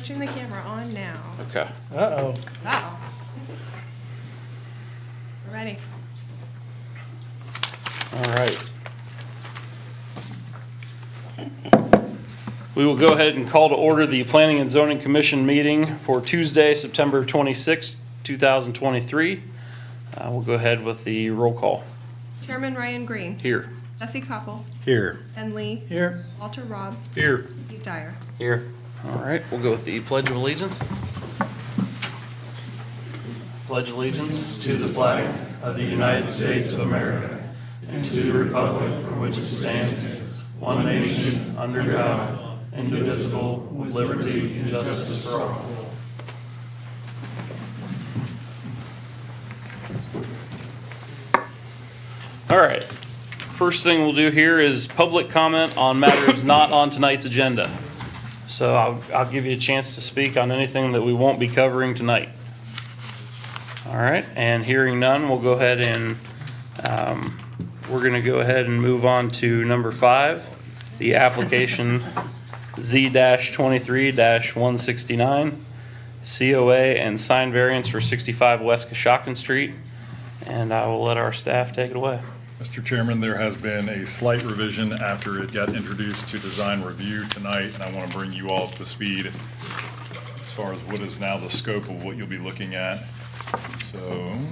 switching the camera on now. Okay. Uh-oh. Wow. We're ready. All right. We will go ahead and call to order the Planning and Zoning Commission meeting for Tuesday, September 26, 2023. We'll go ahead with the roll call. Chairman Ryan Green. Here. Jesse Koppel. Here. Ben Lee. Here. Walter Robb. Here. Steve Dyer. Here. All right, we'll go with the Pledge of Allegiance. Pledge allegiance to the flag of the United States of America and to the republic for which it stands, one nation, under God, indivisible, with liberty and justice for all. All right, first thing we'll do here is public comment on matters not on tonight's agenda. So I'll give you a chance to speak on anything that we won't be covering tonight. All right, and hearing none, we'll go ahead and, we're gonna go ahead and move on to number 5, the application Z-23-169, COA and sign variance for 65 West Coshocton Street. And I will let our staff take it away. Mr. Chairman, there has been a slight revision after it got introduced to design review tonight, and I want to bring you all up to speed as far as what is now the scope of what you'll be looking at. So, let me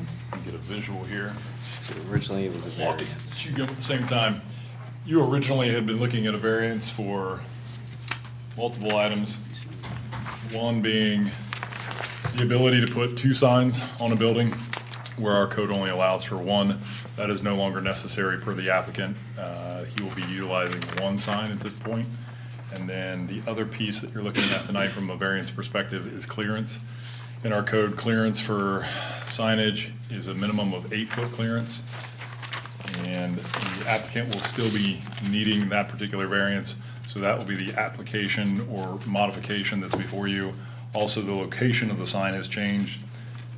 get a visual here. So originally it was a variance. You go at the same time. You originally had been looking at a variance for multiple items. One being the ability to put 2 signs on a building where our code only allows for 1. That is no longer necessary per the applicant. He will be utilizing 1 sign at this point. And then the other piece that you're looking at tonight from a variance perspective is clearance. In our code, clearance for signage is a minimum of 8-foot clearance. And the applicant will still be needing that particular variance. So that will be the application or modification that's before you. Also, the location of the sign has changed.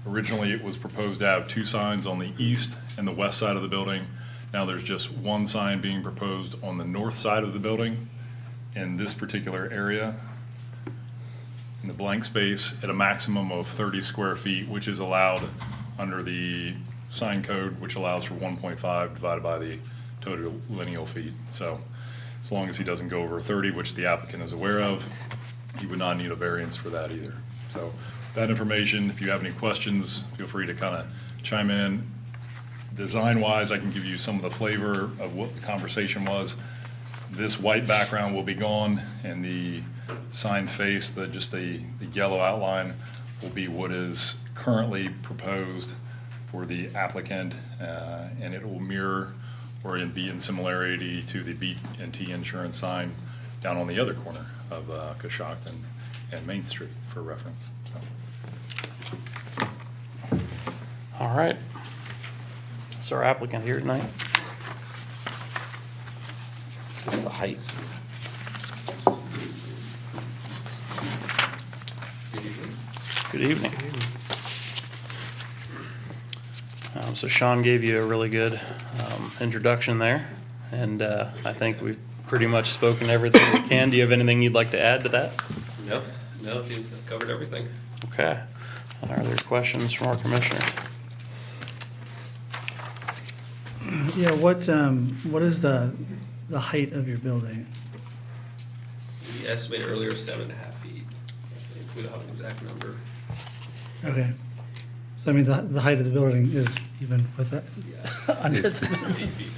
Originally, it was proposed to have 2 signs on the east and the west side of the building. Now there's just 1 sign being proposed on the north side of the building in this particular area, in the blank space, at a maximum of 30 square feet, which is allowed under the sign code, which allows for 1.5 divided by the total lineal feet. So as long as he doesn't go over 30, which the applicant is aware of, he would not need a variance for that either. So that information, if you have any questions, feel free to kind of chime in. Design-wise, I can give you some of the flavor of what the conversation was. This white background will be gone, and the sign face, just the yellow outline, will be what is currently proposed for the applicant, and it will mirror or be in similarity to the B&T insurance sign down on the other corner of Coshocton and Main Street for reference. So. All right. Is our applicant here tonight? So it's the height. Good evening. So Sean gave you a really good introduction there, and I think we've pretty much spoken everything we can. Do you have anything you'd like to add to that? No, you've covered everything. Okay. Are there questions from our commissioner? Yeah, what is the height of your building? We estimated earlier 7.5 feet. I think we don't have an exact number. Okay. So I mean, the height of the building is even with that? Yes. Under It's the- 8 feet.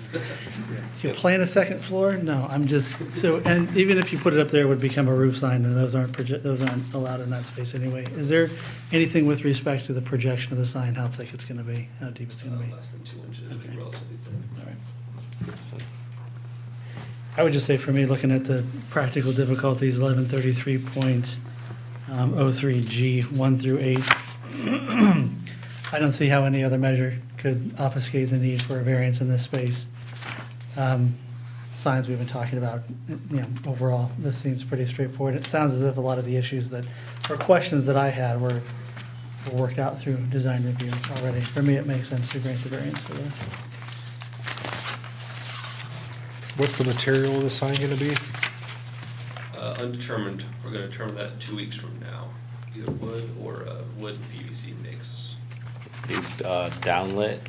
Do you plan a second floor? No, I'm just, so, and even if you put it up there, it would become a roof sign, and those aren't allowed in that space anyway. Is there anything with respect to the projection of the sign, how thick it's gonna be, how deep it's gonna be? Less than 2 inches, relatively thin. All right. I would just say for me, looking at the practical difficulties, 1133.03G 1 through 8, I don't see how any other measure could obfuscate the need for a variance in this space. Signs we've been talking about, overall, this seems pretty straightforward. It sounds as if a lot of the issues that, or questions that I had were worked out through design reviews already. For me, it makes sense to grant the variance for this. What's the material of the sign gonna be? Undetermined. We're gonna determine that 2 weeks from now. either wood or a wood and PVC mix. It's be downlit.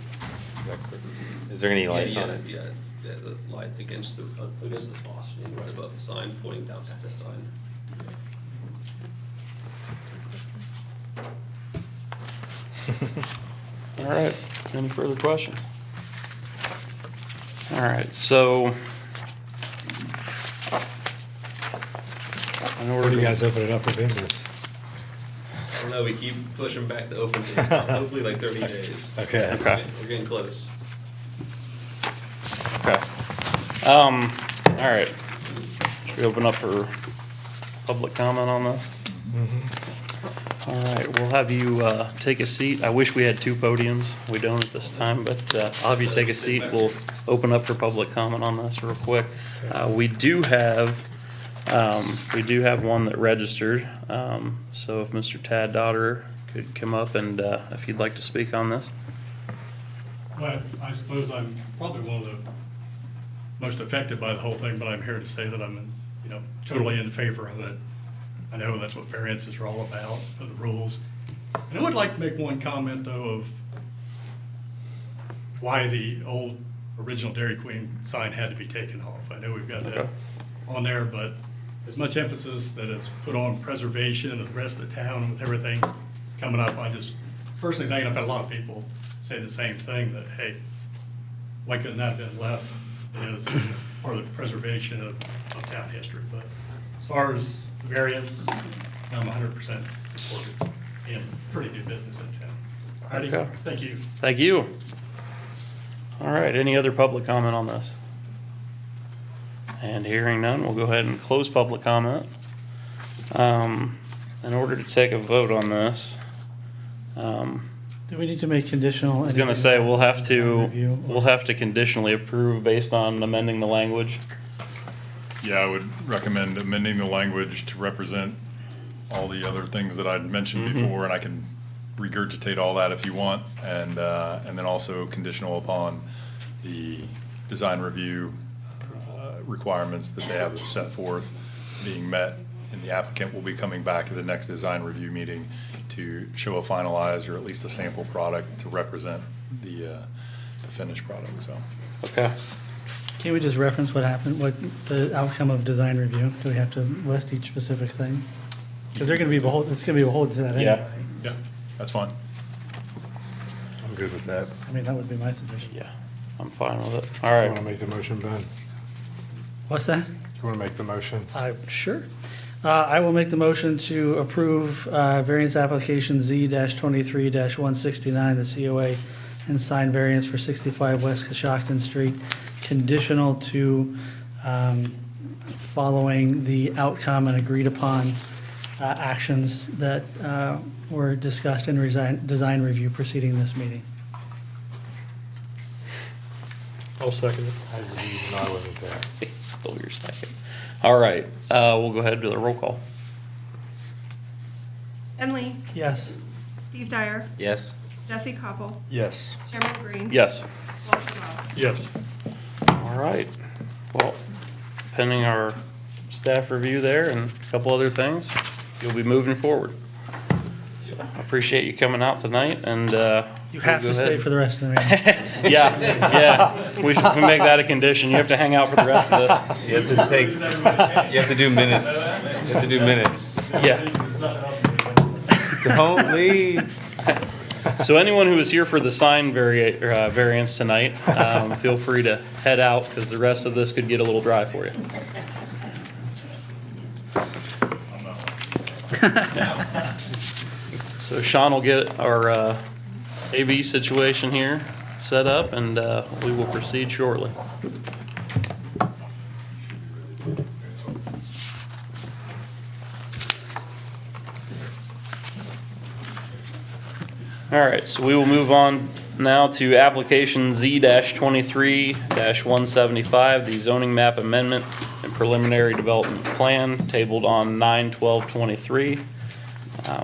Is that correct? Is there any lights on it? Yeah, the light against the phosphine right above the sign, pointing down at the sign. All right, any further questions? All right, so. In order When do you to- guys open it up for business? I don't know, we keep pushing back the open date, hopefully like 30 days. Okay. Okay. We're getting close. Okay. All right. Should we open up for public comment on this? All right, we'll have you take a seat. I wish we had two podiums. We don't at this time, but I'll have you take a seat. We'll open up for public comment on this real quick. We do have one that registered. So if Mr. Tad Daughter could come up and if you'd like to speak on this. Well, I suppose I'm probably one of the most affected by the whole thing, but I'm here to say that I'm, totally in favor of it. I know that's what variances are all about, of the rules. And I would like to make one comment, though, of why the old original Dairy Queen sign had to be taken off. I know we've got that Okay. on there, but as much emphasis that is put on preservation of the rest of the town with everything coming up, I just personally think, and I've had a lot of people say the same thing, that, hey, why couldn't that have been left as part of the preservation of town history? But as far as variance, I'm 100% supportive and pretty good business in town. Alrighty, Okay. thank you. Thank you. All right, any other public comment on this? And hearing none, we'll go ahead and close public comment. In order to take a vote on this, Do we need to make conditional? I was gonna say, we'll have to conditionally approve based on amending the language. Yeah, I would recommend amending the language to represent all the other things that I'd mentioned before, and I can regurgitate all that if you want, and then also conditional upon the design review requirements that they have set forth being met, and the applicant will be coming back at the next design review meeting to show a finalized or at least a sample product to represent the finished product, so. Okay. Can we just reference what happened, what the outcome of design review? Do we have to list each specific thing? Because they're gonna be it's gonna be beholden to that Yeah. anyway. Yeah, that's fine. I'm good with that. I mean, that would be my suggestion. Yeah, I'm fine with it. All You right. want to make the motion, Ben? What's that? You want to make the motion? Sure. I will make the motion to approve variance application Z-23-169, the COA and sign variance for 65 West Coshocton Street, conditional to following the outcome and agreed upon actions that were discussed in design review preceding this meeting. I'll second it. I wasn't there. Stole your second. All right, we'll go ahead to the roll call. Ben Lee, Yes. Steve Dyer, Yes? Jesse Koppel, Yes. Chairman Green. Yes. Walter Bob. Yes. All right. Well, pending our staff review there and a couple other things, you'll be moving forward. So I appreciate you coming out tonight and, You have we'll to go stay ahead. for the rest of the meeting. Yeah. We should make that a condition. You have to hang out for the rest of this. You have to take, you have to do minutes. You have to do minutes. Yeah. Don't leave. So anyone who is here for the sign variance tonight, feel free to head out because the rest of this could get a little dry for you. So Sean will get our AV situation here set up and we will proceed shortly. All right, so we will move on now to application Z-23-175, the zoning map amendment and preliminary development plan tabled on 9/12/23.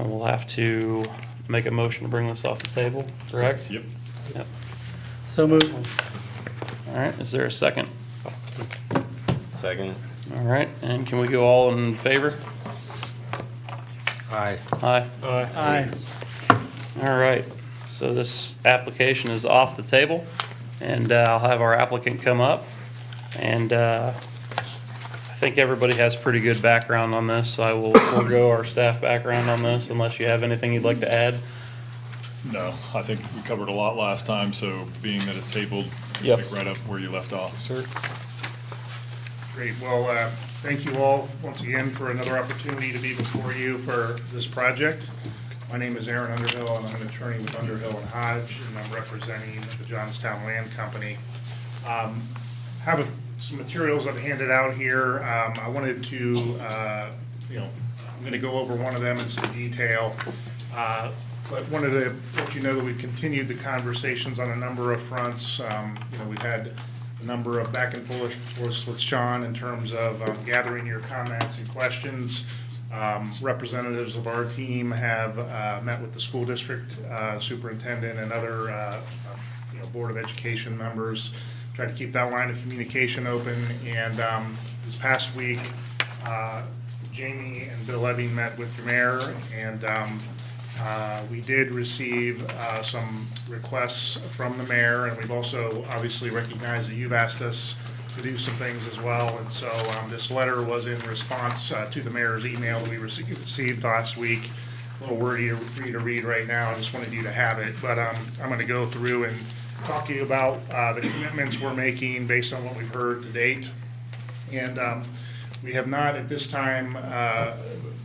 We'll have to make a motion to bring this off the table, correct? Yep. Yep. So moved. All right, is there a second? Second. All right, and can we go all in favor? Aye. Aye. Aye. All right, so this application is off the table, and I'll have our applicant come up. And I think everybody has pretty good background on this, so I will forego our staff background on this unless you have anything you'd like to add. No, I think we covered a lot last time, so being that it's tabled, Yep. pick right up where you left off. Sir? Great. Well, thank you all once again for another opportunity to be before you for this project. My name is Aaron Underhill, and I'm an attorney with Underhill and Hodge, and I'm representing the Johnstown Land Company. Have some materials I've handed out here. I wanted to, I'm going to go over one of them in some detail. But wanted to let you know that we've continued the conversations on a number of fronts. We've had a number of back and forth with Sean in terms of gathering your comments and questions. Representatives of our team have met with the school district superintendent and other Board of Education members, tried to keep that line of communication open. And this past week, Jamie and Bill Levy met with the mayor, and we did receive some requests from the mayor, and we've also obviously recognized that you've asked us to do some things as well. And so this letter was in response to the mayor's email that we received last week. A little wordy for you to read right now. I just wanted you to have it. But I'm going to go through and talk to you about the commitments we're making based on what we've heard to date. And we have not at this time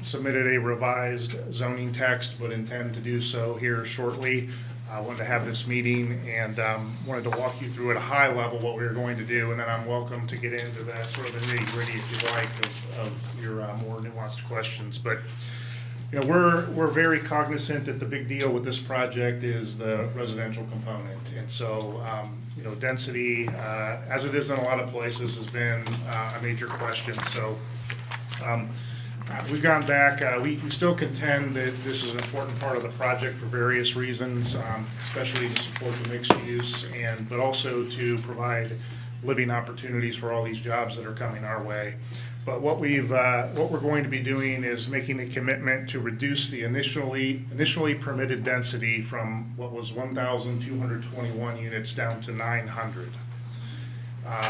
submitted a revised zoning text, but intend to do so here shortly. I wanted to have this meeting and wanted to walk you through at a high level what we were going to do, and then I'm welcome to get into that sort of the nitty-gritty, if you like, of your more nuanced questions. But we're very cognizant that the big deal with this project is the residential component, and so density, as it is in a lot of places, has been a major question. So we've gone back. We still contend that this is an important part of the project for various reasons, especially to support the mixed use, but also to provide living opportunities for all these jobs that are coming our way. But what we're going to be doing is making a commitment to reduce the initially permitted density from what was 1,221 units down to 900.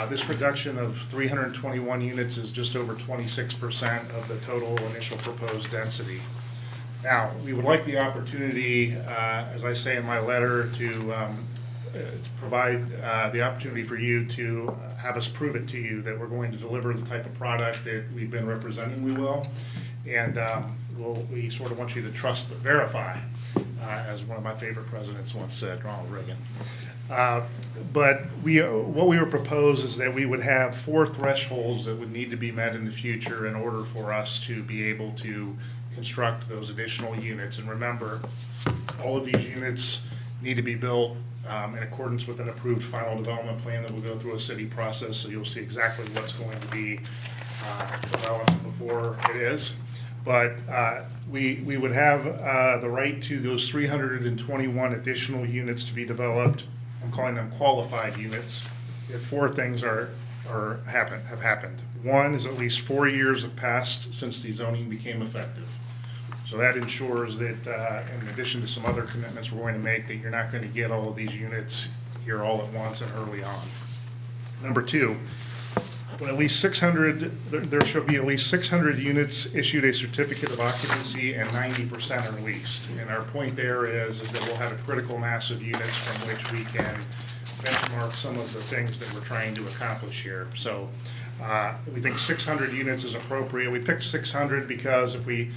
This reduction of 321 units is just over 26% of the total initial proposed density. Now, we would like the opportunity, as I say in my letter, to provide the opportunity for you to have us prove it to you that we're going to deliver the type of product that we've been representing we will. And we sort of want you to trust but verify, as one of my favorite presidents once said, Ronald Reagan. But what we would propose is that we would have 4 thresholds that would need to be met in the future in order for us to be able to construct those additional units. And remember, all of these units need to be built in accordance with an approved final development plan that will go through a city process, so you'll see exactly what's going to be developed before it is. But we would have the right to those 321 additional units to be developed. I'm calling them qualified units, if 4 things have happened. One is at least 4 years have passed since the zoning became effective. So that ensures that, in addition to some other commitments we're going to make, that you're not going to get all of these units here all at once and early on. Number 2, when at least 600, there should be at least 600 units issued a certificate of occupancy and 90% are leased. And our point there is that we'll have a critical mass of units from which we can benchmark some of the things that we're trying to accomplish here. So we think 600 units is appropriate. We picked 600 because if we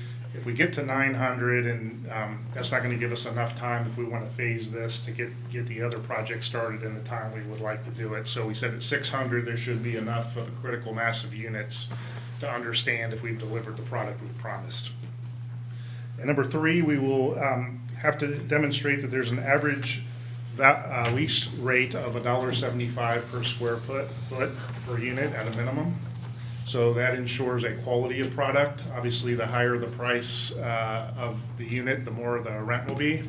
get to 900, and that's not going to give us enough time if we want to phase this to get the other project started in the time we would like to do it. So we said at 600, there should be enough of a critical mass of units to understand if we've delivered the product we've promised. And number 3, we will have to demonstrate that there's an average lease rate of $1.75 per square foot per unit at a minimum. So that ensures a quality of product. Obviously, the higher the price of the unit, the more the rent will be,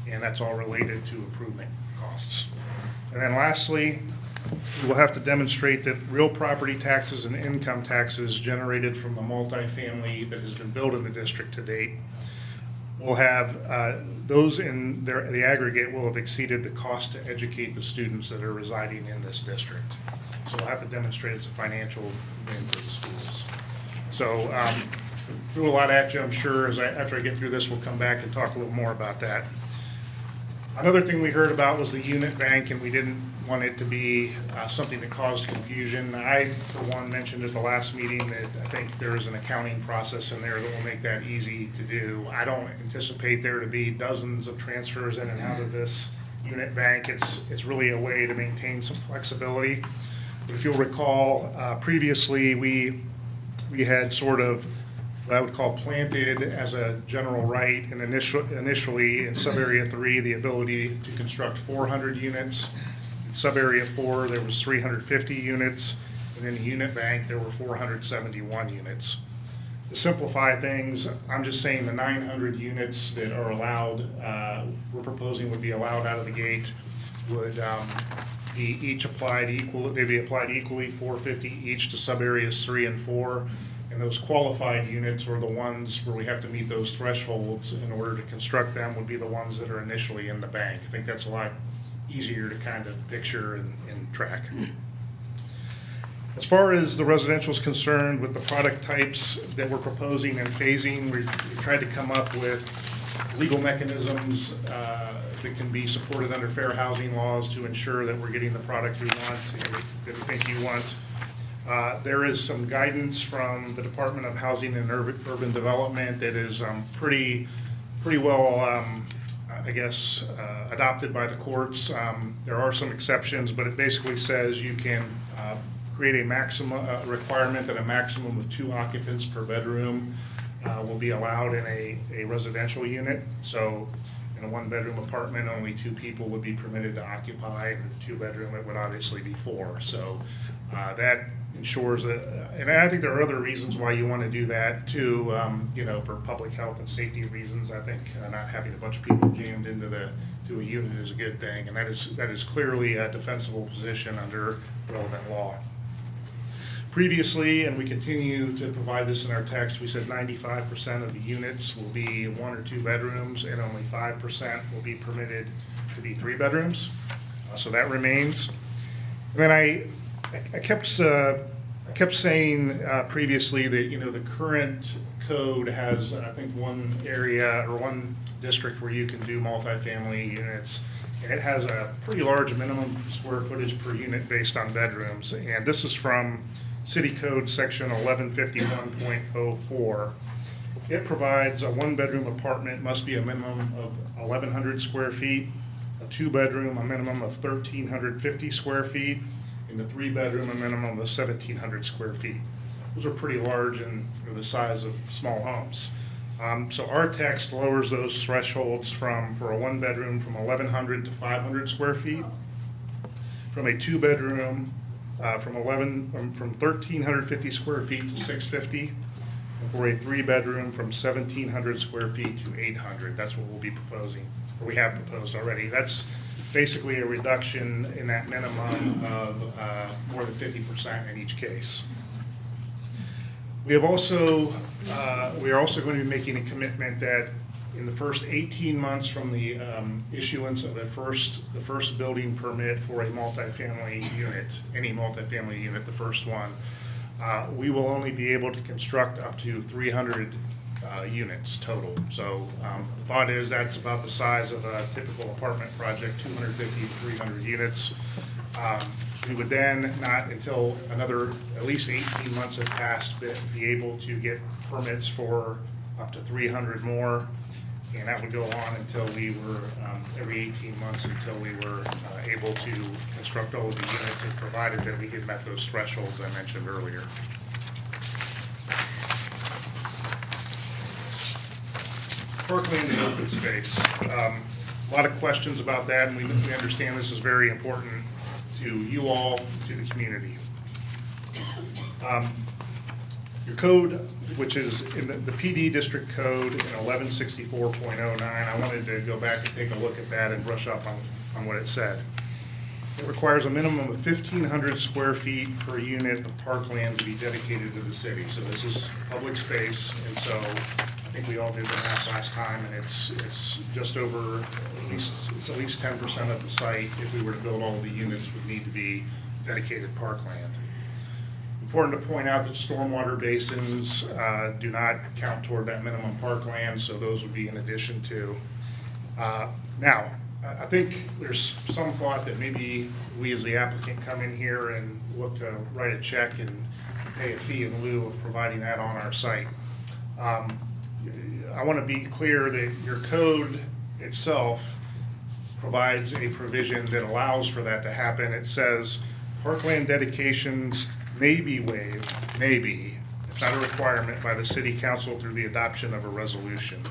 and that's all related to improvement costs. And then lastly, we will have to demonstrate that real property taxes and income taxes generated from the multifamily that has been built in the district to date will have, those in the aggregate will have exceeded the cost to educate the students that are residing in this district. So we'll have to demonstrate it's a financial win for the schools. So, threw a lot at you, I'm sure, after I get through this, we'll come back and talk a little more about that. Another thing we heard about was the unit bank, and we didn't want it to be something that caused confusion. I, for one, mentioned at the last meeting that I think there is an accounting process in there that will make that easy to do. I don't anticipate there to be dozens of transfers in and out of this unit bank. It's really a way to maintain some flexibility. But if you'll recall, previously, we had sort of what I would call planted as a general right, and initially in sub-area 3, the ability to construct 400 units. In sub-area 4, there was 350 units, and in the unit bank, there were 471 units. To simplify things, I'm just saying the 900 units that are allowed, we're proposing would be allowed out of the gate, would be each applied equal, they'd be applied equally, 450 each to sub-areas 3 and 4. And those qualified units, or the ones where we have to meet those thresholds in order to construct them, would be the ones that are initially in the bank. I think that's a lot easier to kind of picture and track. As far as the residential is concerned, with the product types that we're proposing and phasing, we've tried to come up with legal mechanisms that can be supported under fair housing laws to ensure that we're getting the product we want, that we think you want. There is some guidance from the Department of Housing and Urban Development that is pretty well, I guess, adopted by the courts. There are some exceptions, but it basically says you can create a maximum requirement that a maximum of 2 occupants per bedroom will be allowed in a residential unit. So in a 1-bedroom apartment, only 2 people would be permitted to occupy, and a 2-bedroom, it would obviously be 4. So that ensures that, and I think there are other reasons why you want to do that too, for public health and safety reasons. I think not having a bunch of people jammed into a unit is a good thing, and that is clearly a defensible position under relevant law. Previously, and we continue to provide this in our text, we said 95% of the units will be 1 or 2 bedrooms, and only 5% will be permitted to be 3 bedrooms. So that remains. And then I kept saying previously that, the current code has, I think, one area or one district where you can do multifamily units. And it has a pretty large minimum square footage per unit based on bedrooms. And this is from City Code Section 1151.04. It provides a 1-bedroom apartment must be a minimum of 1,100 square feet, a 2-bedroom a minimum of 1,350 square feet, and a 3-bedroom a minimum of 1,700 square feet. Those are pretty large and the size of small homes. So our text lowers those thresholds for a 1-bedroom from 1,100 to 500 square feet, from a 2-bedroom from 1,350 square feet to 650, and for a 3-bedroom from 1,700 square feet to 800. That's what we'll be proposing, or we have proposed already. That's basically a reduction in that minimum of more than 50% in each case. We are also going to be making a commitment that in the first 18 months from the issuance of the first building permit for a multifamily unit, any multifamily unit, the first one, we will only be able to construct up to 300 units total. So the thought is that's about the size of a typical apartment project, 250 to 300 units. We would then not until another at least 18 months have passed be able to get permits for up to 300 more. And that would go on until we were, every 18 months until we were able to construct all of the units and provided that we had met those thresholds I mentioned earlier. Parkland and open space. A lot of questions about that, and we understand this is very important to you all, to the community. Your code, which is in the PD district code in 1164.09, I wanted to go back and take a look at that and brush up on what it said. It requires a minimum of 1,500 square feet per unit of parkland to be dedicated to the city. So this is public space, and so think we all did the math last time, and it's just over, it's at least 10% of the site. If we were to build all the units, would need to be dedicated parkland. Important to point out that stormwater basins do not count toward that minimum parkland, so those would be in addition to. Now, I think there's some thought that maybe we as the applicant come in here and look to write a check and pay a fee in lieu of providing that on our site. I want to be clear that your code itself provides a provision that allows for that to happen. It says parkland dedications may be waived, may be. It's not a requirement by the city council through the adoption of a resolution.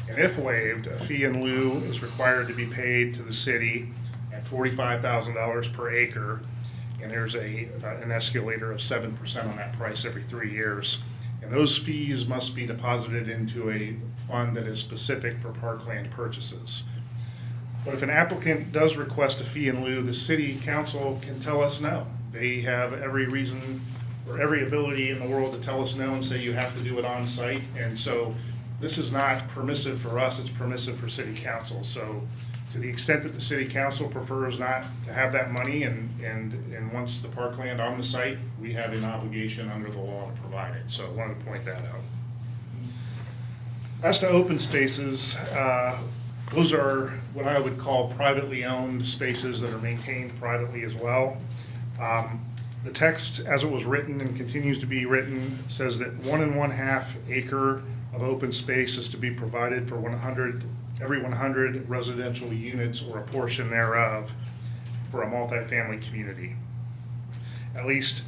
And if waived, a fee in lieu is required to be paid to the city at $45,000 per acre. And there's an escalator of 7% on that price every 3 years. And those fees must be deposited into a fund that is specific for parkland purchases. But if an applicant does request a fee in lieu, the city council can tell us no. They have every reason or every ability in the world to tell us no and say you have to do it on site. And so this is not permissive for us, it's permissive for city council. So to the extent that the city council prefers not to have that money and wants the parkland on the site, we have an obligation under the law to provide it. So I wanted to point that out. As to open spaces, those are what I would call privately owned spaces that are maintained privately as well. The text, as it was written and continues to be written, says that 1 1/2 acre of open space is to be provided for every 100 residential units or a portion thereof for a multifamily community. At least,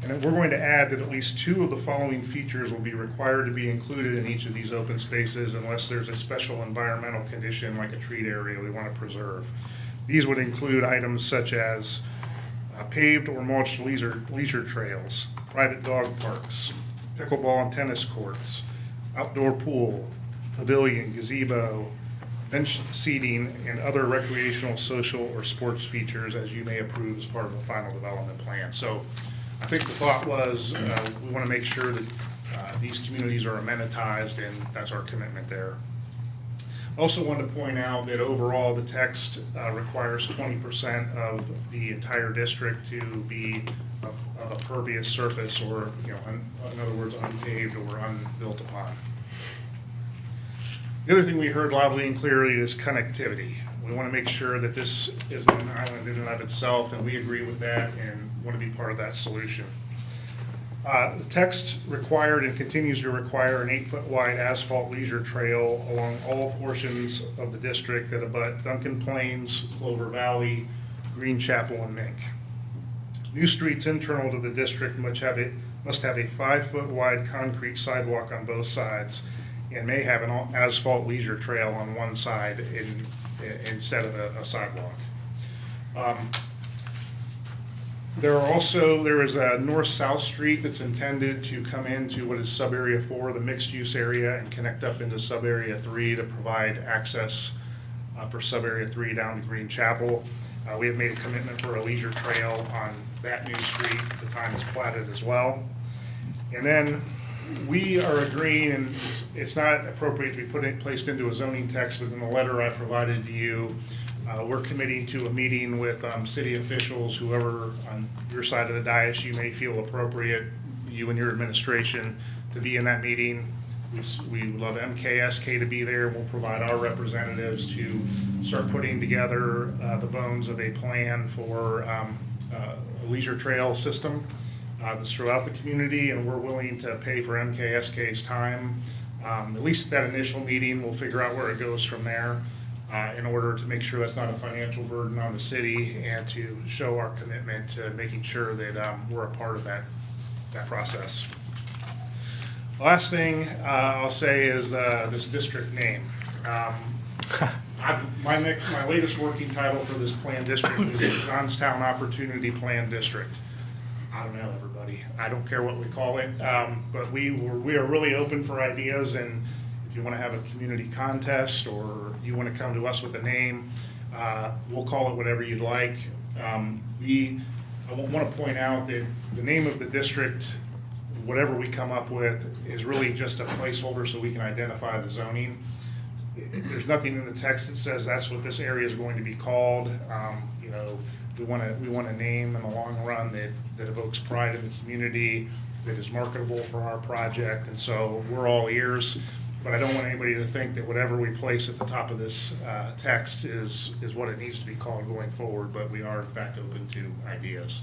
and we're going to add that at least 2 of the following features will be required to be included in each of these open spaces unless there's a special environmental condition like a treat area we want to preserve. These would include items such as paved or mulched leisure trails, private dog parks, pickleball and tennis courts, outdoor pool, pavilion, gazebo, bench seating, and other recreational, social, or sports features as you may approve as part of the final development plan. So I think the thought was we want to make sure that these communities are amenitized, and that's our commitment there. Also wanted to point out that overall the text requires 20% of the entire district to be of a pervious surface, or in other words, unpaved or unbuilt upon. The other thing we heard loudly and clearly is connectivity. We want to make sure that this isn't an island in and of itself, and we agree with that and want to be part of that solution. The text required and continues to require an 8-foot wide asphalt leisure trail along all portions of the district that abut Duncan Plains, Clover Valley, Green Chapel, and Mink. New streets internal to the district must have a 5-foot wide concrete sidewalk on both sides and may have an asphalt leisure trail on one side instead of a sidewalk. There is a north-south street that's intended to come into what is sub-area 4, the mixed-use area, and connect up into sub-area 3 to provide access for sub-area 3 down to Green Chapel. We have made a commitment for a leisure trail on that new street at the time it's platted as well. And then we are agreeing, and it's not appropriate to be placed into a zoning text, but in the letter I provided to you, we're committing to a meeting with city officials, whoever on your side of the dais you may feel appropriate, you and your administration, to be in that meeting. We would love MKSK to be there. We'll provide our representatives to start putting together the bones of a plan for a leisure trail system that's throughout the community, and we're willing to pay for MKSK's time. At least at that initial meeting, we'll figure out where it goes from there in order to make sure that's not a financial burden on the city and to show our commitment to making sure that we're a part of that process. The last thing I'll say is this district name. My latest working title for this plan district is Johnstown Opportunity Plan District. I don't know, everybody. I don't care what we call it, but we are really open for ideas, and if you want to have a community contest or you want to come to us with a name, we'll call it whatever you'd like. I want to point out that the name of the district whatever we come up with is really just a placeholder so we can identify the zoning. There's nothing in the text that says that's what this area is going to be called. You know, we want a name in the long run that evokes pride in the community, that is marketable for our project, and so we're all ears. But I don't want anybody to think that whatever we place at the top of this text is what it needs to be called going forward, but we are in fact open to ideas.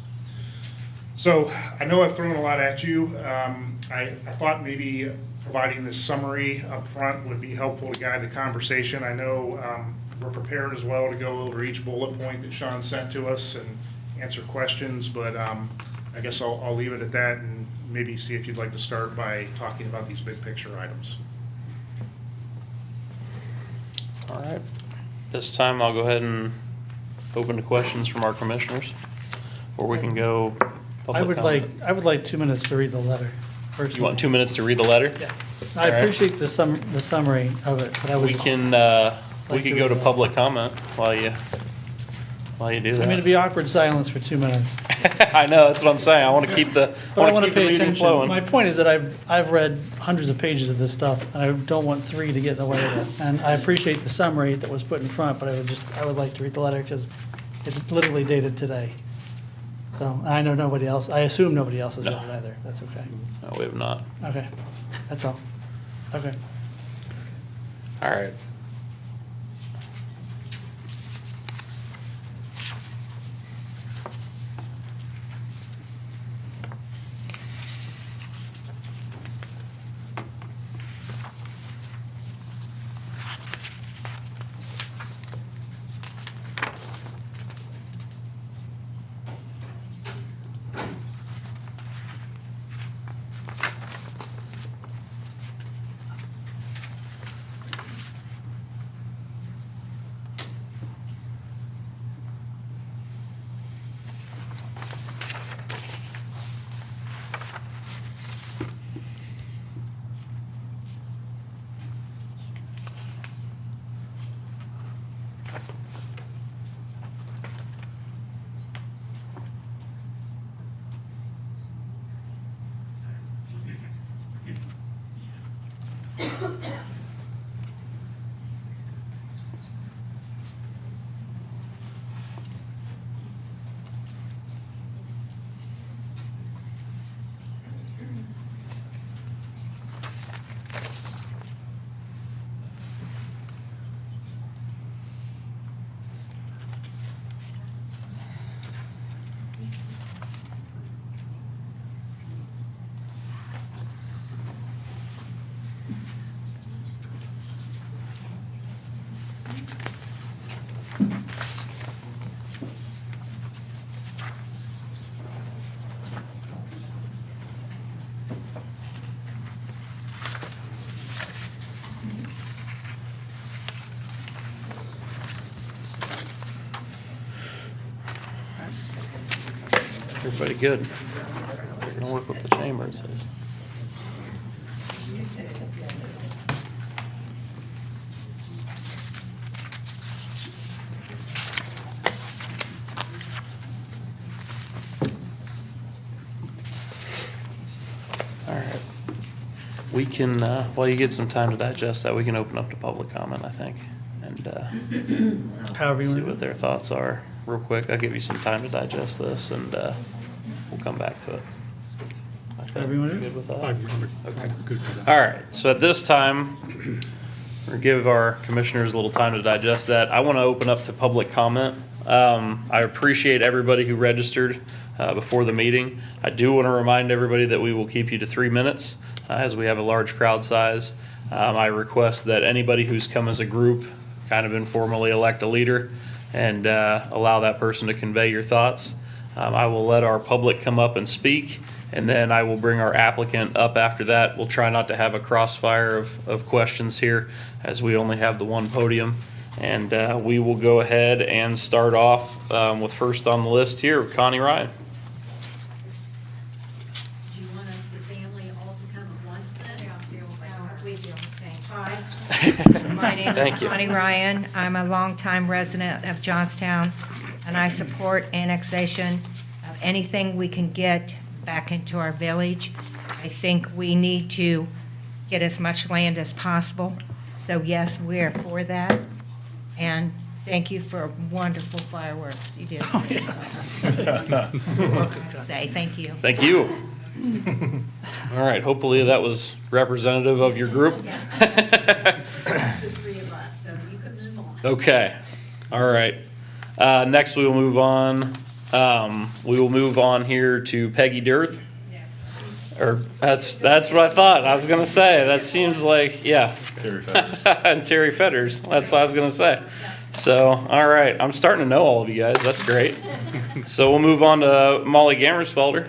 So I know I've thrown a lot at you. I thought maybe providing this summary up front would be helpful to guide the conversation. I know we're prepared as well to go over each bullet point that Sean sent to us and answer questions, but I guess I'll leave it at that and maybe see if you'd like to start by talking about these big picture items. All right. This time I'll go ahead and open to questions from our commissioners, or we can go public comment. I would like 2 minutes to read the letter. You want 2 minutes to read the letter? Yeah. I All right. appreciate the summary of it, but I would. We can go to public comment while you do that. I mean, it'd be awkward silence for 2 minutes. I know, that's what I'm saying. I want to keep the, But I want want to to keep the pay meeting attention. flowing. My point is that I've read hundreds of pages of this stuff, and I don't want 3 to get in the way of it. And I appreciate the summary that was put in front, but I would like to read the letter because it's literally dated today. So, and I know nobody else, I assume nobody else has read it either. That's okay. No, we have not. Okay, that's all. Okay. All right. Everybody good? Gonna work with the chamber, it says. All right. We can, while you get some time to digest that, we can open up to public comment, I think, and However you see want to what do it. their thoughts are real quick. I'll give you some time to digest this, and we'll come back to it. Okay, However you wanna do it. Good with that? I'm good with that. All right, so at this time, we'll give our commissioners a little time to digest that. I want to open up to public comment. I appreciate everybody who registered before the meeting. I do want to remind everybody that we will keep you to 3 minutes as we have a large crowd size. I request that anybody who's come as a group kind of informally elect a leader and allow that person to convey your thoughts. I will let our public come up and speak, and then I will bring our applicant up after that. We'll try not to have a crossfire of questions here, as we only have the one podium. And we will go ahead and start off with first on the list here, Connie Ryan. Do you want us, the family, all to come at once then? We feel the same. Hi, my name Thank is you. Connie Ryan. I'm a longtime resident of Johnstown, and I support annexation of anything we can get back into our village. I think we need to get as much land as possible. So yes, we're for that. And thank you for wonderful fireworks. You did. Say thank you. Thank you. All right, hopefully that was representative of your group. The three of us, so you can move on. Okay, all right. Next, we will move on. We will move on here to Peggy Dirth. Or, that's what I thought. I was gonna say, that seems like, yeah. Terry Fetters. And Terry Fetters, that's what I was gonna say. So, all right, I'm starting to know all of you guys, that's great. So we'll move on to Molly Gammersfelder.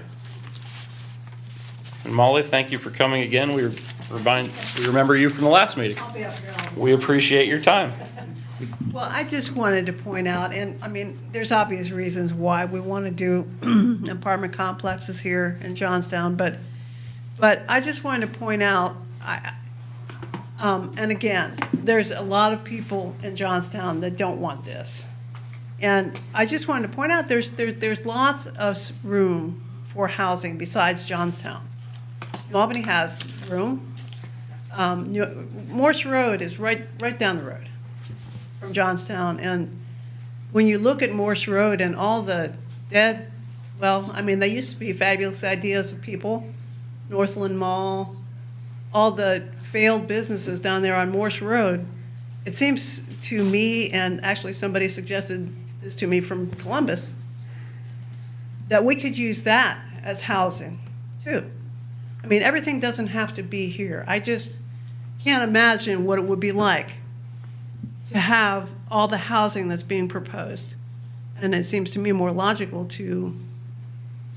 And Molly, thank you for coming again. We remember you from the last meeting. I'll be up here all We appreciate your time. Well, I just wanted to point out, and I mean, there's obvious reasons why we want to do apartment complexes here in Johnstown, but I just wanted to point out, and again, there's a lot of people in Johnstown that don't want this. And I just wanted to point out, there's lots of room for housing besides Johnstown. New Albany has room. Morse Road is right down the road from Johnstown, and when you look at Morse Road and all the dead, well, I mean, they used to be fabulous ideas of people, Northland Mall, all the failed businesses down there on Morse Road. It seems to me, and actually somebody suggested this to me from Columbus, that we could use that as housing too. I mean, everything doesn't have to be here. I just can't imagine what it would be like to have all the housing that's being proposed. And it seems to me more logical to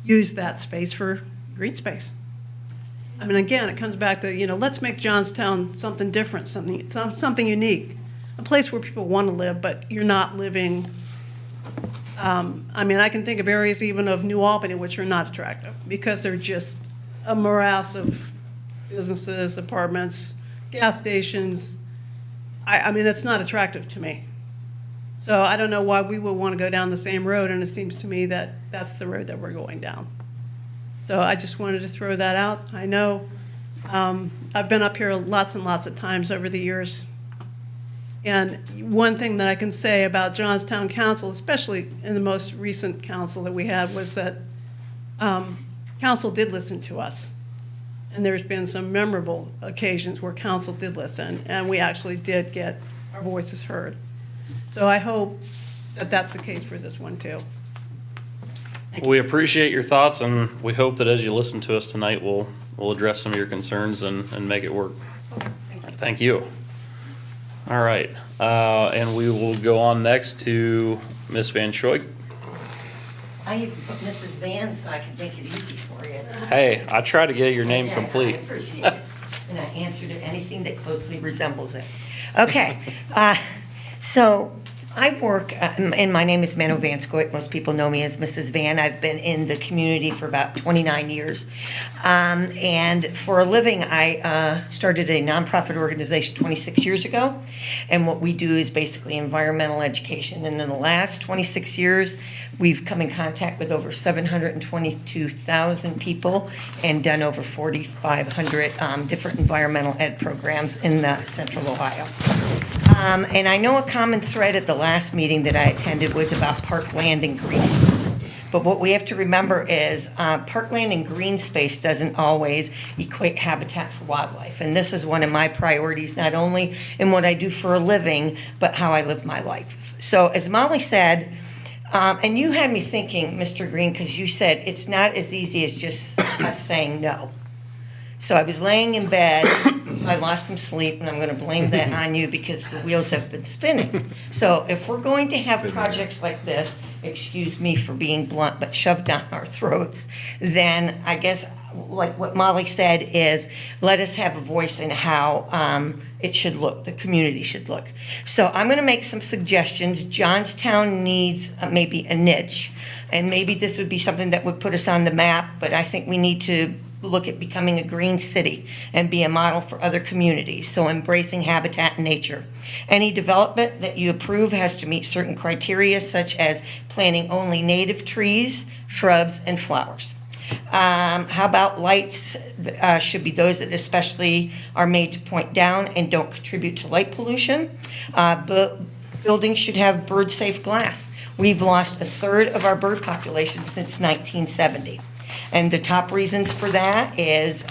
use that space for green space. I mean, again, it comes back to, let's make Johnstown something different, something unique, a place where people want to live, but you're not living. I mean, I can think of areas even of New Albany which are not attractive because they're just a morass of businesses, apartments, gas stations. I mean, it's not attractive to me. So I don't know why we would want to go down the same road, and it seems to me that that's the road that we're going down. So I just wanted to throw that out. I know I've been up here lots and lots of times over the years. And one thing that I can say about Johnstown Council, especially in the most recent council that we had, was that council did listen to us. And there's been some memorable occasions where council did listen, and we actually did get our voices heard. So I hope that that's the case for this one too. We appreciate your thoughts, and we hope that as you listen to us tonight, we'll address some of your concerns and make it work. Thank you. All right, and we will go on next to Ms. Van Schoik. I even put Mrs. Van so I could make it easy for you. Hey, I try to get your name Yeah, complete. I appreciate it. And I answered to anything that closely resembles it. Okay, so I work, and my name is Mano Van Schoik. Most people know me as Mrs. Van. I've been in the community for about 29 years. And for a living, I started a nonprofit organization 26 years ago. And what we do is basically environmental education. And in the last 26 years, we've come in contact with over 722,000 people and done over 4,500 different environmental ed programs in Central Ohio. And I know a common thread at the last meeting that I attended was about parkland and green. But what we have to remember is parkland and green space doesn't always equate habitat for wildlife. And this is one of my priorities, not only in what I do for a living, but how I live my life. So as Molly said, and you had me thinking, Mr. Green, because you said it's not as easy as just us saying no. So I was laying in bed, so I lost some sleep, and I'm going to blame that on you because the wheels have been spinning. So if we're going to have projects like this, excuse me for being blunt, but shoved down our throats, then I guess, like what Molly said, is let us have a voice in how it should look, the community should look. So I'm going to make some suggestions. Johnstown needs maybe a niche, and maybe this would be something that would put us on the map, but I think we need to look at becoming a green city and be a model for other communities, so embracing habitat and nature. Any development that you approve has to meet certain criteria, such as planting only native trees, shrubs, and flowers. How about lights? Should be those that especially are made to point down and don't contribute to light pollution. Buildings should have bird-safe glass. We've lost a third of our bird population since 1970. And the top reasons for that is,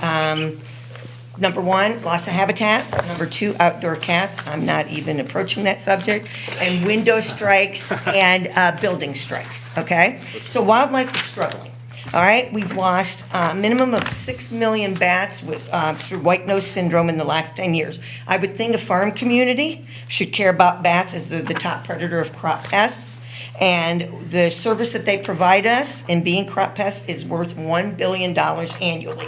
number one, loss of habitat. Number two, outdoor cats. I'm not even approaching that subject. And window strikes and building strikes, okay? So wildlife is struggling, all right? We've lost a minimum of 6 million bats through white nose syndrome in the last 10 years. I would think a farm community should care about bats as they're the top predator of crop pests. And the service that they provide us in being crop pests is worth $1 billion annually.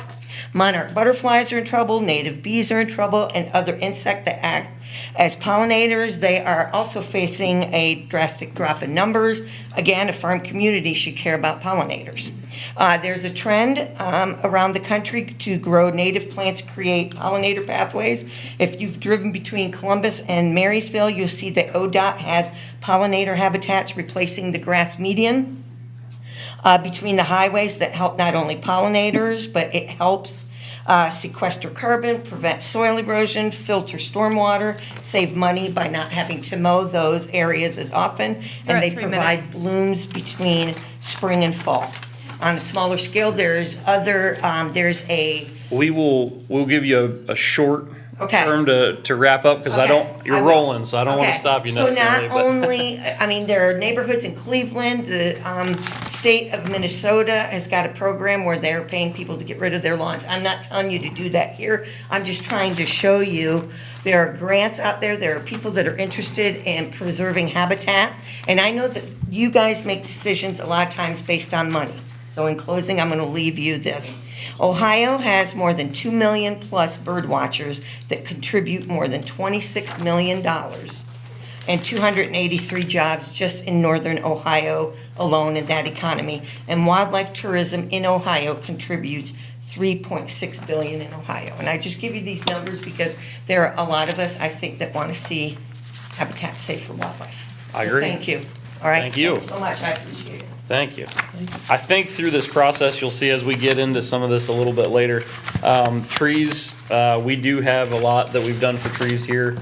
Monarch butterflies are in trouble, native bees are in trouble, and other insects that act as pollinators. They are also facing a drastic drop in numbers. Again, a farm community should care about pollinators. There's a trend around the country to grow native plants, create pollinator pathways. If you've driven between Columbus and Marysville, you'll see that ODOT has pollinator habitats replacing the grass median between the highways that help not only pollinators, but it helps sequester carbon, prevent soil erosion, filter stormwater, save money by not having to mow those areas as often, You're and at they 3 provide minutes. blooms between spring and fall. On a smaller scale, there's a, We'll give you a short Okay. term to wrap up, because Okay, you're I will. rolling, so I don't want Okay, to stop you necessarily. So but- not only, I mean, there are neighborhoods in Cleveland, the state of Minnesota has got a program where they're paying people to get rid of their lawns. I'm not telling you to do that here. I'm just trying to show you there are grants out there, there are people that are interested in preserving habitat. And I know that you guys make decisions a lot of times based on money. So in closing, I'm going to leave you this. Ohio has more than 2 million plus bird watchers that contribute more than $26 million and 283 jobs just in northern Ohio alone in that economy. And wildlife tourism in Ohio contributes $3.6 billion in Ohio. And I just give you these numbers because there are a lot of us, I think, that want to see habitat safe for wildlife. I So agree. thank you. All right. Thank you. Thanks so much. I appreciate it. Thank you. I think through this process, you'll see as we get into some of this a little bit later, trees, we do have a lot that we've done for trees here.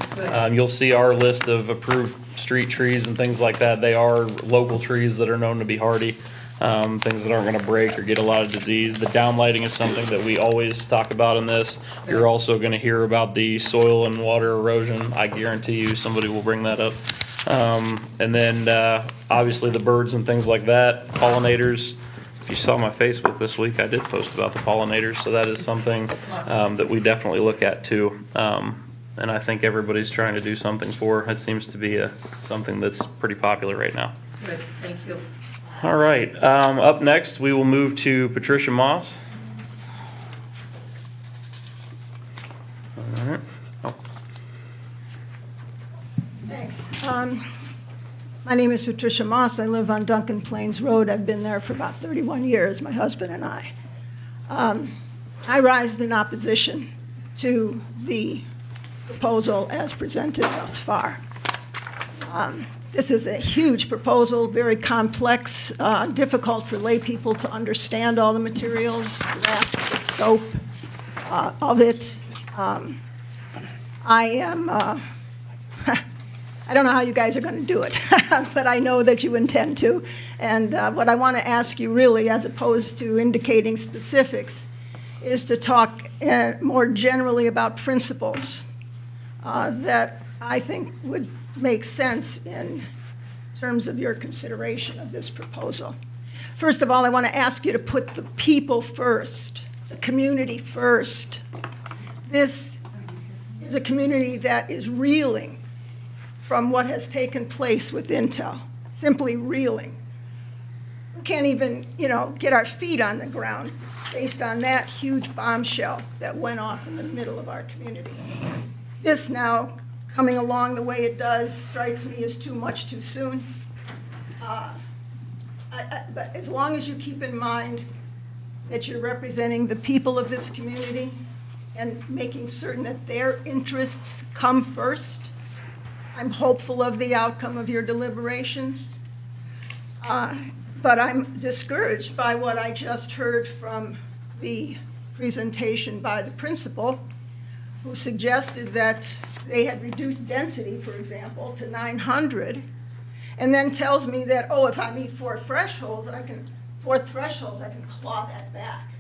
You'll see our list of approved street trees and things like that. They are local trees that are known to be hardy, things that aren't gonna break or get a lot of disease. The downlighting is something that we always talk about in this. You're also gonna hear about the soil and water erosion. I guarantee you, somebody will bring that up. And then, obviously the birds and things like that, pollinators. If you saw my Facebook this week, I did post about the pollinators, so that is something, that we definitely look at too. And I think everybody's trying to do something for. It seems to be something that's pretty popular right now. Good, thank you. All right, up next, we will move to Patricia Moss. All right. Oh. Thanks. My name is Patricia Moss. I live on Duncan Plains Road. I've been there for about 31 years, my husband and I. I rise in opposition to the proposal as presented thus far. This is a huge proposal, very complex, difficult for lay people to understand all the materials, grasp the scope of it. I don't know how you guys are going to do it, but I know that you intend to. And what I want to ask you really, as opposed to indicating specifics, is to talk more generally about principles that I think would make sense in terms of your consideration of this proposal. First of all, I want to ask you to put the people first, the community first. This is a community that is reeling from what has taken place with Intel, simply reeling. We can't even, get our feet on the ground based on that huge bombshell that went off in the middle of our community. This now, coming along the way it does, strikes me as too much too soon. But as long as you keep in mind that you're representing the people of this community and making certain that their interests come first, I'm hopeful of the outcome of your deliberations. But I'm discouraged by what I just heard from the presentation by the principal, who suggested that they had reduced density, for example, to 900, and then tells me that, oh, if I meet four thresholds, I can claw that back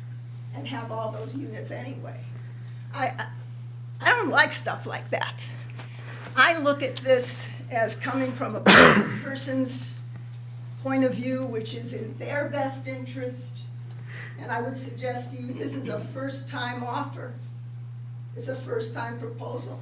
and have all those units anyway. I don't like stuff like that. I look at this as coming from a person's point of view, which is in their best interest, and I would suggest to you, this is a first-time offer. It's a first-time proposal.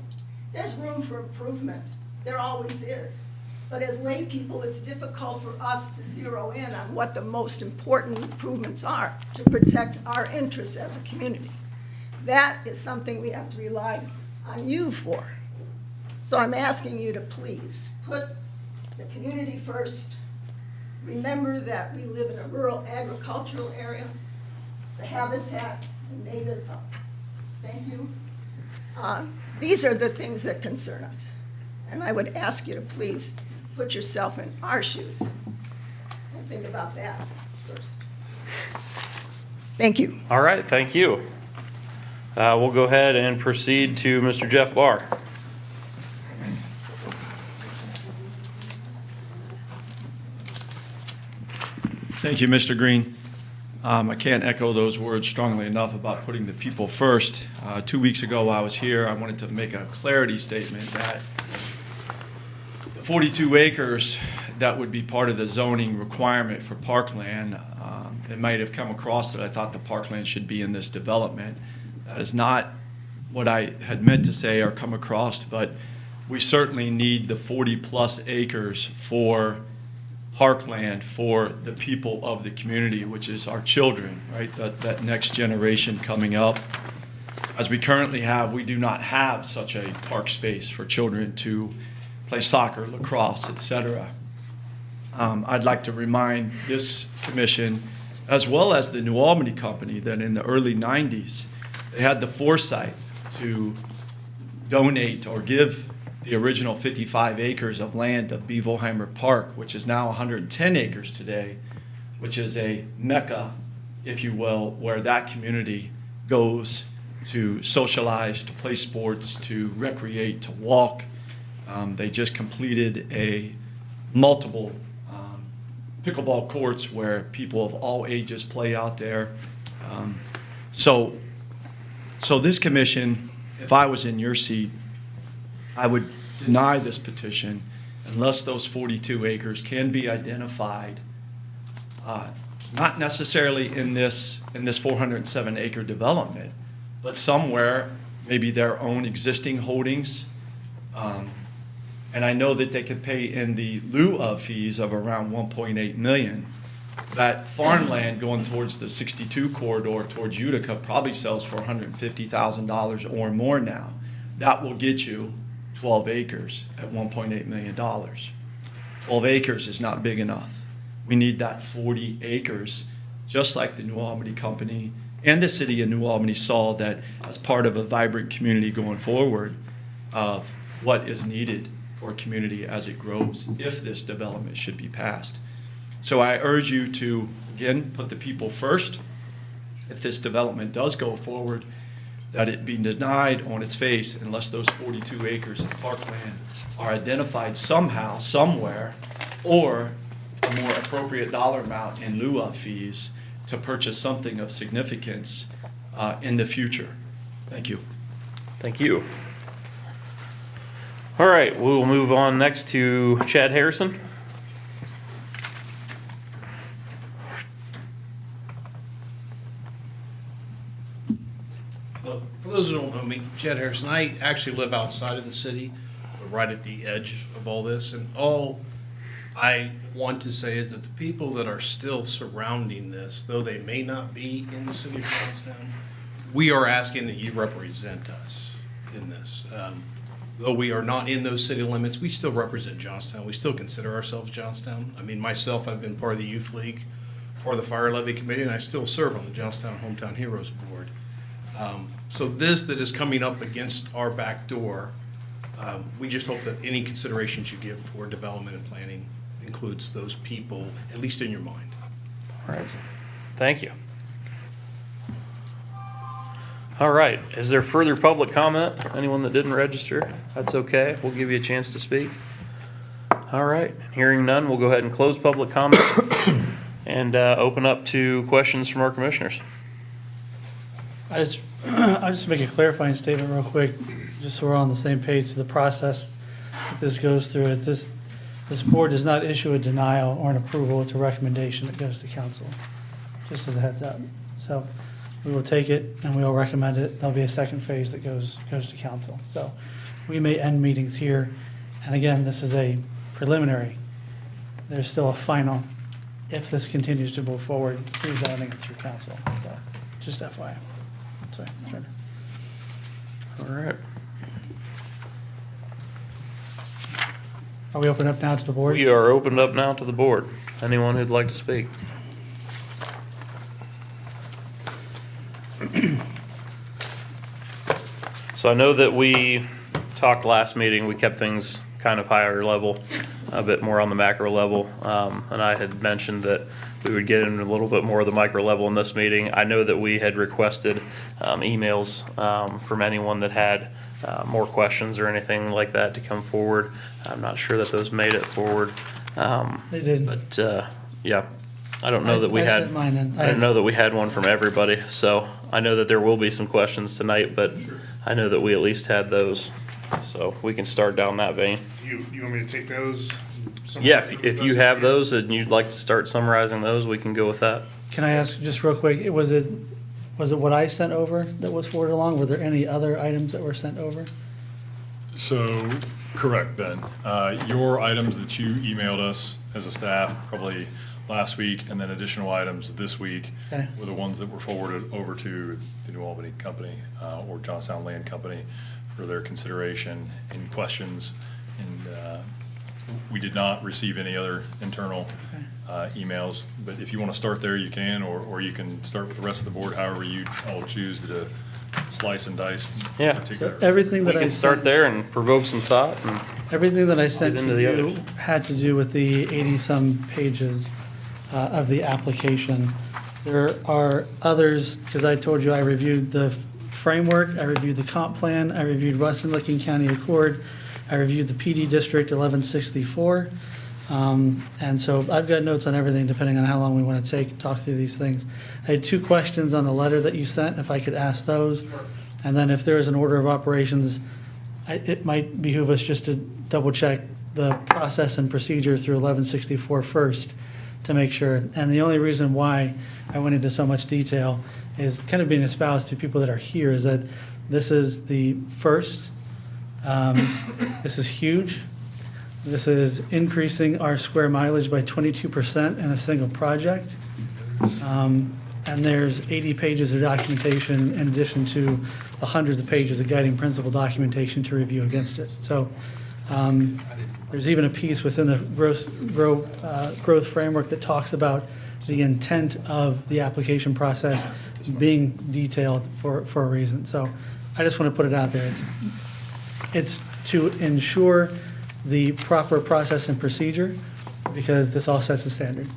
There's room for improvement. There always is. But as lay people, it's difficult for us to zero in on what the most important improvements are to protect our interests as a community. That is something we have to rely on you for. So I'm asking you to please put the community first. Remember that we live in a rural agricultural area, the habitat, the native, thank you. These are the things that concern us. And I would ask you to please put yourself in our shoes and think about that first. Thank you. All right, thank you. We'll go ahead and proceed to Mr. Jeff Barr. Thank you, Mr. Green. I can't echo those words strongly enough about putting the people first. 2 weeks ago, I was here. I wanted to make a clarity statement that the 42 acres that would be part of the zoning requirement for parkland, it might have come across that I thought the parkland should be in this development. That is not what I had meant to say or come across, but we certainly need the 40-plus acres for parkland for the people of the community, which is our children, right? That next generation coming up. As we currently have, we do not have such a park space for children to play soccer, lacrosse, etc. I'd like to remind this commission, as well as the New Albany Company, that in the early 90s, they had the foresight to donate or give the original 55 acres of land of Bevelheimer Park, which is now 110 acres today, which is a mecca, if you will, where that community goes to socialize, to play sports, to recreate, to walk. They just completed a multiple pickleball courts where people of all ages play out there. So this commission, if I was in your seat, I would deny this petition unless those 42 acres can be identified, not necessarily in this 407 acre development, but somewhere, maybe their own existing holdings. And I know that they could pay in the lieu of fees of around 1.8 million. That farmland going towards the 62 corridor towards Utica probably sells for $150,000 or more now. That will get you 12 acres at $1.8 million. 12 acres is not big enough. We need that 40 acres, just like the New Albany Company and the city of New Albany saw that as part of a vibrant community going forward of what is needed for a community as it grows if this development should be passed. So I urge you to, again, put the people first. If this development does go forward, that it be denied on its face unless those 42 acres of parkland are identified somehow, somewhere, or a more appropriate dollar amount in lieu of fees to purchase something of significance in the future. Thank you. Thank you. All right, we will move on next to Chad Harrison. Well, for those who don't know me, Chad Harrison, I actually live outside of the city, but right at the edge of all this. And all I want to say is that the people that are still surrounding this, though they may not be in the city of Johnstown, we are asking that you represent us in this. Though we are not in those city limits, we still represent Johnstown. We still consider ourselves Johnstown. I mean, myself, I've been part of the Youth League, part of the Fire Levy Committee, and I still serve on the Johnstown Hometown Heroes Board. So this that is coming up against our back door, we just hope that any considerations you give for development and planning includes those people, at least in your mind. All right. Thank you. All right. Is there further public comment? Anyone that didn't register? That's okay. We'll give you a chance to speak. All right. Hearing none, we'll go ahead and close public comment and open up to questions from our commissioners. I'll just make a clarifying statement real quick, just so we're on the same page. The process that this goes through, it's this board does not issue a denial or an approval, it's a recommendation that goes to council, just as a heads up. So we will take it and we will recommend it. There'll be a second phase that goes to council. So we may end meetings here. And again, this is a preliminary. There's still a final if this continues to move forward through zoning and through council. So just FYI. Sorry. All right. Are we open up now to the board? We are opened up now to the board. Anyone who'd like to speak? So I know that we talked last meeting, we kept things kind of higher level, a bit more on the macro level. And I had mentioned that we would get in a little bit more of the micro level in this meeting. I know that we had requested emails from anyone that had more questions or anything like that to come forward. I'm not sure that those made it forward. They did. But, yeah, I don't know that we I had, sent mine in. I didn't know that we had one from everybody. So I know that there will be some questions tonight, but I know that we at least had those. So we can start down that vein. You want me to take those? Yeah, if you have those and you'd like to start summarizing those, we can go with that. Can I ask just real quick, was it what I sent over that was forwarded along? Were there any other items that were sent over? So, correct, Ben. Your items that you emailed us as a staff probably last week, and then additional items this week Okay. were the ones that were forwarded over to the New Albany Company or Johnstown Land Company for their consideration and questions. And we did not receive any other internal emails, but if you want to start there, you can, or you can start with the rest of the board, however you all choose to slice and dice. Yeah. particular- Everything We that I can start sent, there and provoke some thought. And everything that I sent Get into to the you others. had to do with the 80-some pages of the application. There are others, because I told you I reviewed the framework, I reviewed the comp plan, I reviewed Western Licking County Accord, I reviewed the PD District 1164. And so I've got notes on everything, depending on how long we want to talk through these things. I had 2 questions on the letter that you sent, if I could ask those. And then if there is an order of operations, it might behoove us just to double check the process and procedure through 1164 first to make sure. And the only reason why I went into so much detail is kind of being espoused to people that are here, is that this is the first. This is huge. This is increasing our square mileage by 22% in a single project. And there's 80 pages of documentation in addition to the hundreds of pages of guiding principle documentation to review against it. So there's even a piece within the growth framework that talks about the intent of the application process being detailed for a reason. So I just want to put it out there. It's to ensure the proper process and procedure, because this all sets the standard.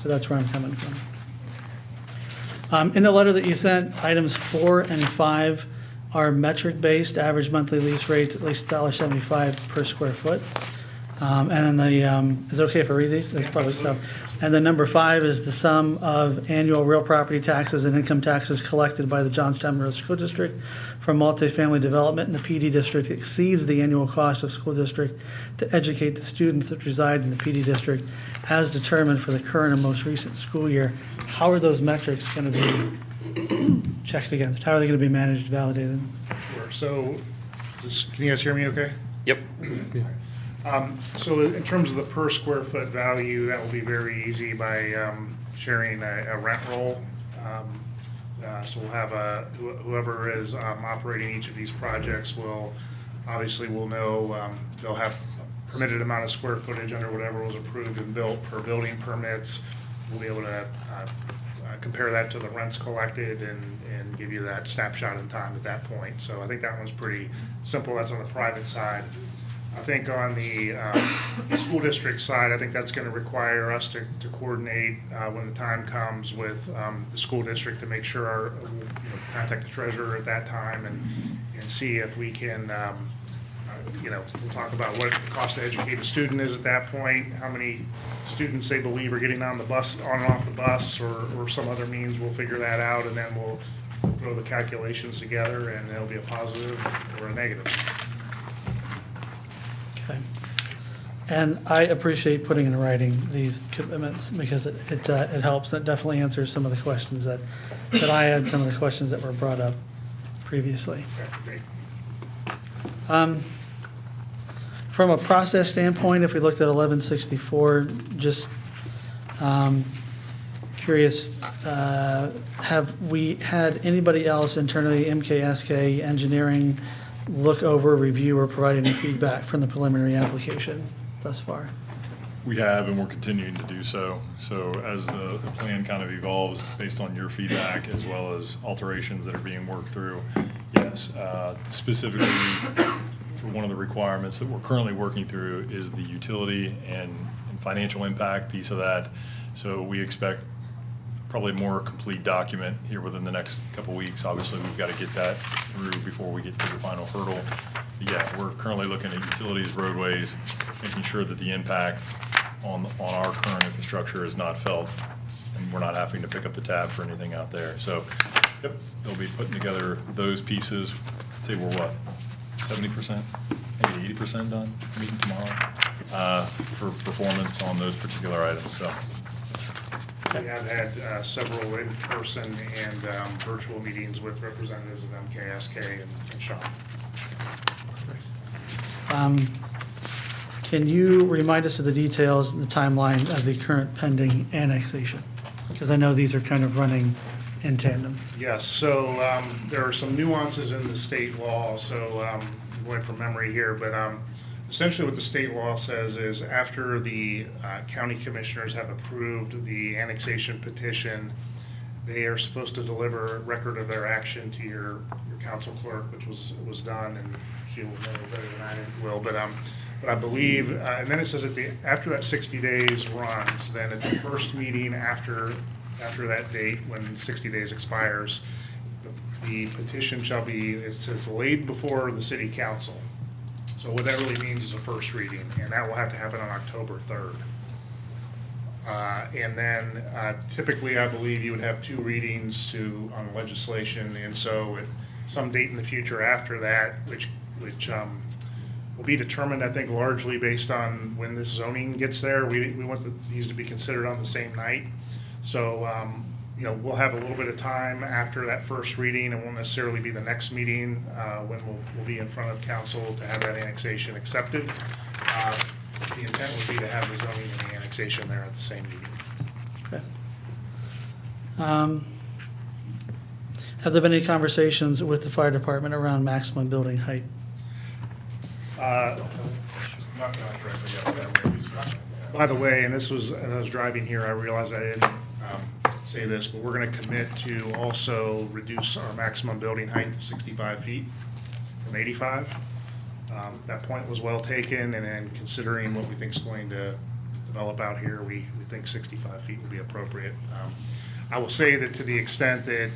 So that's where I'm coming from. In the letter that you sent, items 4 and 5 are metric-based, average monthly lease rates, at least $1.75 per square foot. And then is it okay if I read these? That's probably stuff. And then number 5 is the sum of annual real property taxes and income taxes collected by the Johnstown Monroe School District from multifamily development in the PD district exceeds the annual cost of school district to educate the students that reside in the PD district as determined for the current and most recent school year. How are those metrics going to be checked against? How are they going to be managed, validated? Sure. So, can you guys hear me okay? Yep. So in terms of the per square foot value, that will be very easy by sharing a rent roll. So we'll have whoever is operating each of these projects will know they'll have a permitted amount of square footage under whatever was approved and built per building permits. We'll be able to compare that to the rents collected and give you that snapshot in time at that point. So I think that one's pretty simple. That's on the private side. I think on the school district side, I think that's going to require us to coordinate when the time comes with the school district to make sure contact the treasurer at that time and see if we can, we'll talk about what the cost to educate a student is at that point, how many students they believe are getting on the bus, on and off the bus, or some other means. We'll figure that out, and then we'll throw the calculations together, and it'll be a positive or a negative. Okay. And I appreciate putting in writing these commitments because it helps. It definitely answers some of the questions that I had, some of the questions that were brought up previously. Okay, great. From a process standpoint, if we looked at 1164, just curious, have we had anybody else internally, MKSK Engineering, look over, review, or provide any feedback from the preliminary application thus far? We have, and we're continuing to do so. So as the plan kind of evolves based on your feedback as well as alterations that are being worked through, yes, specifically for one of the requirements that we're currently working through is the utility and financial impact piece of that. So we expect probably a more complete document here within the next couple weeks. Obviously, we've got to get that through before we get to the final hurdle. But yeah, we're currently looking at utilities, roadways, making sure that the impact on our current infrastructure is not felt, and we're not having to pick up the tab for anything out there. So, yep, they'll be putting together those pieces. Let's say we're what, 70%, maybe 80% done, meeting tomorrow, for performance on those particular items, so. We have had several in-person and virtual meetings with representatives of MKSK and Shaw. Can you remind us of the details, the timeline of the current pending annexation? Because I know these are kind of running in tandem. Yes, so there are some nuances in the state law, so I'm going from memory here, but essentially what the state law says is after the county commissioners have approved the annexation petition, they are supposed to deliver a record of their action to your council clerk, which was done, and she will know better than I will, but I believe, and then it says after that 60 days runs, then at the first meeting after that date, when 60 days expires, the petition shall be, it says, laid before the city council. So what that really means is a first reading, and that will have to happen on October 3rd. And then typically, I believe you would have 2 readings on legislation, and so at some date in the future after that, which will be determined, I think, largely based on when this zoning gets there. We want these to be considered on the same night. So, we'll have a little bit of time after that first reading. It won't necessarily be the next meeting when we'll be in front of council to have that annexation accepted. The intent would be to have the zoning and the annexation there at the same meeting. Okay. Have there been any conversations with the fire department around maximum building height? Not directly. By the way, and this was, as I was driving here, I realized I didn't say this, but we're going to commit to also reduce our maximum building height to 65 feet from 85. That point was well taken, and then considering what we think is going to develop out here, we think 65 feet would be appropriate. I will say that to the extent that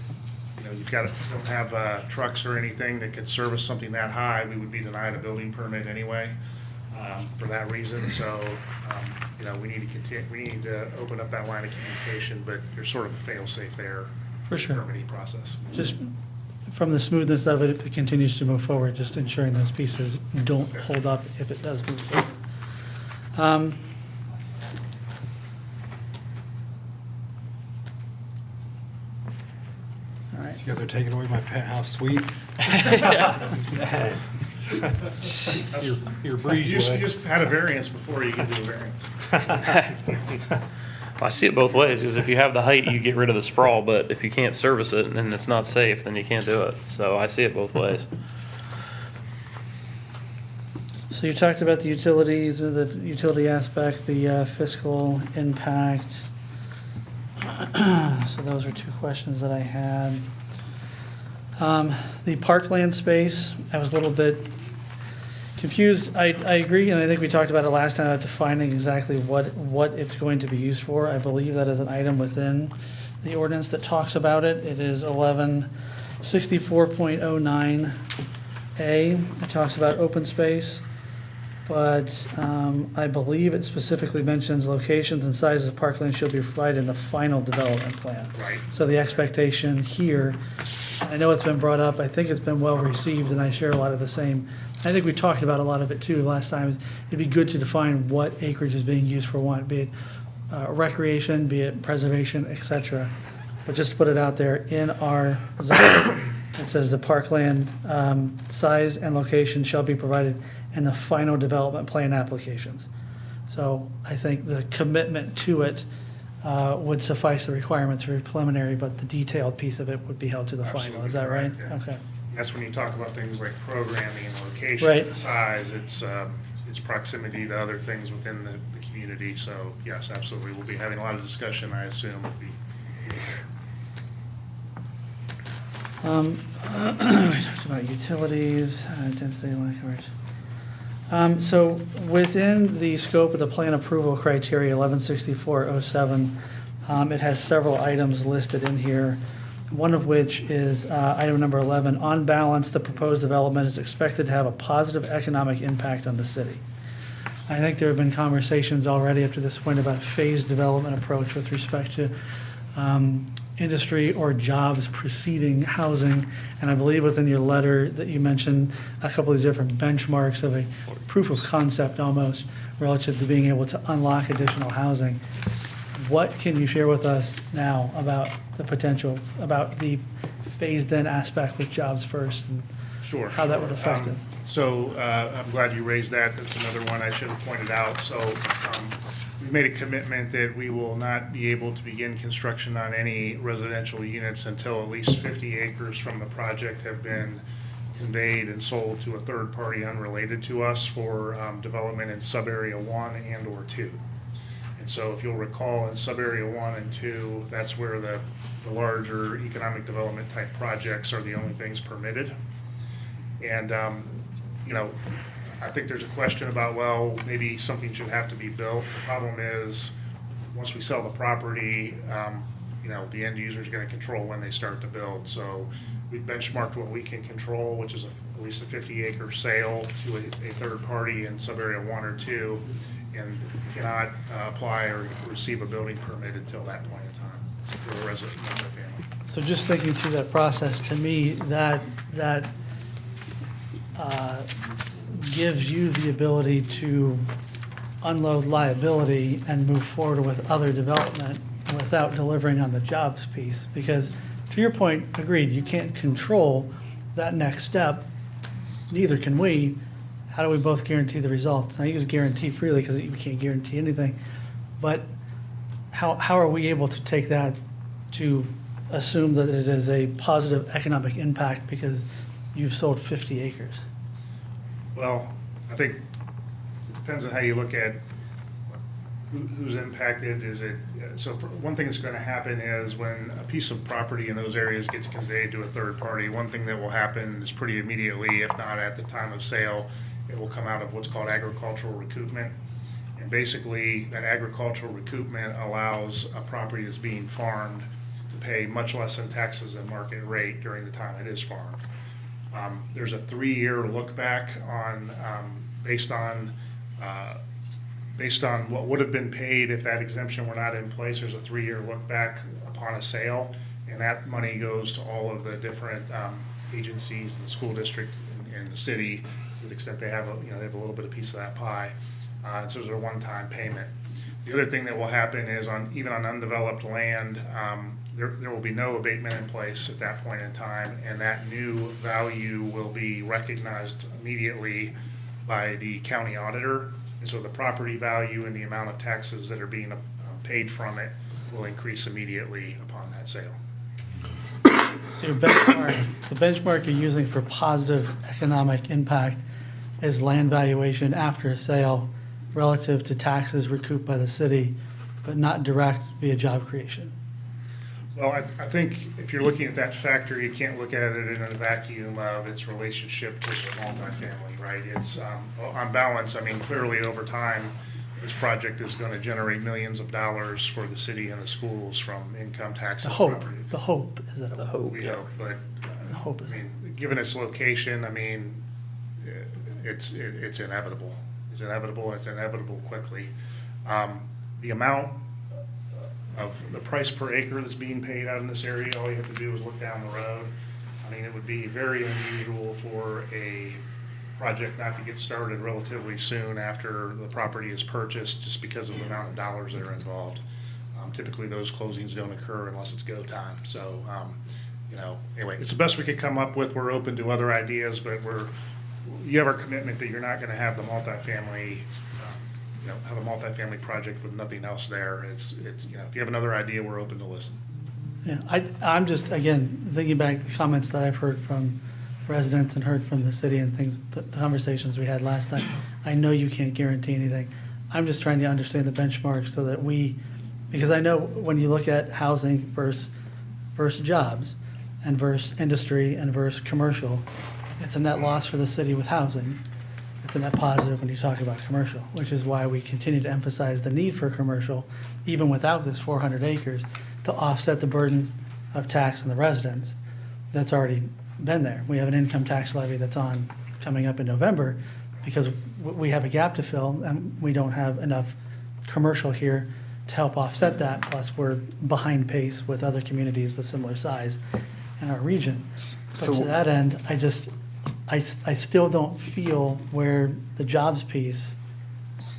don't have trucks or anything that could service something that high, we would be denied a building permit anyway for that reason. So, we need to continue. We need to open up that line of communication, but there's sort of a fail-safe there. For sure. Permitting process. Just from the smoothness of it, if it continues to move forward, just ensuring those pieces don't hold up if it does move forward. All right. You guys are taking away my penthouse suite? Your You just breezeway. had a variance before you get to a variance. I see it both ways, because if you have the height, you get rid of the sprawl, but if you can't service it and it's not safe, then you can't do it. So I see it both ways. So you talked about the utilities, the utility aspect, the fiscal impact. So those are 2 questions that I had. The parkland space, I was a little bit confused. I agree, and I think we talked about it last time, about defining exactly what it's going to be used for. I believe that is an item within the ordinance that talks about it. It is 1164.09A. It talks about open space, but I believe it specifically mentions locations and sizes of parkland shall be provided in the final development plan. Right. So the expectation here, I know it's been brought up, I think it's been well received, and I share a lot of the same. I think we talked about a lot of it too last time. It'd be good to define what acreage is being used for what, be it recreation, be it preservation, et cetera. But just to put it out there, in our zone, it says the parkland size and location shall be provided in the final development plan applications. So I think the commitment to it would suffice the requirements for preliminary, but the detailed piece of it would be held to the final. Is that right? Absolutely correct, yeah. Okay. That's when you talk about things like programming, location, Right. and size, it's proximity to other things within the community. So yes, absolutely, we'll be having a lot of discussion, I assume, if we. We talked about utilities, density land coverage. So within the scope of the plan approval criteria, 116407, it has several items listed in here, one of which is item number 11. On balance, the proposed development is expected to have a positive economic impact on the city. I think there have been conversations already up to this point about phased development approach with respect to industry or jobs preceding housing. And I believe within your letter that you mentioned a couple of these different benchmarks of a proof of concept almost relative to being able to unlock additional housing. What can you share with us now about the potential, about the phased in aspect with jobs first and Sure. how that would affect it? So I'm glad you raised that. That's another one I should have pointed out. So we've made a commitment that we will not be able to begin construction on any residential units until at least 50 acres from the project have been conveyed and sold to a third party unrelated to us for development in sub-area 1 and or 2. And so if you'll recall, in sub-area 1 and 2, that's where the larger economic development type projects are the only things permitted. And, you know, I think there's a question about, well, maybe something should have to be built. The problem is, once we sell the property, you know, the end user is going to control when they start to build. So we've benchmarked what we can control, which is at least a 50-acre sale to a third party in sub-area 1 or 2, and cannot apply or receive a building permit until that point in time for a resident multifamily. So just thinking through that process, to me, that gives you the ability to unload liability and move forward with other development without delivering on the jobs piece. Because to your point, agreed, you can't control that next step. Neither can we. How do we both guarantee the results? I use guarantee freely because you can't guarantee anything. But how are we able to take that to assume that it is a positive economic impact because you've sold 50 acres? Well, I think it depends on how you look at who's impacted. Is it, so one thing that's going to happen is when a piece of property in those areas gets conveyed to a third party, one thing that will happen is pretty immediately, if not at the time of sale, it will come out of what's called agricultural recoupment. And basically, that agricultural recoupment allows a property that's being farmed to pay much less in taxes than market rate during the time it is farmed. There's a 3-year look back on, based on what would have been paid if that exemption were not in place. There's a 3-year look back upon a sale, and that money goes to all of the different agencies in the school district and the city to the extent they have they have a little bit of piece of that pie. So there's a one-time payment. The other thing that will happen is even on undeveloped land, there will be no abatement in place at that point in time, and that new value will be recognized immediately by the county auditor. And so the property value and the amount of taxes that are being paid from it will increase immediately upon that sale. So your benchmark, the benchmark you're using for positive economic impact is land valuation after a sale relative to taxes recouped by the city, but not direct via job creation. Well, I think if you're looking at that factor, you can't look at it in a vacuum of its relationship to the multifamily, right? It's, on balance, I mean, clearly over time, this project is going to generate millions of dollars for the city and the schools from income taxes. The hope is that. We hope, but, The hope is. I mean, given its location, I mean, it's inevitable. It's inevitable, and it's inevitable quickly. The amount of the price per acre that's being paid out in this area, all you have to do is look down the road. I mean, it would be very unusual for a project not to get started relatively soon after the property is purchased, just because of the amount of dollars that are involved. Typically, those closings don't occur unless it's go time. So, you know, anyway, it's the best we could come up with. We're open to other ideas, but you have our commitment that you're not gonna have the multifamily, you know, have a multifamily project with nothing else there. It's, you know, if you have another idea, we're open to listen. Yeah, I'm just, again, thinking back to the comments that I've heard from residents and heard from the city and things, the conversations we had last time. I know you can't guarantee anything. I'm just trying to understand the benchmark so that because I know when you look at housing versus jobs and versus industry and versus commercial, it's a net loss for the city with housing. It's a net positive when you talk about commercial, which is why we continue to emphasize the need for commercial, even without this 400 acres, to offset the burden of tax on the residents that's already been there. We have an income tax levy that's coming up in November because we have a gap to fill and we don't have enough commercial here to help offset that. Plus, we're behind pace with other communities with similar size in our region. But to that end, I still don't feel where the jobs piece,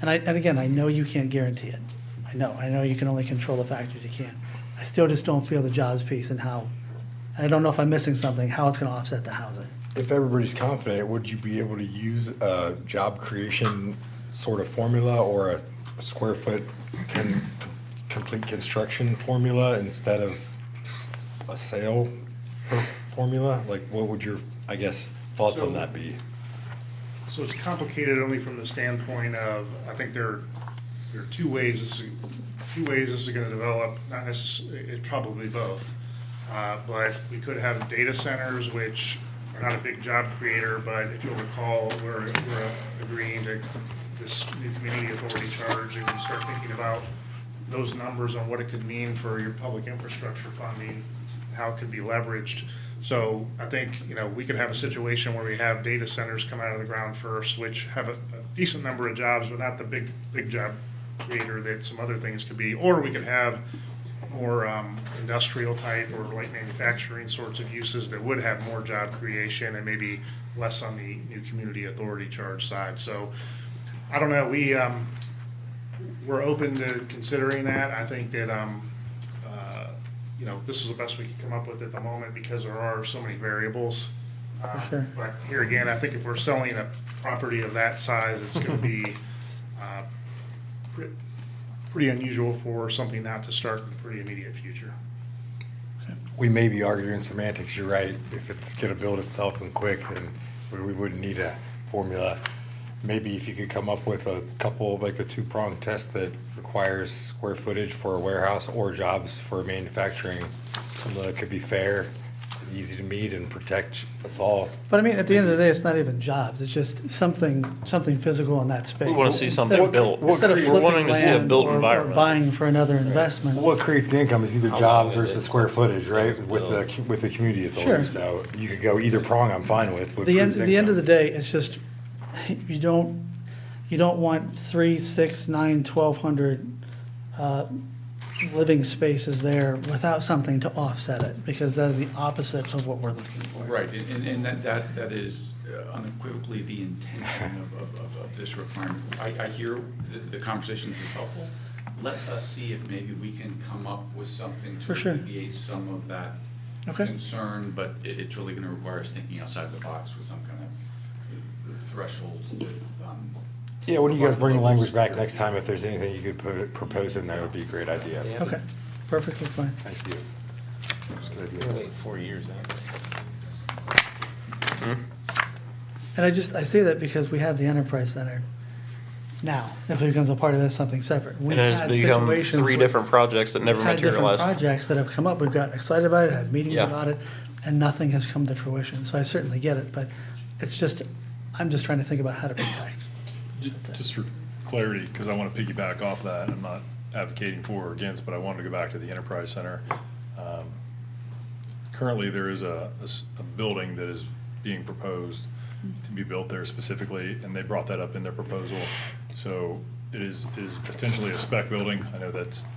and again, I know you can't guarantee it. I know you can only control the factors you can. I still just don't feel the jobs piece and how, and I don't know if I'm missing something, how it's gonna offset the housing. If everybody's confident, would you be able to use a job creation sort of formula or a square foot complete construction formula instead of a sale formula? Like, what would your, I guess, thoughts on that be? So it's complicated only from the standpoint of, I think there are two ways this is gonna develop, not necessarily, it's probably both. But we could have data centers, which are not a big job creator, but if you'll recall, we're agreeing to this new community authority charge, and you start thinking about those numbers on what it could mean for your public infrastructure funding, how it could be leveraged. So I think, you know, we could have a situation where we have data centers come out of the ground first, which have a decent number of jobs, but not the big job creator that some other things could be. Or we could have more industrial type or light manufacturing sorts of uses that would have more job creation and maybe less on the new community authority charge side. So I don't know, we're open to considering that. I think that, you know, this is the best we can come up with at the moment because there are so many variables. For sure. But here again, I think if we're selling a property of that size, it's gonna be pretty unusual for something not to start in the pretty immediate future. We may be arguing semantics, you're right. If it's gonna build itself and quick, then we wouldn't need a formula. Maybe if you could come up with a couple, like a two-pronged test that requires square footage for a warehouse or jobs for manufacturing, something that could be fair, easy to meet and protect us all. But I mean, at the end of the day, it's not even jobs, it's just something physical in that space. We want to see Instead something of- built. Instead of We're flipping wanting to see a land built or environment. buying for another investment. What creates the income is either jobs versus square footage, right? With the community Sure. authority. So you could go either prong, I'm fine with. The end of the day, it's just, you don't want 3, 6, 9, 1,200 living spaces there without something to offset it, because that is the opposite of what we're looking for. Right, and that is unequivocally the intention of this requirement. I hear the conversations is helpful. Let us see if maybe we can come up with something For to sure. alleviate some of that Okay. concern, but it's really gonna require us thinking outside the box with some kind of thresholds that, Yeah, when you guys bring the language back next time, if there's anything you could propose in there, it would be a great idea. Okay, perfectly fine. Thank you. That's a good idea. We'll wait 4 years on this. And I say that because we have the Enterprise Center. now. If it becomes a part of this, something separate. We've And had it's become situations three where different projects that never we've had different materialized. projects that have come up, we've gotten excited about it, had meetings Yeah. about it, and nothing has come to fruition. So I certainly get it, but it's just, I'm just trying to think about how to protect. Just for clarity, because I want to piggyback off that, I'm not advocating for or against, but I wanted to go back to the Enterprise Center. Currently, there is a building that is being proposed to be built there specifically, and they brought that up in their proposal. So it is potentially a spec building. I know that's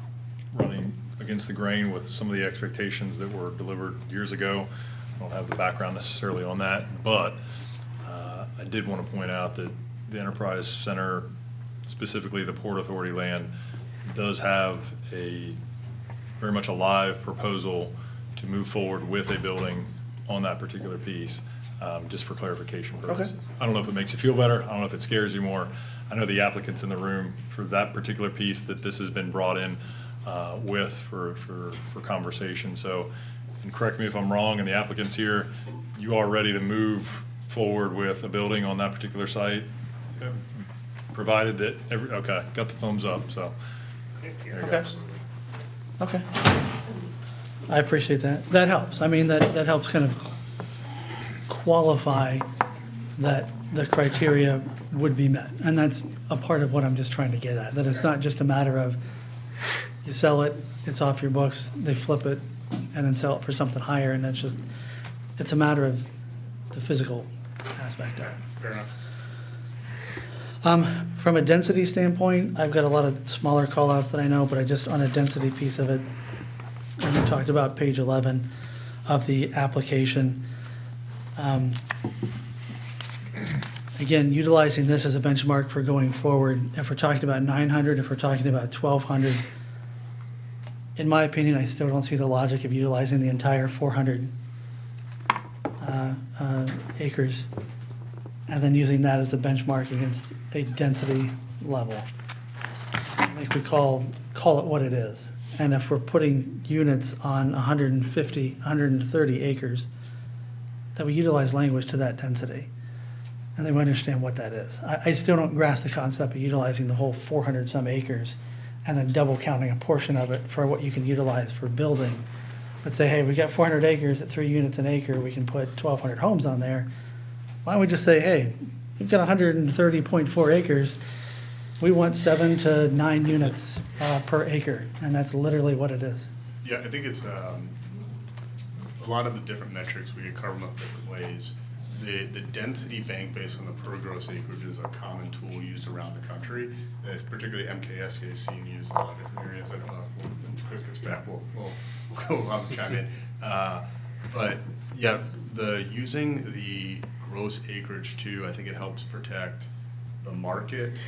running against the grain with some of the expectations that were delivered years ago. I don't have the background necessarily on that, but I did want to point out that the Enterprise Center, specifically the Port Authority land, does have very much a live proposal to move forward with a building on that particular piece, just for clarification purposes. I don't know if it makes you feel better. I don't know if it scares you more. I know the applicants in the room for that particular piece that this has been brought in with for conversation. So, and correct me if I'm wrong, and the applicants here, you are ready to move forward with a building on that particular site, provided that okay, got the thumbs up, so. Okay. Okay. I appreciate that. That helps. I mean, that helps kind of qualify that the criteria would be met. And that's a part of what I'm just trying to get at, that it's not just a matter of you sell it, it's off your books, they flip it, and then sell it for something higher, and that's just, it's a matter of the physical aspect of it. Fair enough. From a density standpoint, I've got a lot of smaller callouts that I know, but I just, on a density piece of it, and we talked about page 11 of the application. Again, utilizing this as a benchmark for going forward, if we're talking about 900, if we're talking about 1,200, in my opinion, I still don't see the logic of utilizing the entire 400 acres and then using that as the benchmark against a density level. Like we call it what it is. And if we're putting units on 150, 130 acres, that we utilize language to that density. And they would understand what that is. I still don't grasp the concept of utilizing the whole 400 some acres and then double counting a portion of it for what you can utilize for building. But say, hey, we got 400 acres at 3 units an acre, we can put 1,200 homes on there. Why don't we just say, hey, we've got 130.4 acres, we want 7 to 9 units per acre, and that's literally what it is. Yeah, I think it's a lot of the different metrics, we could carve them up different ways. The density bank based on the per gross acreage is a common tool used around the country, particularly MKSC has seen used in a lot of different areas. I don't know, when Chris gets back, we'll go chime in. But yeah, using the gross acreage too, I think it helps protect the market,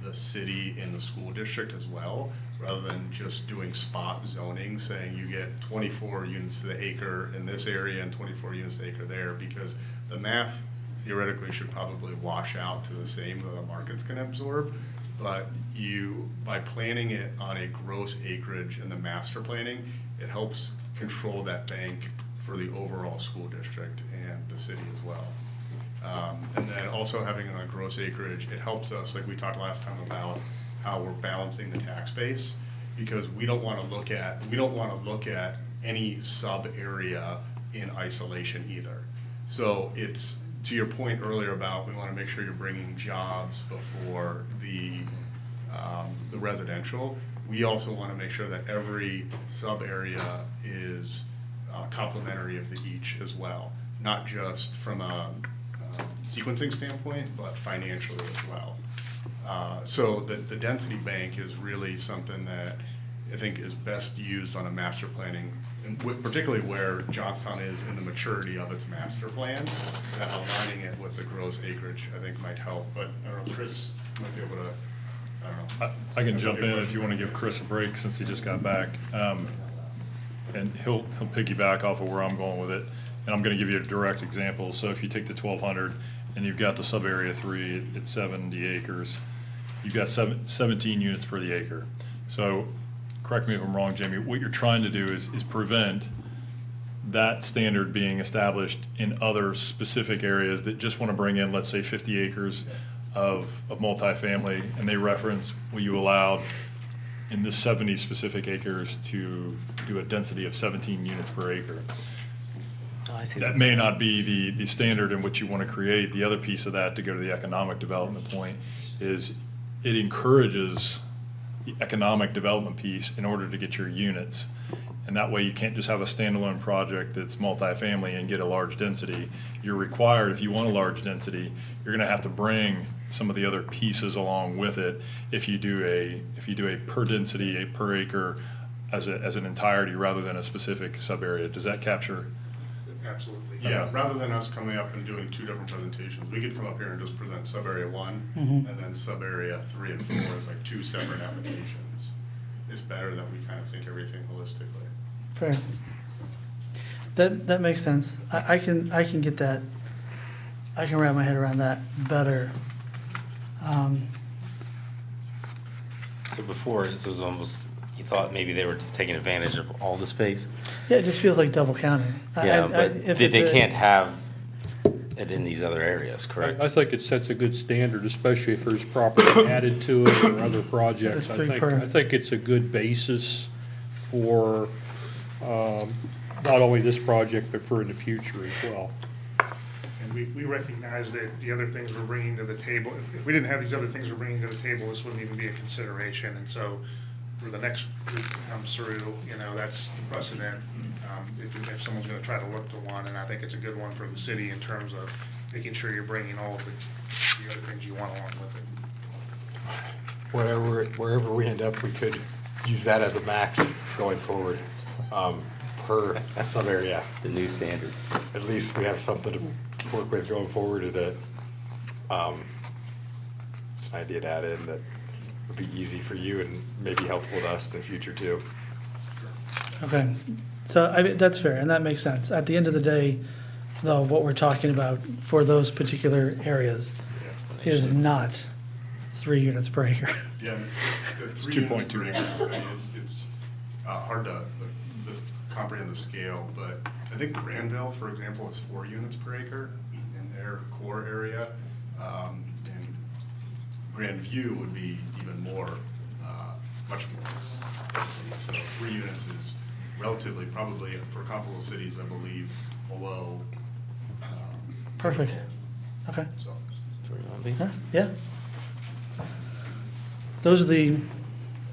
the city, and the school district as well, rather than just doing spot zoning, saying you get 24 units to the acre in this area and 24 units to the acre there, because the math theoretically should probably wash out to the same that the market's gonna absorb. But by planning it on a gross acreage in the master planning, it helps control that bank for the overall school district and the city as well. And then also having it on gross acreage, it helps us, like we talked last time about how we're balancing the tax base, because we don't want to look at any sub area in isolation either. So it's, to your point earlier about we want to make sure you're bringing jobs before the residential. We also want to make sure that every sub area is complementary of the each as well, not just from a sequencing standpoint, but financially as well. So the density bank is really something that I think is best used on a master planning, and particularly where Johnstown is in the maturity of its master plan, that aligning it with the gross acreage, I think might help. But I don't know, Chris might be able to, I don't know. I can jump in if you want to give Chris a break since he just got back. And he'll piggyback off of where I'm going with it. And I'm going to give you a direct example. So if you take the 1,200 and you've got the sub area 3 at 70 acres, you've got 17 units per the acre. So correct me if I'm wrong, Jamie, what you're trying to do is prevent that standard being established in other specific areas that just want to bring in, let's say, 50 acres of multifamily, and they reference, well, you allowed in this 70 specific acres to do a density of 17 units per acre. I see. That may not be the standard in which you want to create. The other piece of that, to go to the economic development point, is it encourages the economic development piece in order to get your units. And that way you can't just have a standalone project that's multifamily and get a large density. You're required, if you want a large density, you're gonna have to bring some of the other pieces along with it if you do a per density, a per acre as an entirety rather than a specific sub-area. Does that capture? Absolutely, yeah. Rather than us coming up and doing two different presentations, we could come up here and just present sub-area 1 Mhm. and then sub-area 3 and 4 as like two separate applications. It's better that we kind of think everything holistically. Fair. That makes sense. I can get that. I can wrap my head around that better. So before, this was almost, you thought maybe they were just taking advantage of all the space? Yeah, it just feels like double counting. Yeah, but they can't have it in these other areas, correct? I think it sets a good standard, especially if there's property added to it or other projects. It's three per. I think it's a good basis for not only this project, but for in the future as well. And we recognize that the other things we're bringing to the table, if we didn't have these other things we're bringing to the table, this wouldn't even be a consideration. And so for the next group that comes through, you know, that's the precedent. If someone's gonna try to look to one, and I think it's a good one for the city in terms of making sure you're bringing all of the other things you want along with it. Wherever we end up, we could use that as a max going forward, per sub-area. The new standard. At least we have something to work with going forward that, it's an idea to add in that would be easy for you and maybe helpful to us in the future too. Okay, so that's fair, and that makes sense. At the end of the day, though, what we're talking about for those particular areas is not 3 units per acre. Yeah, the It's 3 units 2.2. per acre, it's hard to comprehend the scale, but I think Granville, for example, is 4 units per acre in their core area. And Grandview would be even more, much more. So 3 units is relatively, probably for comparable cities, I believe, below. Perfect. Okay. So. That's where you want to be? Huh? Yeah. Those are the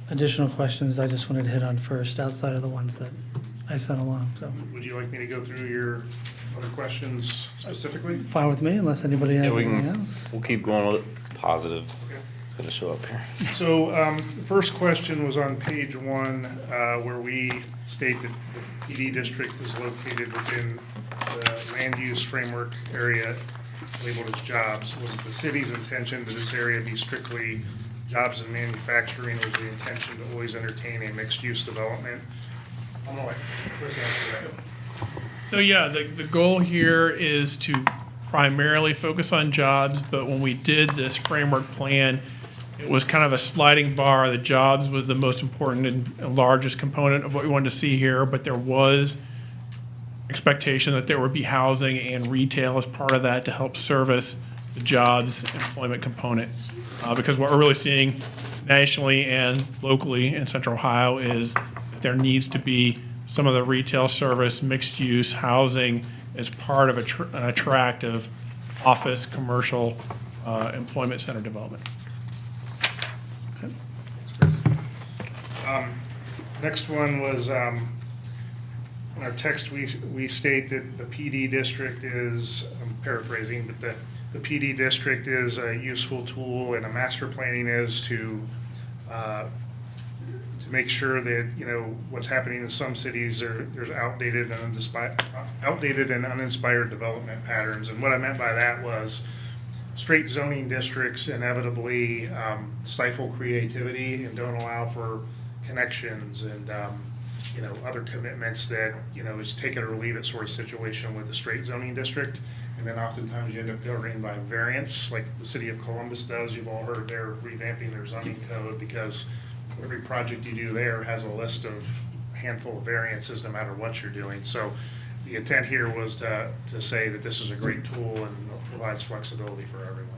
additional questions I just wanted to hit on first, outside of the ones that I sent along, so. Would you like me to go through your other questions specifically? Fine with me, unless anybody has Yeah, we anything can, else. we'll keep going with it. Positive. Okay. It's gonna show up here. So, the first question was on page 1, where we state that the PD district is located within the land use framework area labeled as jobs. Was it the city's intention that this area be strictly jobs and manufacturing, or was the intention to always entertain a mixed-use development? I'm gonna let Chris answer that. So yeah, the goal here is to primarily focus on jobs, but when we did this framework plan, it was kind of a sliding bar. The jobs was the most important and largest component of what we wanted to see here, but there was expectation that there would be housing and retail as part of that to help service the jobs employment component. Because what we're really seeing nationally and locally in Central Ohio is that there needs to be some of the retail service, mixed-use housing as part of an attractive office, commercial, employment center development. Next one was, in our text, we state that the PD district is, I'm paraphrasing, but the PD district is a useful tool, and a master planning is to make sure that, you know, what's happening in some cities, there's outdated and uninspired development patterns. And what I meant by that was straight zoning districts inevitably stifle creativity and don't allow for connections and, you know, other commitments that, you know, is take it or leave it sort of situation with the straight zoning district. And then oftentimes you end up governing by variance, like the city of Columbus does. You've all heard they're revamping their zoning code because every project you do there has a list of handful of variances no matter what you're doing. So the intent here was to say that this is a great tool and provides flexibility for everyone.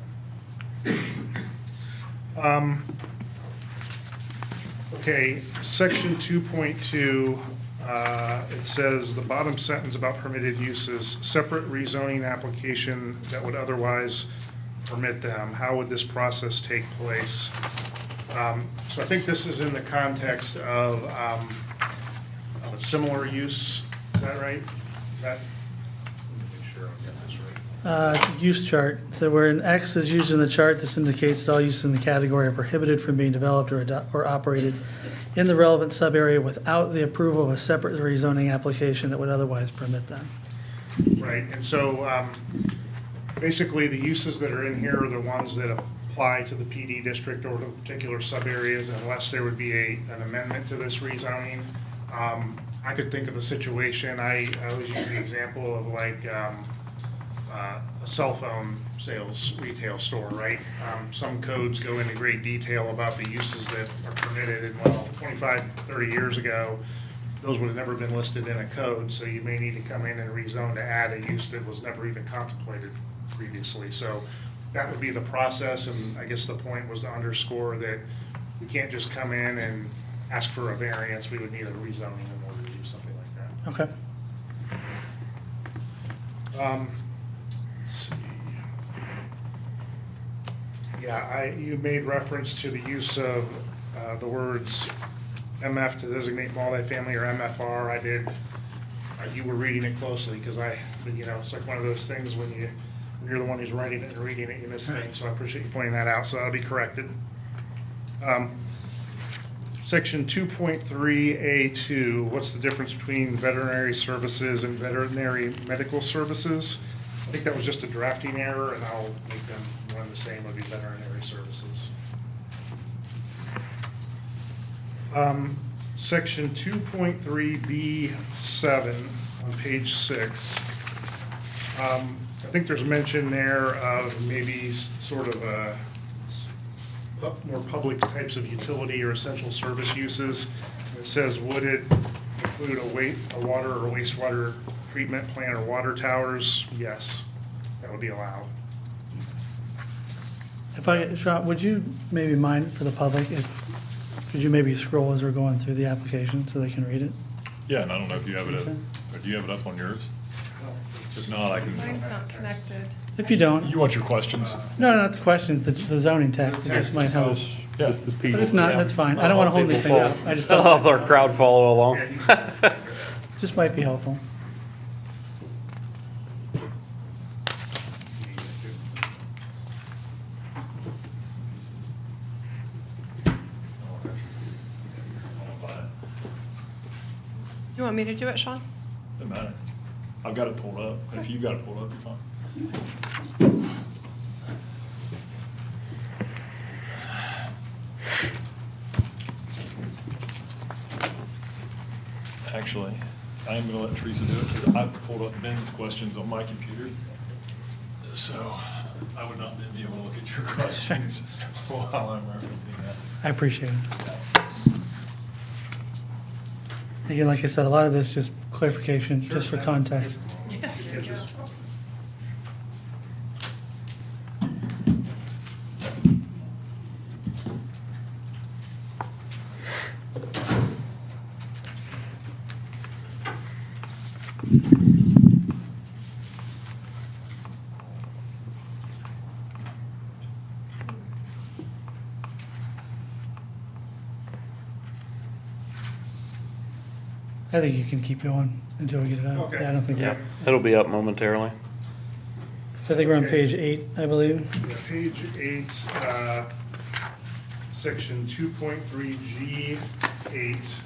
Okay, section 2.2, it says the bottom sentence about permitted uses, separate rezoning application that would otherwise permit them. How would this process take place? So I think this is in the context of a similar use. Is that right? Let me make sure I got this right. It's a use chart. So where an X is used in the chart, this indicates that all uses in the category are prohibited from being developed or operated in the relevant sub-area without the approval of a separate rezoning application that would otherwise permit them. Right, and so basically, the uses that are in here are the ones that apply to the PD district or to particular sub-areas unless there would be an amendment to this rezoning. I could think of a situation, I always use the example of like a cell phone sales retail store, right? Some codes go into great detail about the uses that are permitted, and well, 25, 30 years ago, those would have never been listed in a code, so you may need to come in and rezone to add a use that was never even contemplated previously. So that would be the process, and I guess the point was to underscore that we can't just come in and ask for a variance, we would need a rezoning in order to do something like that. Okay. Let's see. Yeah, you made reference to the use of the words MF to designate multifamily or MFR. I did, you were reading it closely because it's like one of those things when you're the one who's writing it and reading it, you miss things. So I appreciate you pointing that out. So that'll be corrected. Section 2.3A2, what's the difference between veterinary services and veterinary medical services? I think that was just a drafting error, and I'll make them run the same, would be veterinary services. Section 2.3B7 on page 6. I think there's mention there of maybe sort of more public types of utility or essential service uses. It says, would it include a water or wastewater treatment plant or water towers? Yes, that would be allowed. Sean, would you maybe mind for the public, could you maybe scroll as we're going through the application so they can read it? Yeah, and I don't know if you have it up, or do you have it up on yours? If not, I can. Mine's not connected. If you don't. You want your questions? No, not the questions, the zoning text, it just might help. Yeah. But if not, that's fine. I don't want to hold anything up. I just That'll thought help our crowd follow along. just might be helpful. You want me to do it, Sean? Doesn't matter. I've got it pulled up. If you've got it pulled up, you're fine. Actually, I am gonna let Teresa do it because I pulled up Ben's questions on my computer. So I would not then be able to look at your questions while I'm referencing that. I appreciate it. Again, like I said, a lot of this just clarification, just for context. I think you can keep going until we get it out. Okay. Yeah, I don't think. Yeah, it'll be up momentarily. So I think we're on Okay. page 8, I believe. Yeah, page 8, section 2.3G8.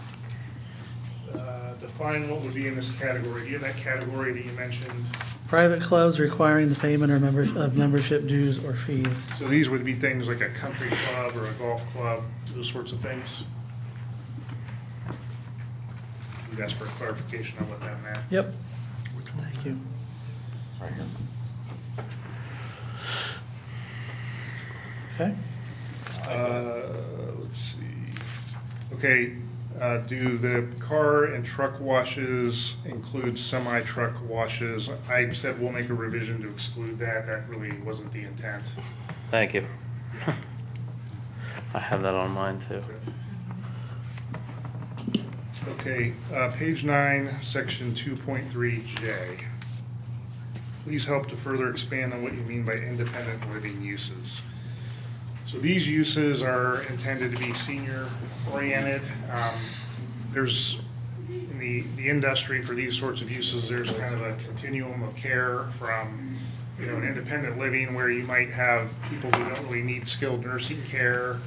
Define what would be in this category. Do you have that category that you mentioned? Private clubs requiring the payment of membership dues or fees. So these would be things like a country club or a golf club, those sorts of things? You'd ask for a clarification on what that meant. Yep. Thank you. Right here. Okay. Let's see. Okay, do the car and truck washes include semi-truck washes? I said we'll make a revision to exclude that. That really wasn't the intent. Thank you. I have that on mine too. Okay, page 9, section 2.3J. Please help to further expand on what you mean by independent living uses. So these uses are intended to be senior-oriented. There's, in the industry for these sorts of uses, there's kind of a continuum of care from, you know, an independent living where you might have people who don't really need skilled nursing care,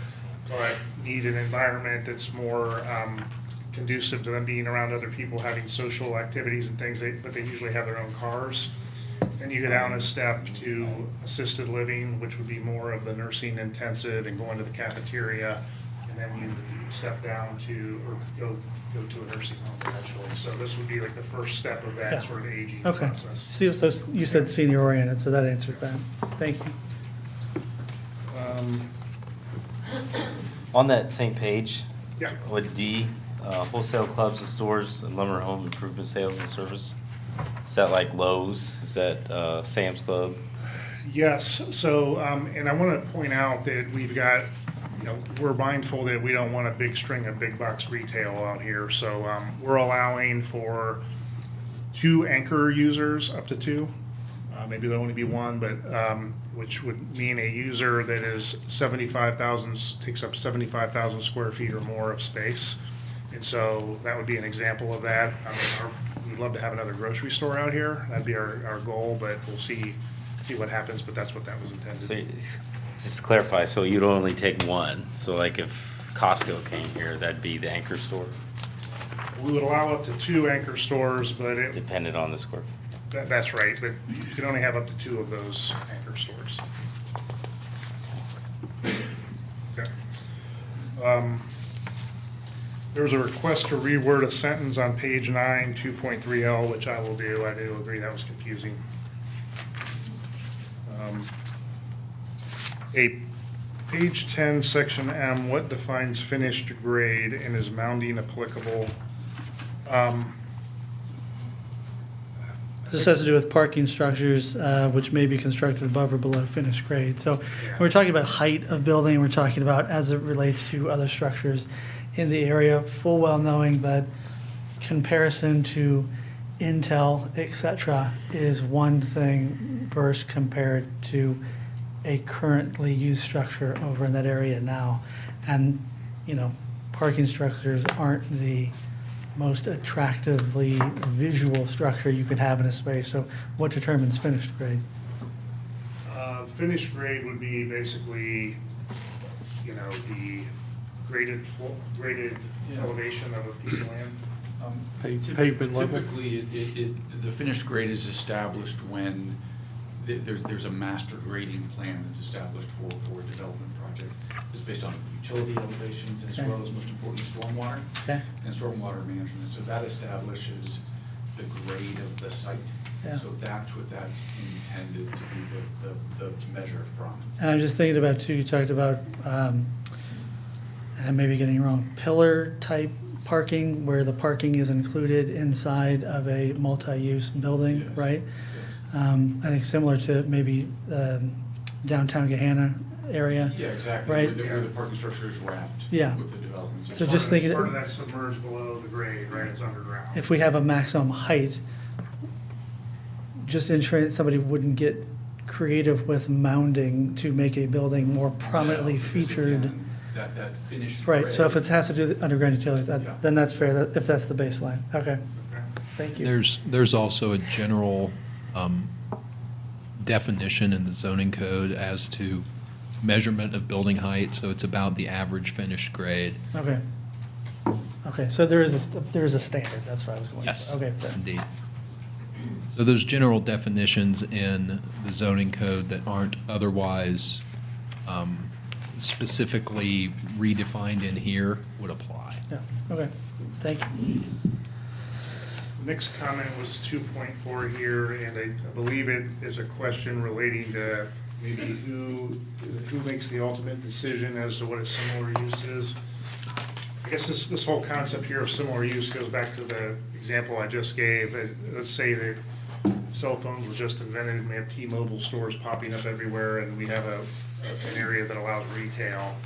but need an environment that's more conducive to them being around other people, having social activities and things, but they usually have their own cars. Then you go down a step to assisted living, which would be more of the nursing intensive and going to the cafeteria. And then you step down to, or go to a nursing home eventually. So this would be like the first step of Yeah. that sort of aging Okay. process. So you said senior oriented, so that answers that. Thank you. On that same page, Yeah. with D, wholesale clubs and stores and lumber home improvement sales and service. Is that like Lowe's? Is that Sam's Club? Yes, so, and I want to point out that we've got, you know, we're mindful that we don't want a big string of big box retail out here. So we're allowing for 2 anchor users, up to 2. Maybe there'll only be 1, but, which would mean a user that is 75,000, takes up 75,000 square feet or more of space. And so that would be an example of that. We'd love to have another grocery store out here. That'd be our goal, but we'll see what happens, but that's what that was intended. So just to clarify, so you'd only take 1. So like if Costco came here, that'd be the anchor store, We would allow up to 2 anchor stores, but it, dependent on the square. that's right, but you can only have up to 2 of those anchor stores. Okay. There was a request to reword a sentence on page 9, 2.3L, which I will do. I do agree that was confusing. Page 10, section M, what defines finished grade and is mounding applicable? This has to do with parking structures, which may be constructed above or below finished grade. So when we're talking about height of building, we're talking about as it relates to other structures in the area, full well knowing that comparison to Intel, et cetera, is one thing versus compared to a currently used structure over in that area now. And, you know, parking structures aren't the most attractively visual structure you could have in a space. So what determines finished grade? Finished grade would be basically, you know, the graded elevation of a piece of land. Pavement level? Typically, the finished grade is established when there's a master grading plan that's established for a development project. It's based on utility elevations as Okay. well as, most importantly, stormwater Okay. and stormwater management. So that establishes the grade of the site. Yeah. So that's what that's intended to be the measure from. And I'm just thinking about too, you talked about, and I may be getting it wrong, pillar type parking where the parking is included inside of a multi-use building, Yes. right? I think similar to maybe downtown Gahanna area. Yeah, exactly. Right? Where the parking structure is wrapped Yeah. with the development. So just thinking, Part of that's submerged below the grade, right, it's underground. if we have a maximum height, just ensuring that somebody wouldn't get creative with mounding to make a building more prominently No, because featured. again, That finished. Right, so if grade- it has to do with underground utilities, Yeah. then that's fair, if that's the baseline. Okay, thank you. There's also a general definition in the zoning code as to measurement of building height, so it's about the average finished grade. Okay. Okay, so there is a standard, that's where I was going. Yes, Okay, yes fair. indeed. So those general definitions in the zoning code that aren't otherwise specifically redefined in here would apply. Yeah, okay, thank you. Next comment was 2.4 here, and I believe it is a question relating to maybe who makes the ultimate decision as to what a similar use is. I guess this whole concept here of similar use goes back to the example I just gave. Let's say that cell phones were just invented, and we have T-Mobile stores popping up everywhere, and we have a an area that allows retail,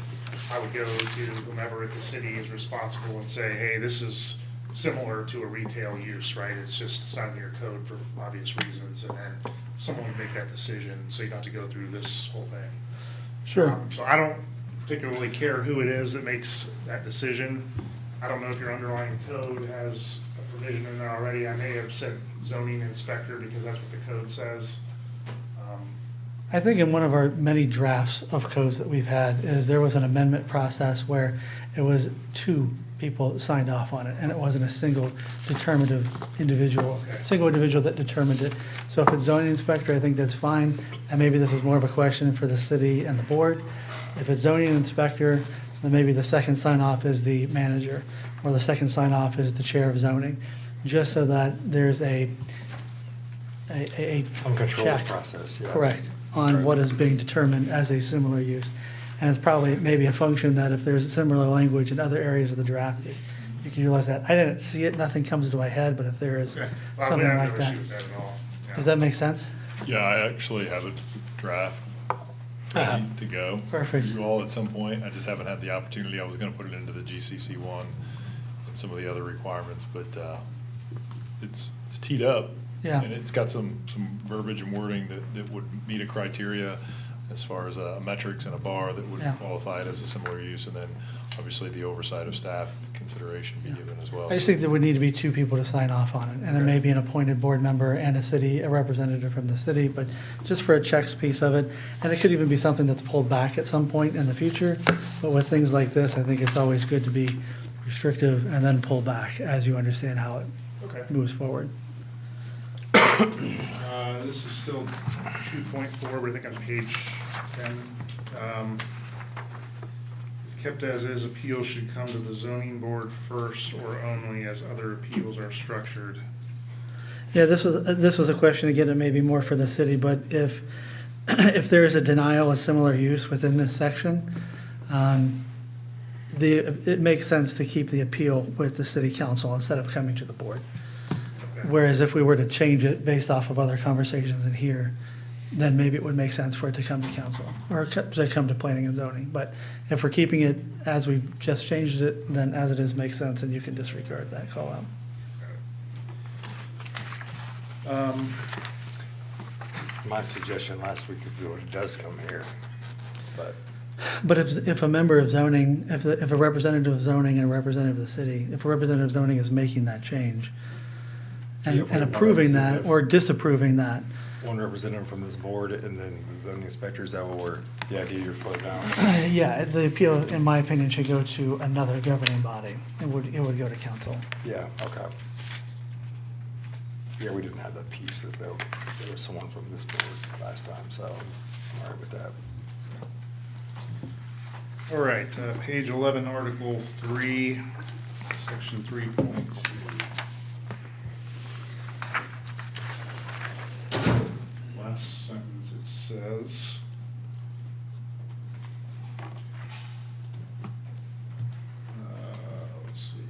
I would go to whomever at the city is responsible and say, hey, this is similar to a retail use, right? It's just, it's not in your code for obvious reasons, and then someone would make that decision, so you don't have to go through this whole thing. Sure. So I don't particularly care who it is that makes that decision. I don't know if your underlying code has a provision in there already. I may have said zoning inspector because that's what the code says. I think in one of our many drafts of codes that we've had is there was an amendment process where it was 2 people signed off on it, and it wasn't a single individual that determined it. So if it's zoning inspector, I think that's fine, and maybe this is more of a question for the city and the board. If it's zoning inspector, then maybe the second sign off is the manager, or the second sign off is the chair of zoning, just so that there's a Some control check. process, yeah. Correct, on what is being determined as a similar use. And it's probably maybe a function that if there's a similar language in other areas of the draft, that you can utilize that. I didn't see it, nothing comes to my head, but if there is Okay. Well, something I've like never that. shoot that at all. Yeah. Does that make sense? Yeah, I actually have a draft ready to go. Perfect. For you all at some point. I just haven't had the opportunity. I was gonna put it into the GCC one and some of the other requirements, but, it's teed up. Yeah. And it's got some verbiage and wording that would meet a criteria as far as metrics and a bar that would Yeah. qualify it as a similar use, and then obviously the oversight of staff consideration be given as well. I just think there would need to be 2 people to sign off on it, and it may be an appointed board member and a representative from the city, but just for a checks piece of it. And it could even be something that's pulled back at some point in the future, but with things like this, I think it's always good to be restrictive and then pull back as you understand how it Okay. moves forward. This is still 2.4, but I think on page 10. If kept as is, appeals should come to the zoning board first or only as other appeals are structured. Yeah, this was a question, again, it may be more for the city, but if there is a denial of similar use within this section, it makes sense to keep the appeal with the city council instead of coming to the board. Whereas if we were to change it based off of other conversations in here, then maybe it would make sense for it to come to council or to come to planning and zoning. But if we're keeping it as we just changed it, then as it is makes sense, and you can disregard that call out. My suggestion last week is that it does come here, but. But if a member of zoning, if a representative of zoning and a representative of the city, if a representative of zoning is making that change Yeah, and approving that or disapproving that, One representative from this board and then the zoning inspector, is that what we're, the idea you're floating down? yeah, the appeal, in my opinion, should go to another governing body. It would go to council. Yeah, okay. Yeah, we didn't have that piece that there was someone from this board last time, so I'm all right with that. All right, page 11, Article 3, Section 3.2. Last sentence, it says, let's see.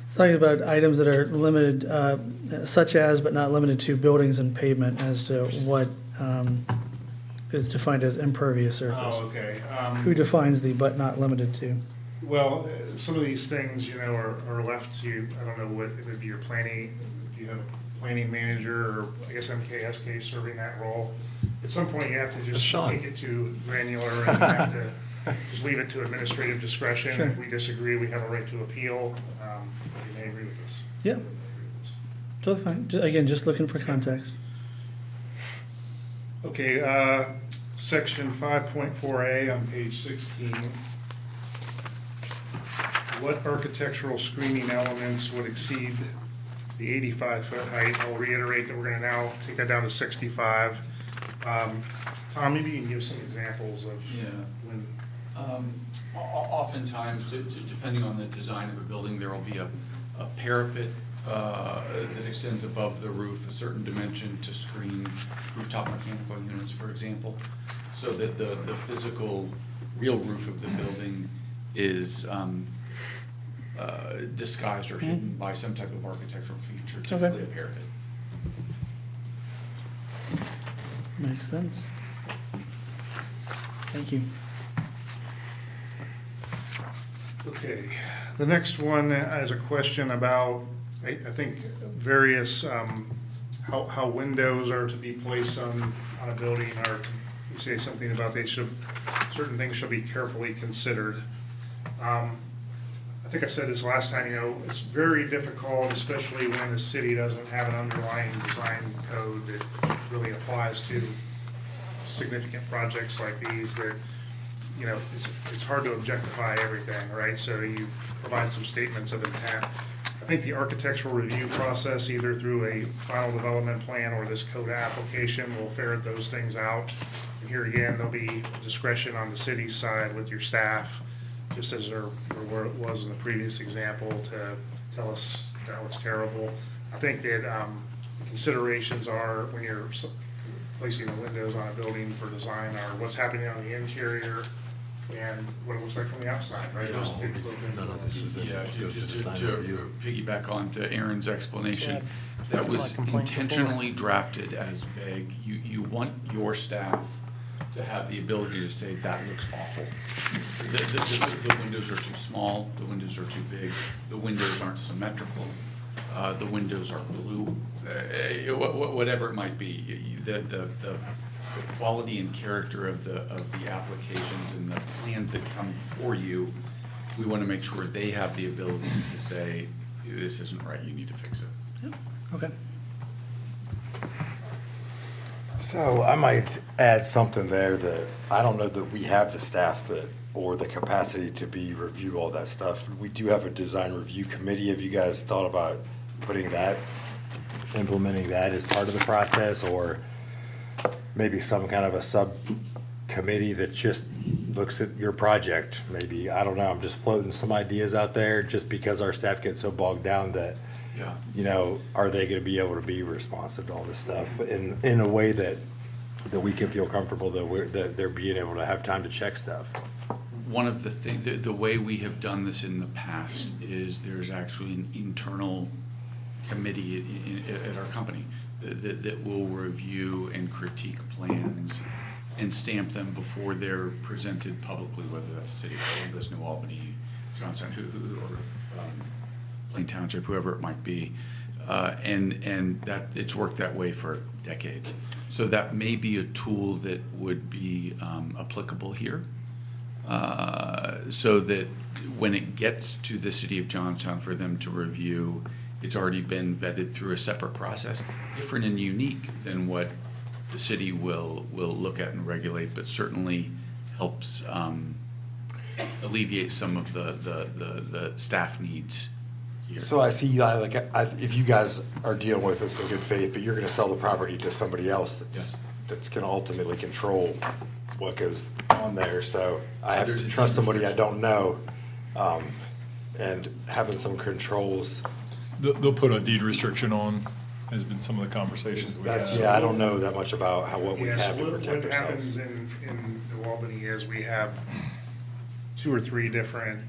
It's talking about items that are limited, such as but not limited to buildings and pavement as to what is defined as impervious surface. Oh, okay. Who defines the but not limited to? Well, some of these things, you know, are left to, I don't know what, it would be your planning, if you have a planning manager, or I guess MKSK serving that role. At some point, you have to just Sean. take it to granular and you have to just leave it to administrative discretion. Sure. If we disagree, we have a right to appeal. You may agree with this. Yeah. Totally fine. Again, just looking for context. Okay, section 5.4A on page 16. What architectural screening elements would exceed the 85-foot height? I'll reiterate that we're gonna now take that down to 65. Tom, maybe you can give some examples of when. Oftentimes, depending on the design of a building, there will be a parapet that extends above the roof a certain dimension to screen rooftop mechanical units, for example, so that the physical, real roof of the building is disguised or hidden by some type of architectural feature, typically a parapet. Makes sense. Thank you. Okay, the next one is a question about, I think, various, how windows are to be placed on a building, or you say something about certain things should be carefully considered. I think I said this last time, it's very difficult, especially when the city doesn't have an underlying design code that really applies to significant projects like these, that it's hard to objectify everything, right? So you provide some statements of intent. I think the architectural review process, either through a final development plan or this code application, will ferret those things out. And here again, there'll be discretion on the city's side with your staff, just as there was in the previous example, to tell us that it's terrible. I think that considerations are, when you're placing the windows on a building for design, are what's happening on the interior and what it looks like from the outside, right? Those things look into it. Yeah, just to piggyback on to Aaron's explanation, that was intentionally drafted as vague. You want your staff to have the ability to say, that looks awful. The windows are too small, the windows are too big, the windows aren't symmetrical, the windows are blue, whatever it might be. The quality and character of the applications and the plans that come before you, we want to make sure they have the ability to say, this isn't right, you need to fix it. Okay. So I might add something there that I don't know that we have the staff or the capacity to review all that stuff. We do have a design review committee. Have you guys thought about implementing that as part of the process, or maybe some kind of a subcommittee that just looks at your project? Maybe, I don't know, I'm just floating some ideas out there, just because our staff gets so bogged down that, are they gonna be able to be responsive to all this stuff in a way that we can feel comfortable that they're being able to have time to check stuff? One of the things, the way we have done this in the past is there's actually an internal committee at our company that will review and critique plans and stamp them before they're presented publicly, whether that's the City of Columbus, New Albany, Johnstown, or Plain Township, whoever it might be. And that it's worked that way for decades. So that may be a tool that would be applicable here. So that when it gets to the City of Johnstown for them to review, it's already been vetted through a separate process, different and unique than what the city will look at and regulate, but certainly helps alleviate some of the staff needs here. So I see, if you guys are dealing with this in good faith, but you're gonna sell the property to somebody else that's gonna ultimately control what goes on there, so I have to trust somebody I don't know, and having some controls. They'll put a deed restriction on, has been some of the conversations we had. Yeah, I don't know that much about what we Yes, have to what protect happens ourselves. in New Albany is we have 2 or 3 different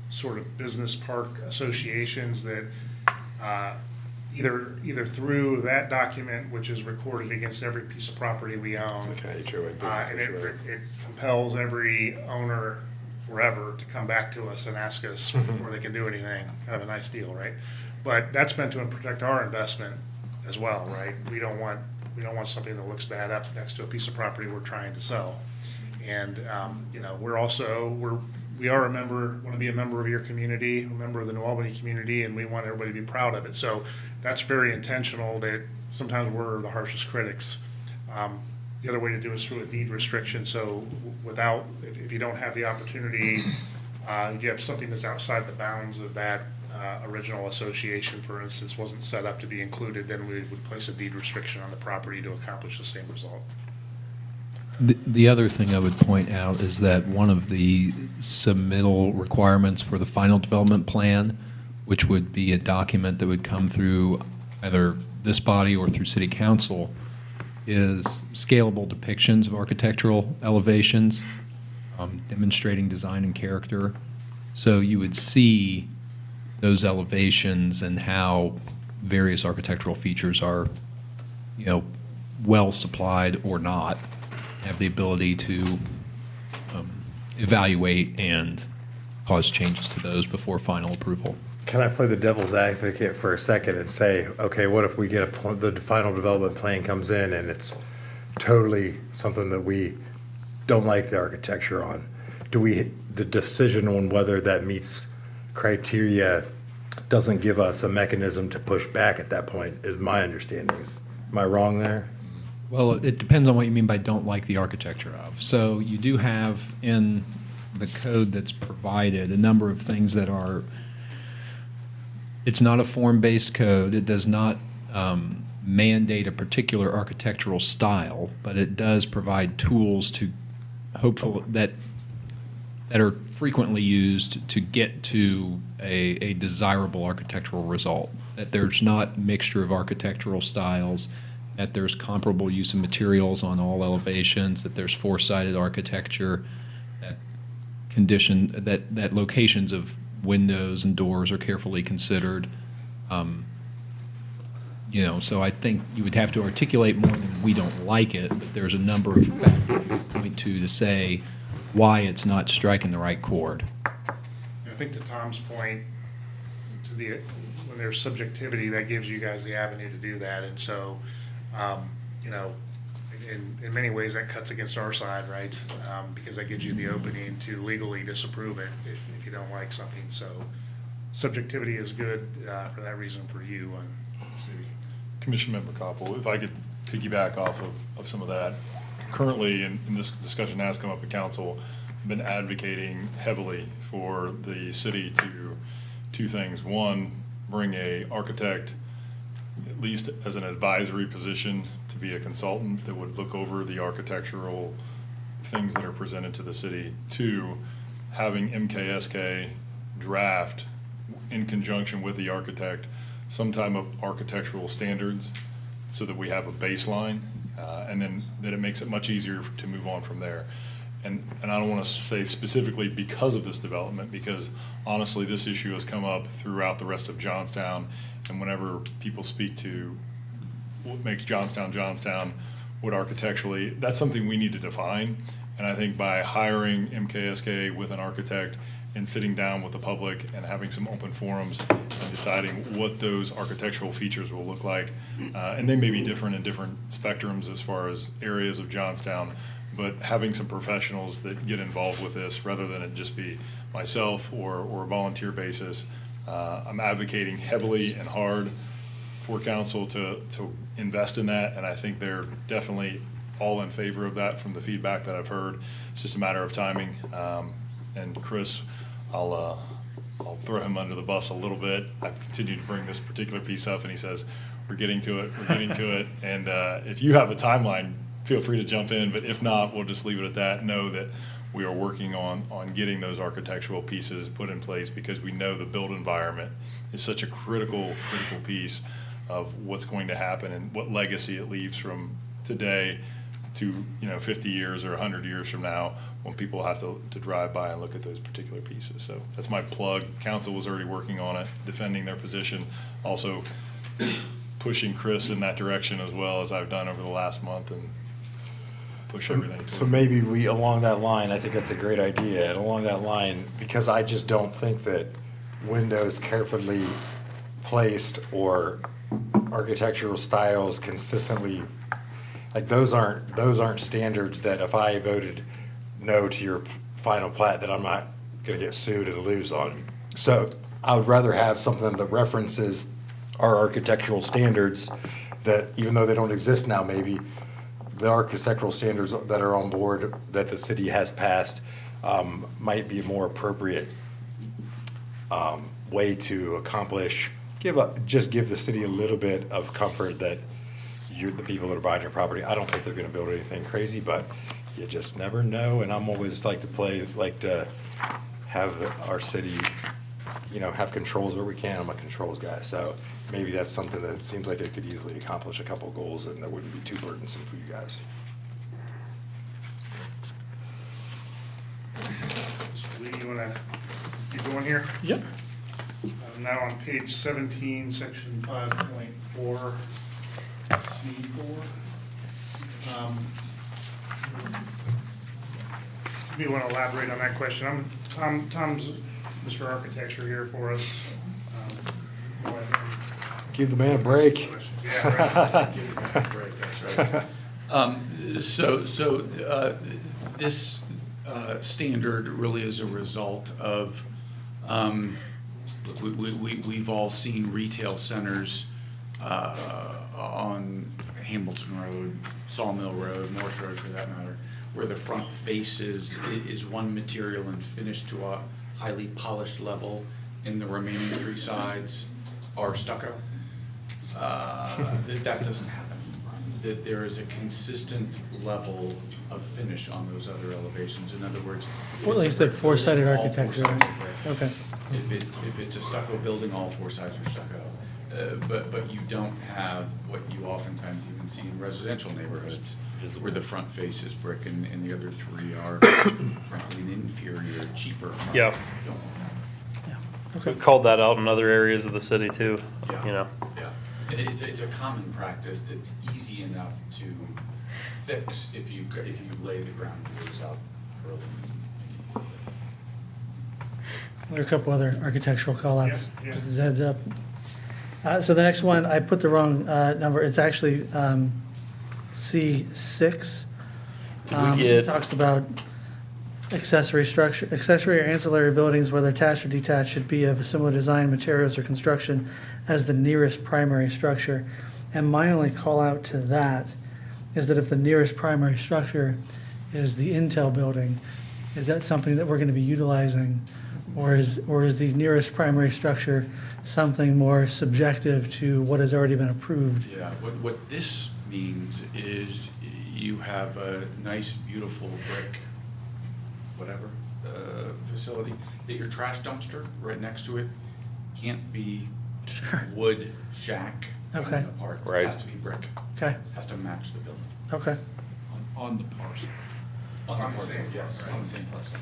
sort of business park associations that either through that document, which is recorded against every piece of property we own. It's like a HOA business, And right? it compels every owner forever to come back to us and ask us before they can do anything. Kind of a nice deal, right? But that's meant to protect our investment as well, right? We don't want something that looks bad up next to a piece of property we're trying to sell. And, we are a member, want to be a member of your community, a member of the New Albany community, and we want everybody to be proud of it. So that's very intentional, that sometimes we're the harshest critics. The other way to do it is through a deed restriction, so if you don't have the opportunity, if you have something that's outside the bounds of that original association, for instance, wasn't set up to be included, then we would place a deed restriction on the property to accomplish the same result. The other thing I would point out is that one of the submittal requirements for the final development plan, which would be a document that would come through either this body or through city council, is scalable depictions of architectural elevations, demonstrating design and character. So you would see those elevations and how various architectural features are, well supplied or not. have the ability to evaluate and cause changes to those before final approval. Can I play the devil's advocate for a second and say, okay, what if we get the final development plan comes in and it's totally something that we don't like the architecture on? The decision on whether that meets criteria doesn't give us a mechanism to push back at that point, is my understanding. Am I wrong there? Well, it depends on what you mean by don't like the architecture of. So you do have in the code that's provided a number of things that are, it's not a form-based code. It does not mandate a particular architectural style, but it does provide tools to hopefully that are frequently used to get to a desirable architectural result. That there's not mixture of architectural styles, that there's comparable use of materials on all elevations, that there's four-sided architecture, that locations of windows and doors are carefully considered. So I think you would have to articulate more than we don't like it, but there's a number of factors you point to say why it's not striking the right chord. I think to Tom's point, when there's subjectivity, that gives you guys the avenue to do that. And so, in many ways, that cuts against our side, right? Because that gives you the opening to legally disapprove it if you don't like something. So subjectivity is good for that reason for you on the city. Commission Member Koppel, if I could piggyback off of some of that. Currently, and this discussion has come up at council, I've been advocating heavily for the city to two things. One, bring a architect, at least as an advisory position, to be a consultant that would look over the architectural things that are presented to the city. Two, having MKSK draft in conjunction with the architect some type of architectural standards so that we have a baseline, and then that it makes it much easier to move on from there. And I don't want to say specifically because of this development, because honestly, this issue has come up throughout the rest of Johnstown, and whenever people speak to what makes Johnstown, Johnstown, what architecturally, that's something we need to define. And I think by hiring MKSK with an architect and sitting down with the public and having some open forums and deciding what those architectural features will look like, and they may be different in different spectrums as far as areas of Johnstown, but having some professionals that get involved with this rather than it just be myself or a volunteer basis. I'm advocating heavily and hard for council to invest in that, and I think they're definitely all in favor of that from the feedback that I've heard. It's just a matter of timing. And Chris, I'll throw him under the bus a little bit. I've continued to bring this particular piece up, and he says, we're getting to it. And if you have a timeline, feel free to jump in, but if not, we'll just leave it at that. Know that we are working on getting those architectural pieces put in place, because we know the built environment is such a critical piece of what's going to happen and what legacy it leaves from today to 50 years or 100 years from now, when people have to drive by and look at those particular pieces. So that's my plug. Council was already working on it, defending their position, also pushing Chris in that direction as well as I've done over the last month, and push everything. So maybe along that line, I think that's a great idea, and along that line, because I just don't think that windows carefully placed or architectural styles consistently, like those aren't standards that if I voted no to your final plat, that I'm not gonna get sued and lose on. So I would rather have something that references our architectural standards, that even though they don't exist now, maybe the architectural standards that are on board that the city has passed might be a more appropriate way to accomplish, just give the city a little bit of comfort that the people that are buying your property, I don't think they're gonna build anything crazy, but you just never know. And I'm always like to have our city, have controls where we can. I'm a controls guy, so maybe that's something that seems like it could easily accomplish a couple of goals, and that wouldn't be too burdensome for you guys. Mr. Lee, you wanna keep going here? Yep. Now on page 17, section 5.4, C4. you want to elaborate on that question? Tom's Mr. Architecture here for us. Go ahead. Give the man a break. Yeah, right. Give the man a break, that's right. This standard really is a result of, look, we've all seen retail centers on Hamilton Road, Sawmill Road, Morse Road for that matter, where the front face is one material and finished to a highly polished level, and the remaining three sides are stucco. That doesn't happen. That there is a consistent level of finish on those other elevations. In other words, Well, you said four-sided all four architecture, sides right? are brick. Okay. If it's a stucco building, all four sides are stucco. But you don't have what you oftentimes even see in residential neighborhoods, where the front face is brick and the other three are frankly an inferior, cheaper. Yeah. Okay. We've called that out in other areas of the city too, Yeah. you know. Yeah, and it's a common practice that's easy enough to fix if you lay the ground rules out early. There are a couple other architectural callouts, Yeah, yeah. just as a heads up. So the next one, I put the wrong number. It's actually C6. Did we get- It talks about accessory or ancillary buildings, whether attached or detached, should be of a similar design, materials, or construction as the nearest primary structure. And my only call out to that is that if the nearest primary structure is the Intel building, is that something that we're going to be utilizing? Or is the nearest primary structure something more subjective to what has already been approved? Yeah, what this means is you have a nice, beautiful brick, whatever, facility, that your trash dumpster right next to it can't be wood shack from Okay. an apartment. Right. It has to be brick. Okay, Has to match the building. okay. On the parcel. On the parcel, yes, on the same parcel.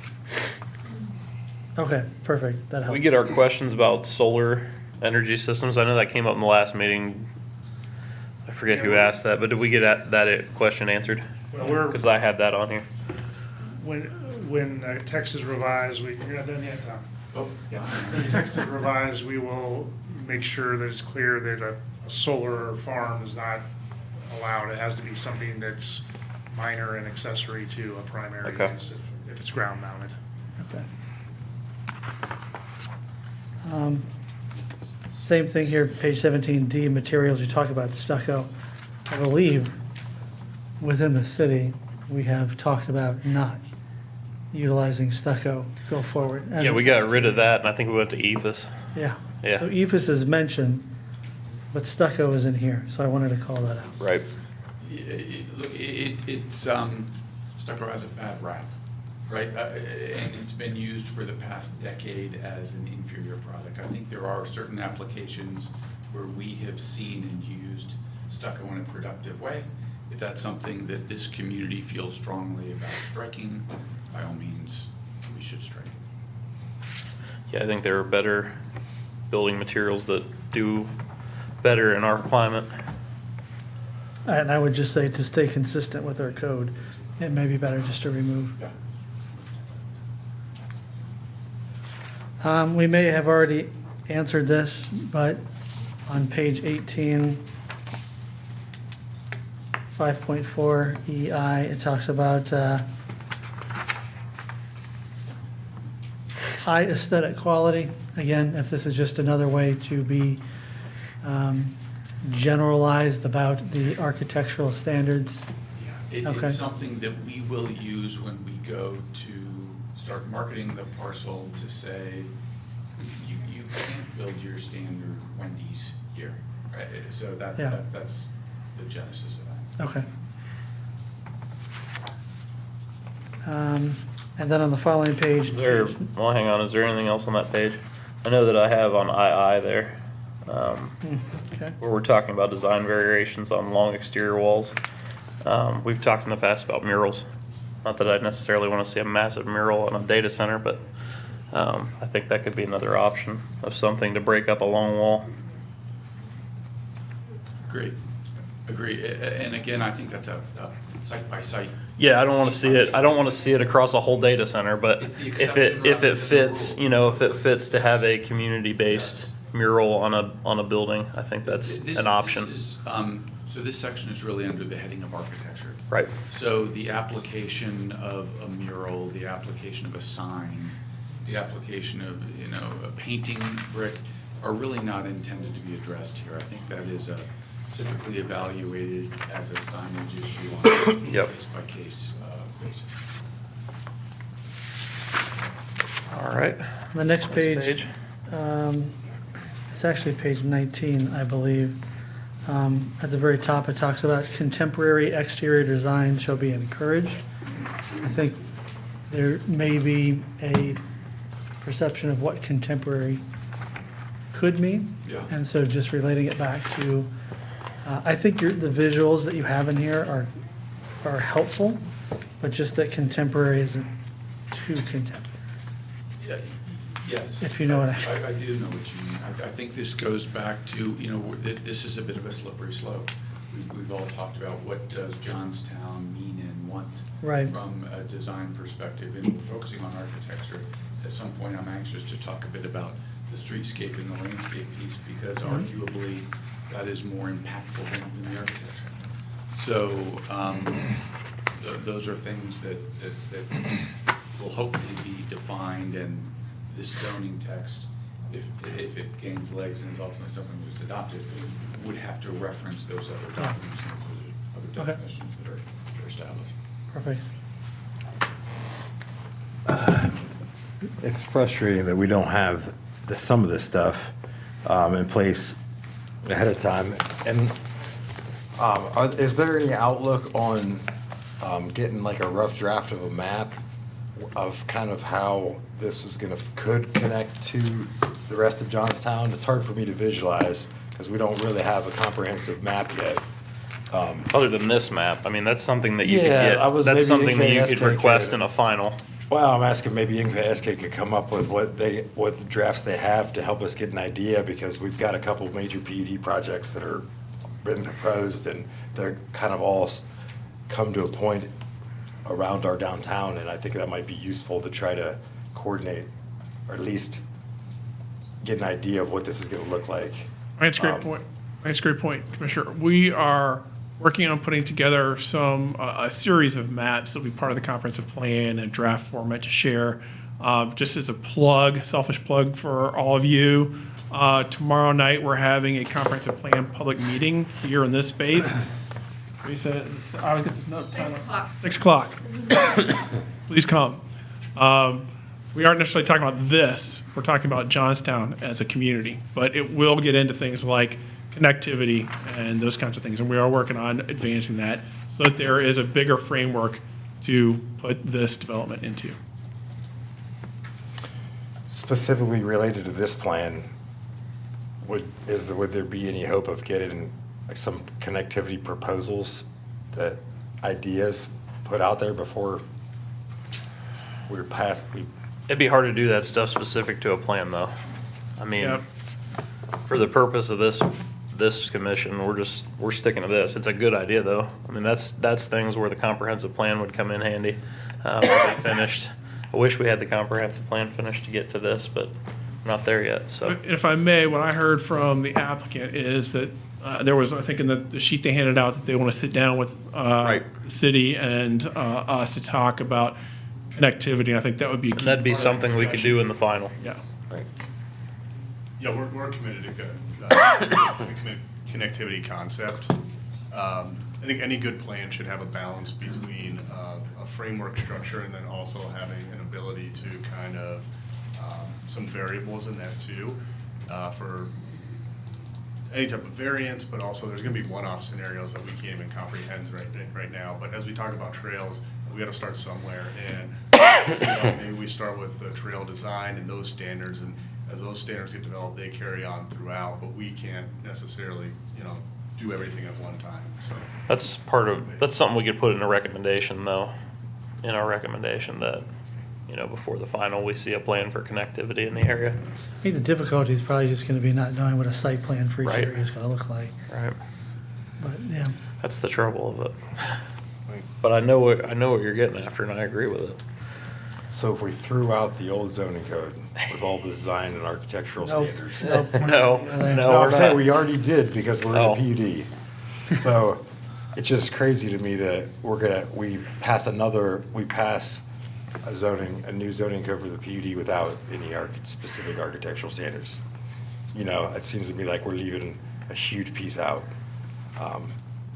Okay, perfect. That helps. We get our questions about solar energy systems. I know that came up in the last meeting. I forget who asked that, but did we get that question answered? Well, we're- Because I had that on here. When text is revised, you're not done yet, Tom? Oh, Yeah. When text is revised, we will make sure that it's clear that a solar farm is not allowed. It has to be something that's minor and accessory to a primary Okay. use if it's ground mounted. Okay. Same thing here, page 17D, materials, you talk about stucco. I believe within the city, we have talked about not utilizing stucco go forward. Yeah, we got rid of that and I think we went to EFS. Yeah. Yeah. So EFS is mentioned, but stucco is in here, so I wanted to call that out. Right. Look, it's, stucco has a bad rap, right? And it's been used for the past decade as an inferior product. I think there are certain applications where we have seen and used stucco in a productive way. If that's something that this community feels strongly about striking, by all means, we should strike it. Yeah, I think there are better building materials that do better in our climate. And I would just say to stay consistent with our code, it may be better just to remove. We may have already answered this, but on page 18, 5.4 EI, it talks about high aesthetic quality. Again, if this is just another way to be generalized about the architectural standards. Okay. It's something that we will use when we go to start marketing the parcel to say, you can't build your standard Wendy's here, right? So Yeah. that's the genesis of that. Okay. And then on the following page. Well, hang on, is there anything else on that page? I know that I have on II there, Okay. where we're talking about design variations on long exterior walls. We've talked in the past about murals. Not that I necessarily want to see a massive mural in a data center, but I think that could be another option of something to break up a long wall. Great. Agree. And again, I think that's a site by site. Yeah, I don't want to see it, I don't want to see it across a whole data center, but It's the if exception it rather than fits, the you know, if it fits to have a community-based mural on a building, I think that's an option. So this section is really under the heading of architecture. Right. So the application of a mural, the application of a sign, the application of, you know, a painting brick are really not intended to be addressed here. I think that is typically evaluated as a signage issue on a Yep. case-by-case basis. All right. The next Next page, page. it's actually page 19, I believe. At the very top, it talks about contemporary exterior designs shall be encouraged. I think there may be a perception of what contemporary could mean. Yeah. And so just relating it back to, I think the visuals that you have in here are helpful, but just that contemporary isn't too contemporary. Yeah, yes. If you know what I do know what you mean. I think this goes back to, you know, this is a bit of a slippery slope. We've all talked about what does Johnstown mean and want Right. from a design perspective, and we're focusing on architecture. At some point, I'm anxious to talk a bit about the streetscape and the landscape piece, because arguably that is more impactful than the architecture. So those are things that will hopefully be defined, and this zoning text, if it gains legs and is ultimately something that's adopted, would have to reference those other documents and other Okay. definitions that are established. Perfect. It's frustrating that we don't have some of this stuff in place ahead of time. And is there any outlook on getting like a rough draft of a map of kind of how this is could connect to the rest of Johnstown? It's hard for me to visualize because we don't really have a comprehensive map yet. Other than this map, I mean, that's something that you could Yeah, get, I was that's maybe something that you NKSK could could- request in a final. Well, I'm asking maybe NKSK could come up with what the drafts they have to help us get an idea, because we've got a couple of major PUD projects that are been proposed, and they're kind of all come to a point around our downtown, and I think that might be useful to try to coordinate, or at least get an idea of what this is gonna look like. That's a great point. That's a great point, Commissioner. We are working on putting together a series of maps that'll be part of the comprehensive plan and draft format to share. Just as a plug, selfish plug for all of you, tomorrow night, we're having a comprehensive plan public meeting here in this space. We said, I always get this note. 6 o'clock. Please come. We aren't necessarily talking about this, we're talking about Johnstown as a community, but it will get into things like connectivity and those kinds of things, and we are working on advancing that so that there is a bigger framework to put this development into. Specifically related to this plan, would there be any hope of getting like some connectivity proposals, that ideas put out there before we're past? It'd be hard to do that stuff specific to a plan, though. I mean, Yep. for the purpose of this commission, we're sticking to this. It's a good idea, though. I mean, that's things where the comprehensive plan would come in handy, when they finished. I wish we had the comprehensive plan finished to get to this, but we're not there yet, so. If I may, what I heard from the applicant is that there was, I think in the sheet they handed out, that they want to sit down with the city and us to talk about connectivity. I think that would be a key. That'd be part of something we could discussion. do in the final. Yeah. Right. Yeah, we're committed to the connectivity concept. I think any good plan should have a balance between a framework structure and then also having an ability to kind of, some variables in that too, for any type of variance, but also there's gonna be one-off scenarios that we can't even comprehend right now. But as we talk about trails, we gotta start somewhere, and you know, maybe we start with the trail design and those standards, and as those standards get developed, they carry on throughout, but we can't necessarily, you know, do everything at one time, so. That's something we could put in a recommendation, though, in our recommendation that, you know, before the final, we see a plan for connectivity in the area. I think the difficulty is probably just going to be not knowing what a site plan for each Right. area is going to look like. Right. But, yeah. That's the trouble of it. But I know what you're getting after, and I agree with it. So if we threw out the old zoning code with all the design and architectural No, standards. No, I'm we're saying not. we already did because we're Oh. in a PUD. So it's just crazy to me that we pass a new zoning code for the PUD without any specific architectural standards. You know, it seems to me like we're leaving a huge piece out,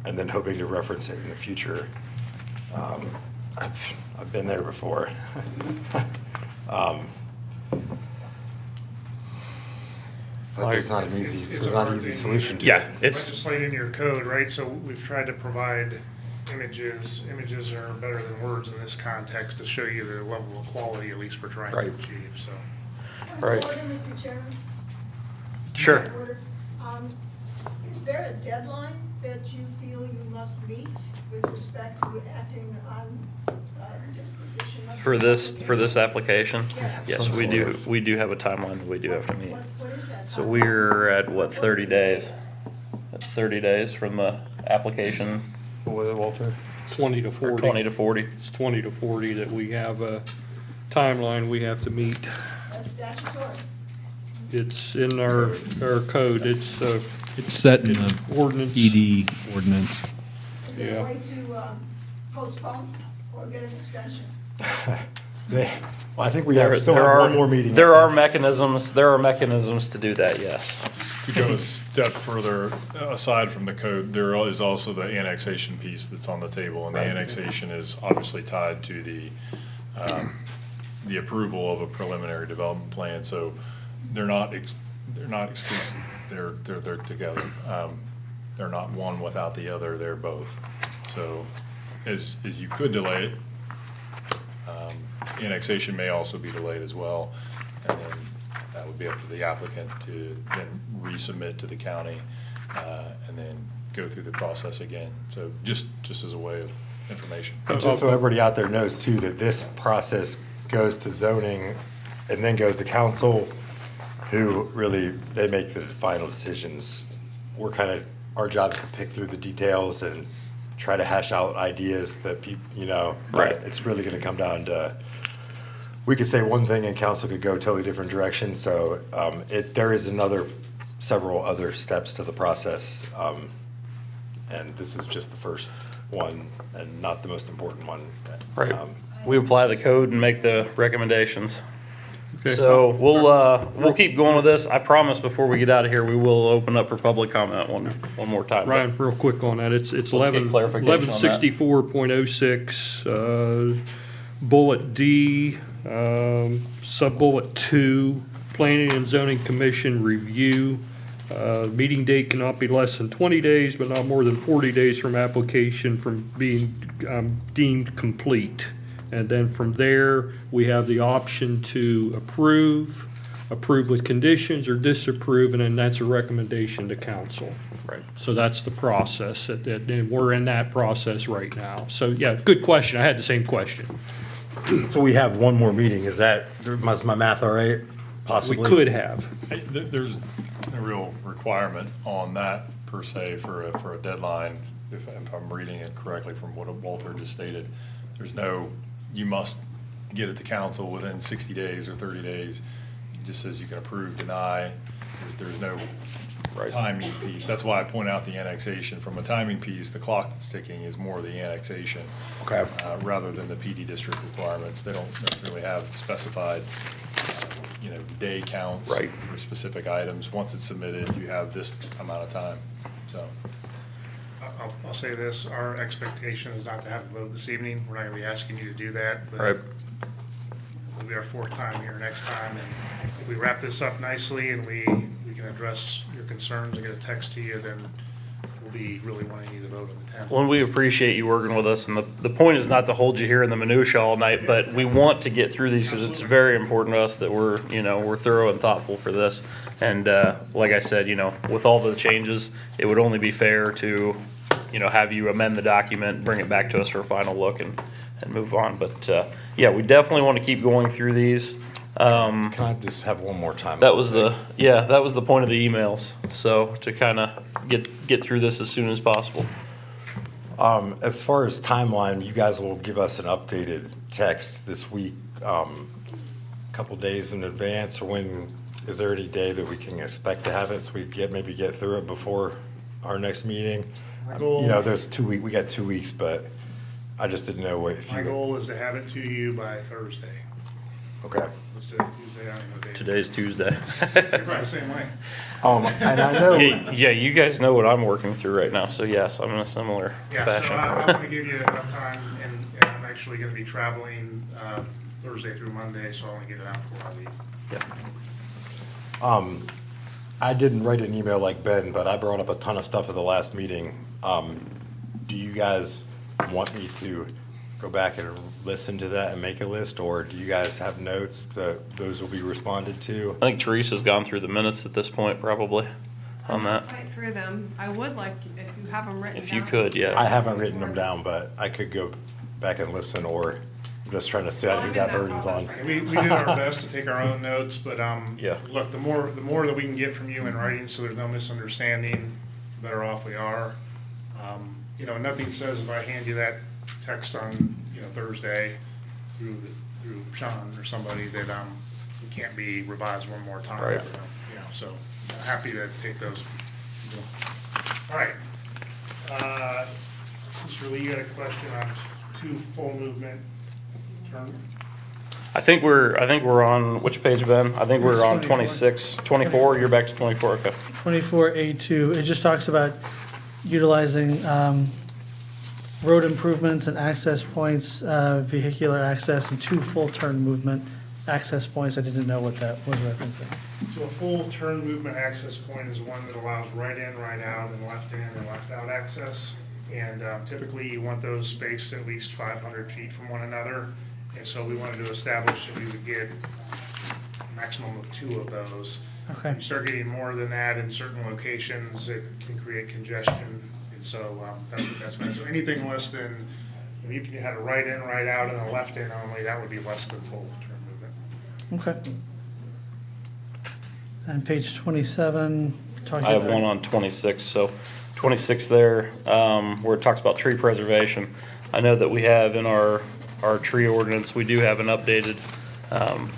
and then hoping to reference it in the future. I've been there before. But there's not an easy, It's there's not an hard easy thing. solution to it. Yeah, it's, Legislate in your code, right? So we've tried to provide images. Images are better than words in this context to show you the level of quality, at least we're trying to Right. achieve, so. Right. Order, Mr. Chairman? Sure. Order. Is there a deadline that you feel you must meet with respect to acting on disposition of? For this application? Yeah. Yes, we do have a timeline that we do have to meet. What is that? So we're at, what, 30 days? At 30 days from the application, What was it, Walter? 20 to or 40. 20 to 40? It's 20 to 40 that we have a timeline we have to meet. That's statutory. It's in our code. It's set in the ordinance. PD ordinance. Is there Yeah. a way to postpone or get an extension? Well, I think we There still have one more meeting. There are mechanisms to do that, yes. To go a step further, aside from the code, there is also the annexation piece that's on the table, and the annexation is obviously tied to the approval of a preliminary development plan, so they're not exclusive, they're together. They're not one without the other, they're both. So as you could delay it, annexation may also be delayed as well, and then that would be up to the applicant to then resubmit to the county, and then go through the process again. So just as a way of information. And just so everybody out there knows too, that this process goes to zoning and then goes to council, who really, they make the final decisions. Our job is to pick through the details and try to hash out ideas that people, but Right. it's really gonna come down to, we could say one thing and council could go totally different direction, so, there is several other steps to the process. And this is just the first one and not the most important one. Right. We apply the code and make the recommendations. Okay. So we'll keep going with this. I promise before we get out of here, we will open up for public comment one more time. Ryan, real quick on that, it's Let's 11, get clarification on that. 1164.06, bullet D, sub-bullet 2, Planning and Zoning Commission review. Meeting date cannot be less than 20 days, but not more than 40 days from application from being deemed complete. And then from there, we have the option to approve with conditions, or disapprove, and then that's a recommendation to council. Right. So that's the process, and we're in that process right now. So, yeah, good question. I had the same question. So we have one more meeting, is my math all right? We Possibly? could have. There's a real requirement on that per se for a deadline, if I'm reading it correctly from what Walter just stated. There's no, you must get it to council within 60 days or 30 days. It just says you can approve, deny. There's no timing piece. That's why I point out the annexation. From a timing piece, the clock that's ticking is more the annexation. Okay. Rather than the PD district requirements. They don't necessarily have specified, day counts Right. for specific items. Once it's submitted, you have this amount of time, so. I'll say this, our expectation is not to have a vote this evening. We're not gonna be asking you to do that, but Right. it'll be our fourth time here next time, and if we wrap this up nicely and we can address your concerns and get a text to you, then we'll be really wanting you to vote on the 10th. Well, and we appreciate you working with us, and the point is not to hold you here in the minutia all night, but we want to get through these because it's very important to us that we're thorough and thoughtful for this. And, like I said, with all the changes, it would only be fair to, have you amend the document, bring it back to us for a final look and move on. But, yeah, we definitely want to keep going through these. Can I just have one more time? That was the point of the emails. So to kind of get through this as soon as possible. As far as timeline, you guys will give us an updated text this week, couple days in advance, or when, is there any day that we can expect to have it so we maybe get through it before our next meeting? My goal- You know, we got 2 weeks, but I just didn't know if My you, goal is to have it to you by Thursday. okay. Let's do it Tuesday, I don't know. Today's Tuesday. You're probably the same way. And I know, Yeah, you guys know what I'm working through right now, so yes, I'm in a similar Yeah, so fashion. I want to give you enough time, and I'm actually going to be traveling Thursday through Monday, so I want to get it out before I leave. I didn't write an email like Ben, but I brought up a ton of stuff at the last meeting. Do you guys want me to go back and listen to that and make a list, or do you guys have notes that those will be responded to? I think Teresa's gone through the minutes at this point, probably, on that. Right through them. I would like, if you have them written down. If you could, yes. I haven't written them down, but I could go back and listen, or I'm just trying to see who that burden's on. We did our best to take our own notes, but, Yeah. look, the more that we can get from you in writing, so there's no misunderstanding, the better off we are. You know, nothing says if I hand you that text on, Thursday through Sean or somebody that, it can't be revised one more time. Right. So happy to take those. All right. Mr. Lee, you had a question on 2 full movement turn? I think we're on, which page, Ben? I think we're on 26, 24, you're back to 24, okay. 24A2, it just talks about utilizing road improvements and access points, vehicular access, and 2 full turn movement access points. I didn't know what that was referencing. So a full turn movement access point is one that allows right in, right out, and left in and left out access. And typically you want those spaced at least 500 feet from one another. And so we wanted to establish that we would get a maximum of 2 of those. Okay. You start getting more than that in certain locations, it can create congestion. And so that's what that's meant. So anything less than, if you had a right in, right out, and a left in only, that would be less than full turn movement. Okay. And page 27, talking I have about- one on 26, so 26 there, where it talks about tree preservation. I know that we have in our tree ordinance, we do have an updated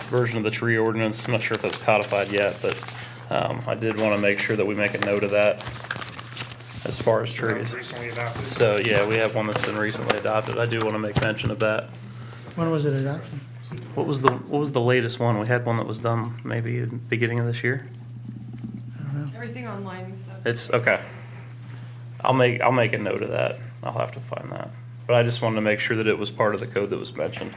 version of the tree ordinance. I'm not sure if that's codified yet, but I did want to make sure that we make a note of that as far as trees. Recently adopted. So, yeah, we have one that's been recently adopted. I do want to make mention of that. When was it adopted? What was the latest one? We had one that was done maybe in the beginning of this year? Everything online is. It's, okay. I'll make a note of that. I'll have to find that. But I just wanted to make sure that it was part of the code that was mentioned.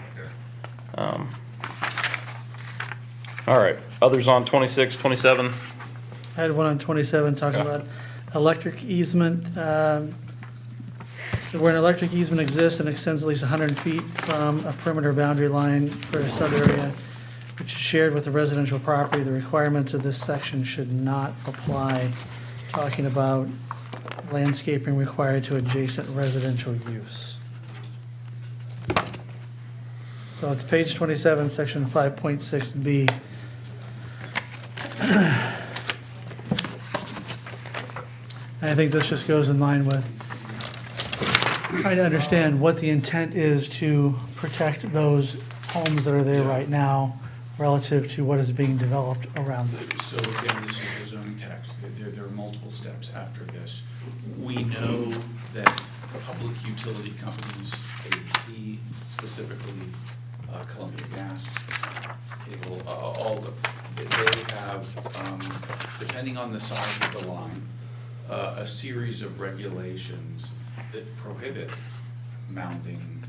All right, others on 26, 27? I had one on 27 talking Okay. about electric easement. Where an electric easement exists and extends at least 100 feet from a perimeter boundary line for a sub-area which is shared with a residential property, the requirements of this section should not apply. Talking about landscaping required to adjacent residential use. So it's page 27, section 5.6B. And I think this just goes in line with trying to understand what the intent is to protect those homes that are there right now relative to what is being developed around them. So again, this is the zoning text. There are multiple steps after this. We know that public utility companies, AEP specifically, Columbia Gas, Cable, all they have, depending on the size of the line, a series of regulations that prohibit mounting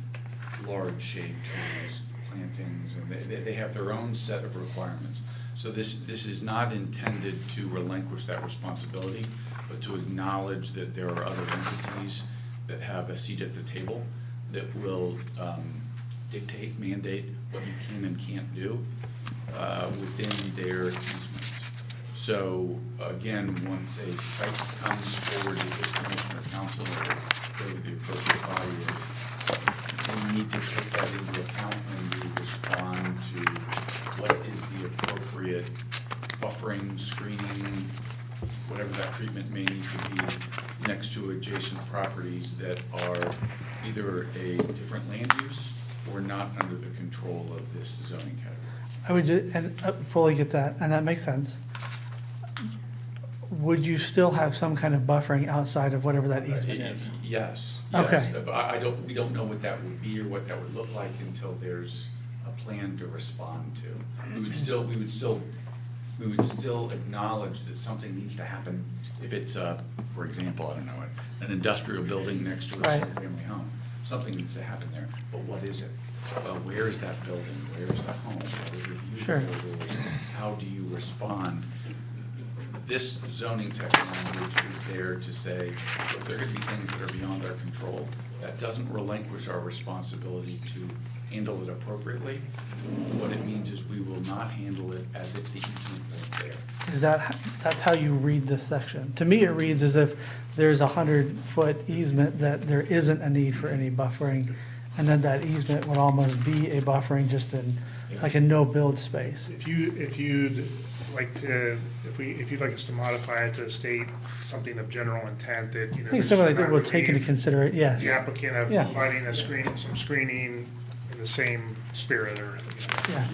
large shade trees, plantings, and they have their own set of requirements. So this is not intended to relinquish that responsibility, but to acknowledge that there are other entities that have a seat at the table that will dictate, mandate what you can and can't do within their easements. So again, once a site comes forward to this commission or council, or whatever the appropriate body is, we need to take that into account when we respond to what is the appropriate buffering, screening, whatever that treatment may need to be adjacent properties that are either a different land use or not under the control of this zoning category. I would, and fully get that, and that makes sense. Would you still have some kind of buffering outside of whatever that easement is? Yes, Okay. yes. But we don't know what that would be or what that would look like until there's a plan to respond to. We would still acknowledge that something needs to happen if it's, for example, I don't know, an industrial building next to a Right. single-family home. Something needs to happen there, but what is it? Where is that building? Where is the home? What is the view Sure. of the doors? How do you respond? This zoning technology is there to say, if there are gonna be things that are beyond our control, that doesn't relinquish our responsibility to handle it appropriately. What it means is we will not handle it as if the easement weren't there. Is that's how you read this section? To me, it reads as if there's a 100-foot easement that there isn't a need for any buffering, and then that easement would almost be a buffering just in, like a no-build space. If you'd like to, if you'd like us to modify it to state something of general intent that, I think something like that will take into consideration, yes. the applicant of Yeah. providing some screening in the same spirit or, Yeah.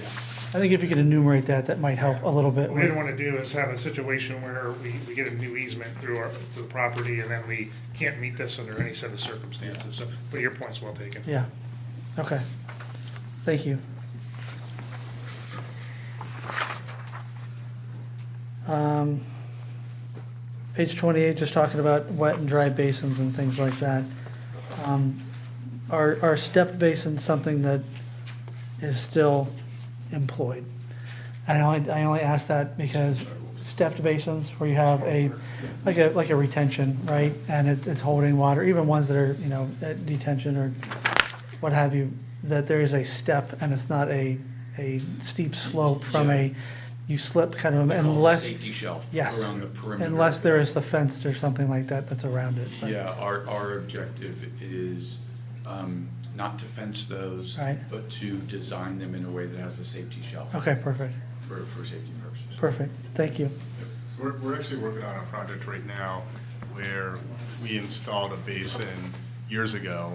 I think if you could enumerate that, that might help a little bit. What we don't want to do is have a situation where we get a new easement through the property and then we can't meet this under any set of circumstances. So, but your point's well taken. Yeah, okay. Thank you. Page 28, just talking about wet and dry basins and things like that. Are stepped basins something that is still employed? And I only ask that because stepped basins where you have like a retention, right? And it's holding water, even ones that are, at detention or what have you, that there is a step and it's not a steep slope from you slip kind of, They call it a unless. safety shelf Yes, around the perimeter. unless there is the fenced or something like that that's around it. But- Yeah, our objective is not to fence those, Right. but to design them in a way that has a safety shelf. Okay, perfect, For safety purposes. perfect, thank you. We're actually working on a project right now where we installed a basin years ago,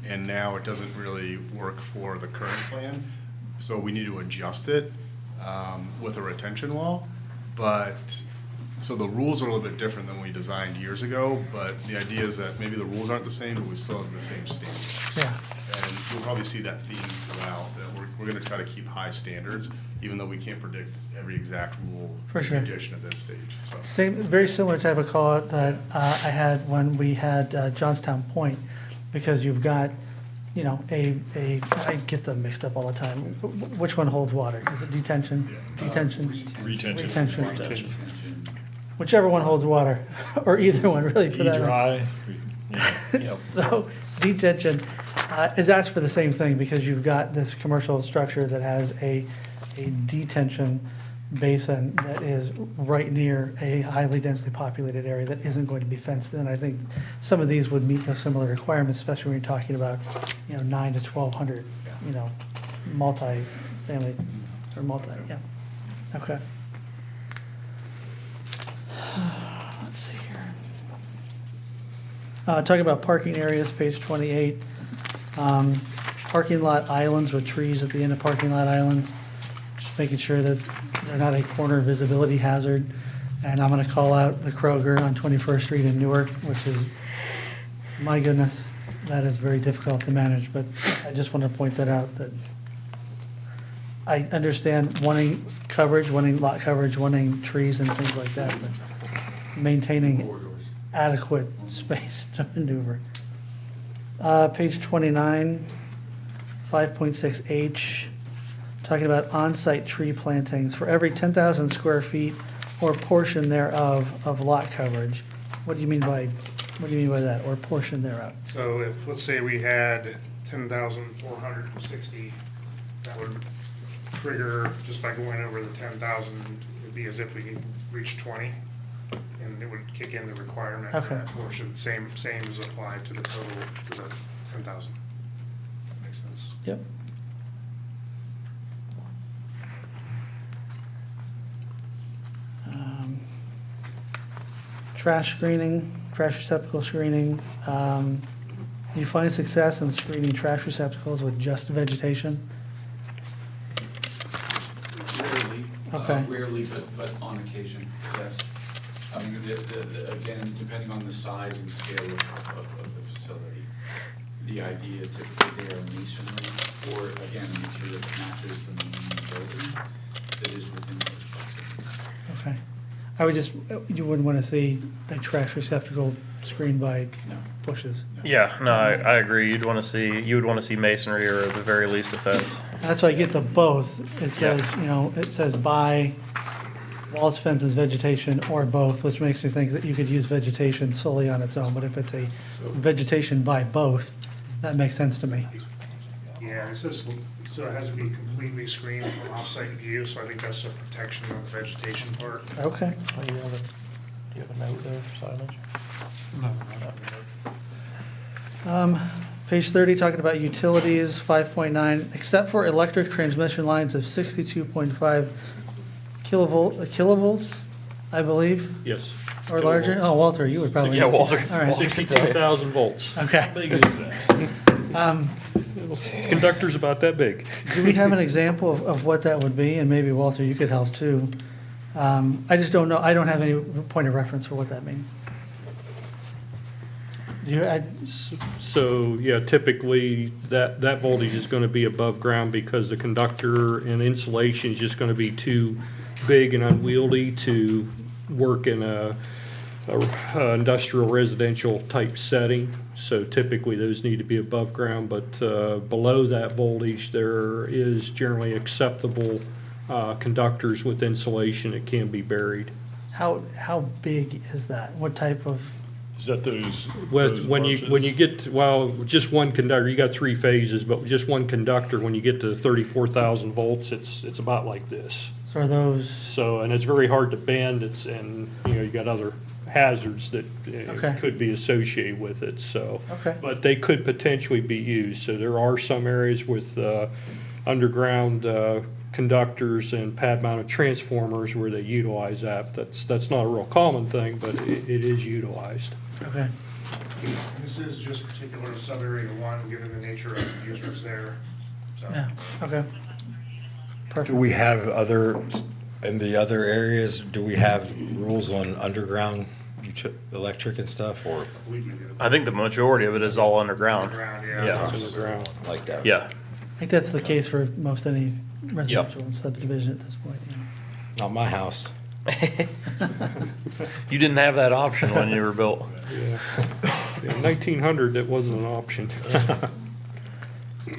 and now it doesn't really work for the current plan. So we need to adjust it with a retention wall. But, so the rules are a little bit different than we designed years ago, but the idea is that maybe the rules aren't the same, but we still have the same standards. Yeah. And you'll probably see that theme throughout, that we're gonna try to keep high standards, even though we can't predict every exact rule For sure. or condition at this stage, so. Same, very similar type of call that I had when we had Johnstown Point, because you've got, I get them mixed up all the time. Which one holds water? Is it detention? Detention? Retention. Whichever one holds water, or either one really for that. dry. So detention is asked for the same thing because you've got this commercial structure that has a detention basin that is right near a highly densely populated area that isn't going to be fenced in. I think some of these would meet those similar requirements, especially when you're talking about, 9 to 1,200, multi-family or okay. Let's see here. Talking about parking areas, page 28. Parking lot islands with trees at the end of parking lot islands. Just making sure that they're not a corner visibility hazard. And I'm gonna call out the Kroger on 21st Street in Newark, which is, my goodness, that is very difficult to manage. But I just want to point that out, that I understand wanting coverage, wanting lot coverage, wanting trees and things like that, but maintaining adequate space to maneuver. Page 29, 5.6H, talking about on-site tree plantings for every 10,000 square feet or portion thereof of lot coverage. What do you mean by that, or portion thereof? So if, let's say we had 10,460, that would trigger, just by going over the 10,000, it'd be as if we reached 20, and it would kick in the requirement for Okay. that portion. Same as applied to the total, to the 10,000. Makes sense. Yep. Trash screening, trash receptacle screening. You find success in screening trash receptacles with just vegetation? Rarely. Okay. Rarely, but on occasion, yes. I mean, again, depending on the size and scale of the facility, the idea typically they are masonry or, again, material that matches the main building that is within those proximity. Okay. I would just, you wouldn't want to see a trash receptacle screened by bushes. Yeah, no, I agree. You would want to see masonry or at the very least a fence. That's why I get the both. It says, it says by walls, fences, vegetation, or both, which makes me think that you could use vegetation solely on its own, but if it's a vegetation by both, that makes sense to me. Yeah, it says, so it has to be completely screened from off-site view, so I think that's the protection of the vegetation part. Okay. Do you have a note there for signage? Page 30, talking about utilities, 5.9, except for electric transmission lines of 62.5 kilovolts, I believe, Yes. or larger. Kilovolts. Oh, Walter, you would probably. Yeah, Walter. All right. 62,000 volts. Okay. How big is that? Conductor's about that big. Do we have an example of what that would be? And maybe Walter, you could help too. I just don't know, I don't have any point of reference for what that means. Do you, So, yeah, typically, that voltage is gonna be above ground because the conductor and insulation is just gonna be too big and unwieldy to work in a industrial residential type setting. So typically, those need to be above ground, but below that voltage, there is generally acceptable conductors with insulation that can be buried. how big is that? What type of? Is that those When you arches? get, just one conductor, you got three phases, but just one conductor, when you get to 34,000 volts, it's about like this. So are those? So, and it's very hard to bend, you got other hazards that Okay. could be associated with it, so. Okay. But they could potentially be used, so there are some areas with underground conductors and pad-mounted transformers where they utilize that. That's not a real common thing, but it is utilized. Okay. This is just particular to sub-area 1, given the nature of the users there, so. Yeah, okay. Do we have in the other areas, do we have rules on underground electric and stuff, or? I think the majority of it is all underground. Underground, yeah. Yeah. Underground. Like that? Yeah. I think that's the case for most any residential subdivision at this point. Yeah. Not my house. You didn't have that option when you were built. Yeah. In 1900, that wasn't an option.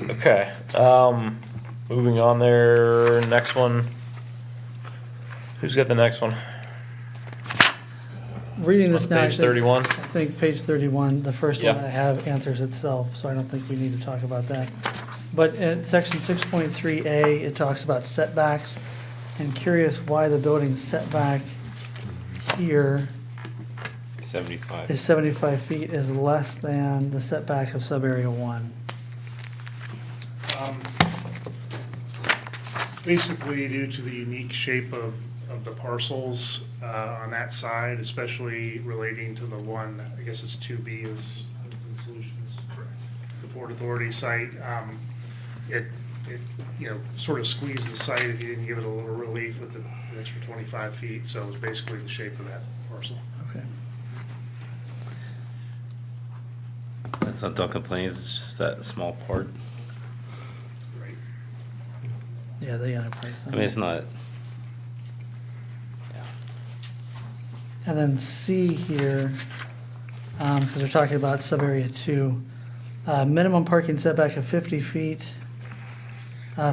Okay, moving on there, next one. Who's got the next one? Reading this On now. I page think- 31? I think page 31, the first one Yeah. I have answers itself, so I don't think we need to talk about that. But in section 6.3A, it talks about setbacks. And curious why the building setback here 75. is 75 feet is less than the setback of sub-area 1. Basically, due to the unique shape of the parcels on that side, especially relating to the one, I guess it's 2B is Hubbard Solutions, the Port Authority site, it sort of squeezed the site if you didn't give it a little relief with the extra 25 feet, so it was basically the shape of that parcel. Okay. That's not Duncan Plains, it's just that small part. Right. Yeah, the enterprise I thing. mean, it's not, And then C here, because we're talking about sub-area 2, minimum parking setback of 50 feet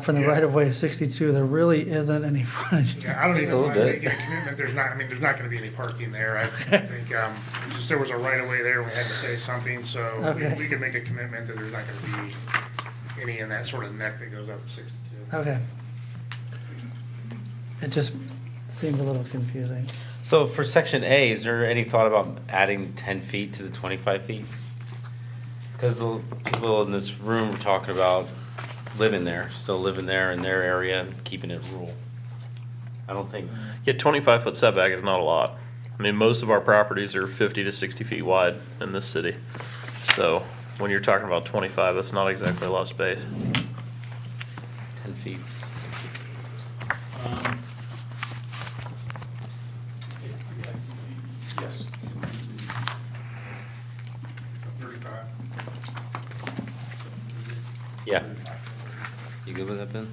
from the Yeah. right-of-way of 62. There really isn't any frontage. Yeah, I don't Just a even little want to bit. make a commitment, there's not gonna be any parking there, I think, just there was a right of way there, we had to say something, so Okay. we can make a commitment that there's not gonna be any in that sort of neck that goes out to 62. Okay. It just seemed a little confusing. so for section A, is there any thought about adding 10 feet to the 25 feet? Because the people in this room were talking about still living there in their area and keeping it rural. I don't think, Yeah, 25-foot setback is not a lot. I mean, most of our properties are 50 to 60 feet wide in this city. So when you're talking about 25, that's not exactly a lot of space. 10 feet. Yes. 35. Yeah. You good with that, Ben?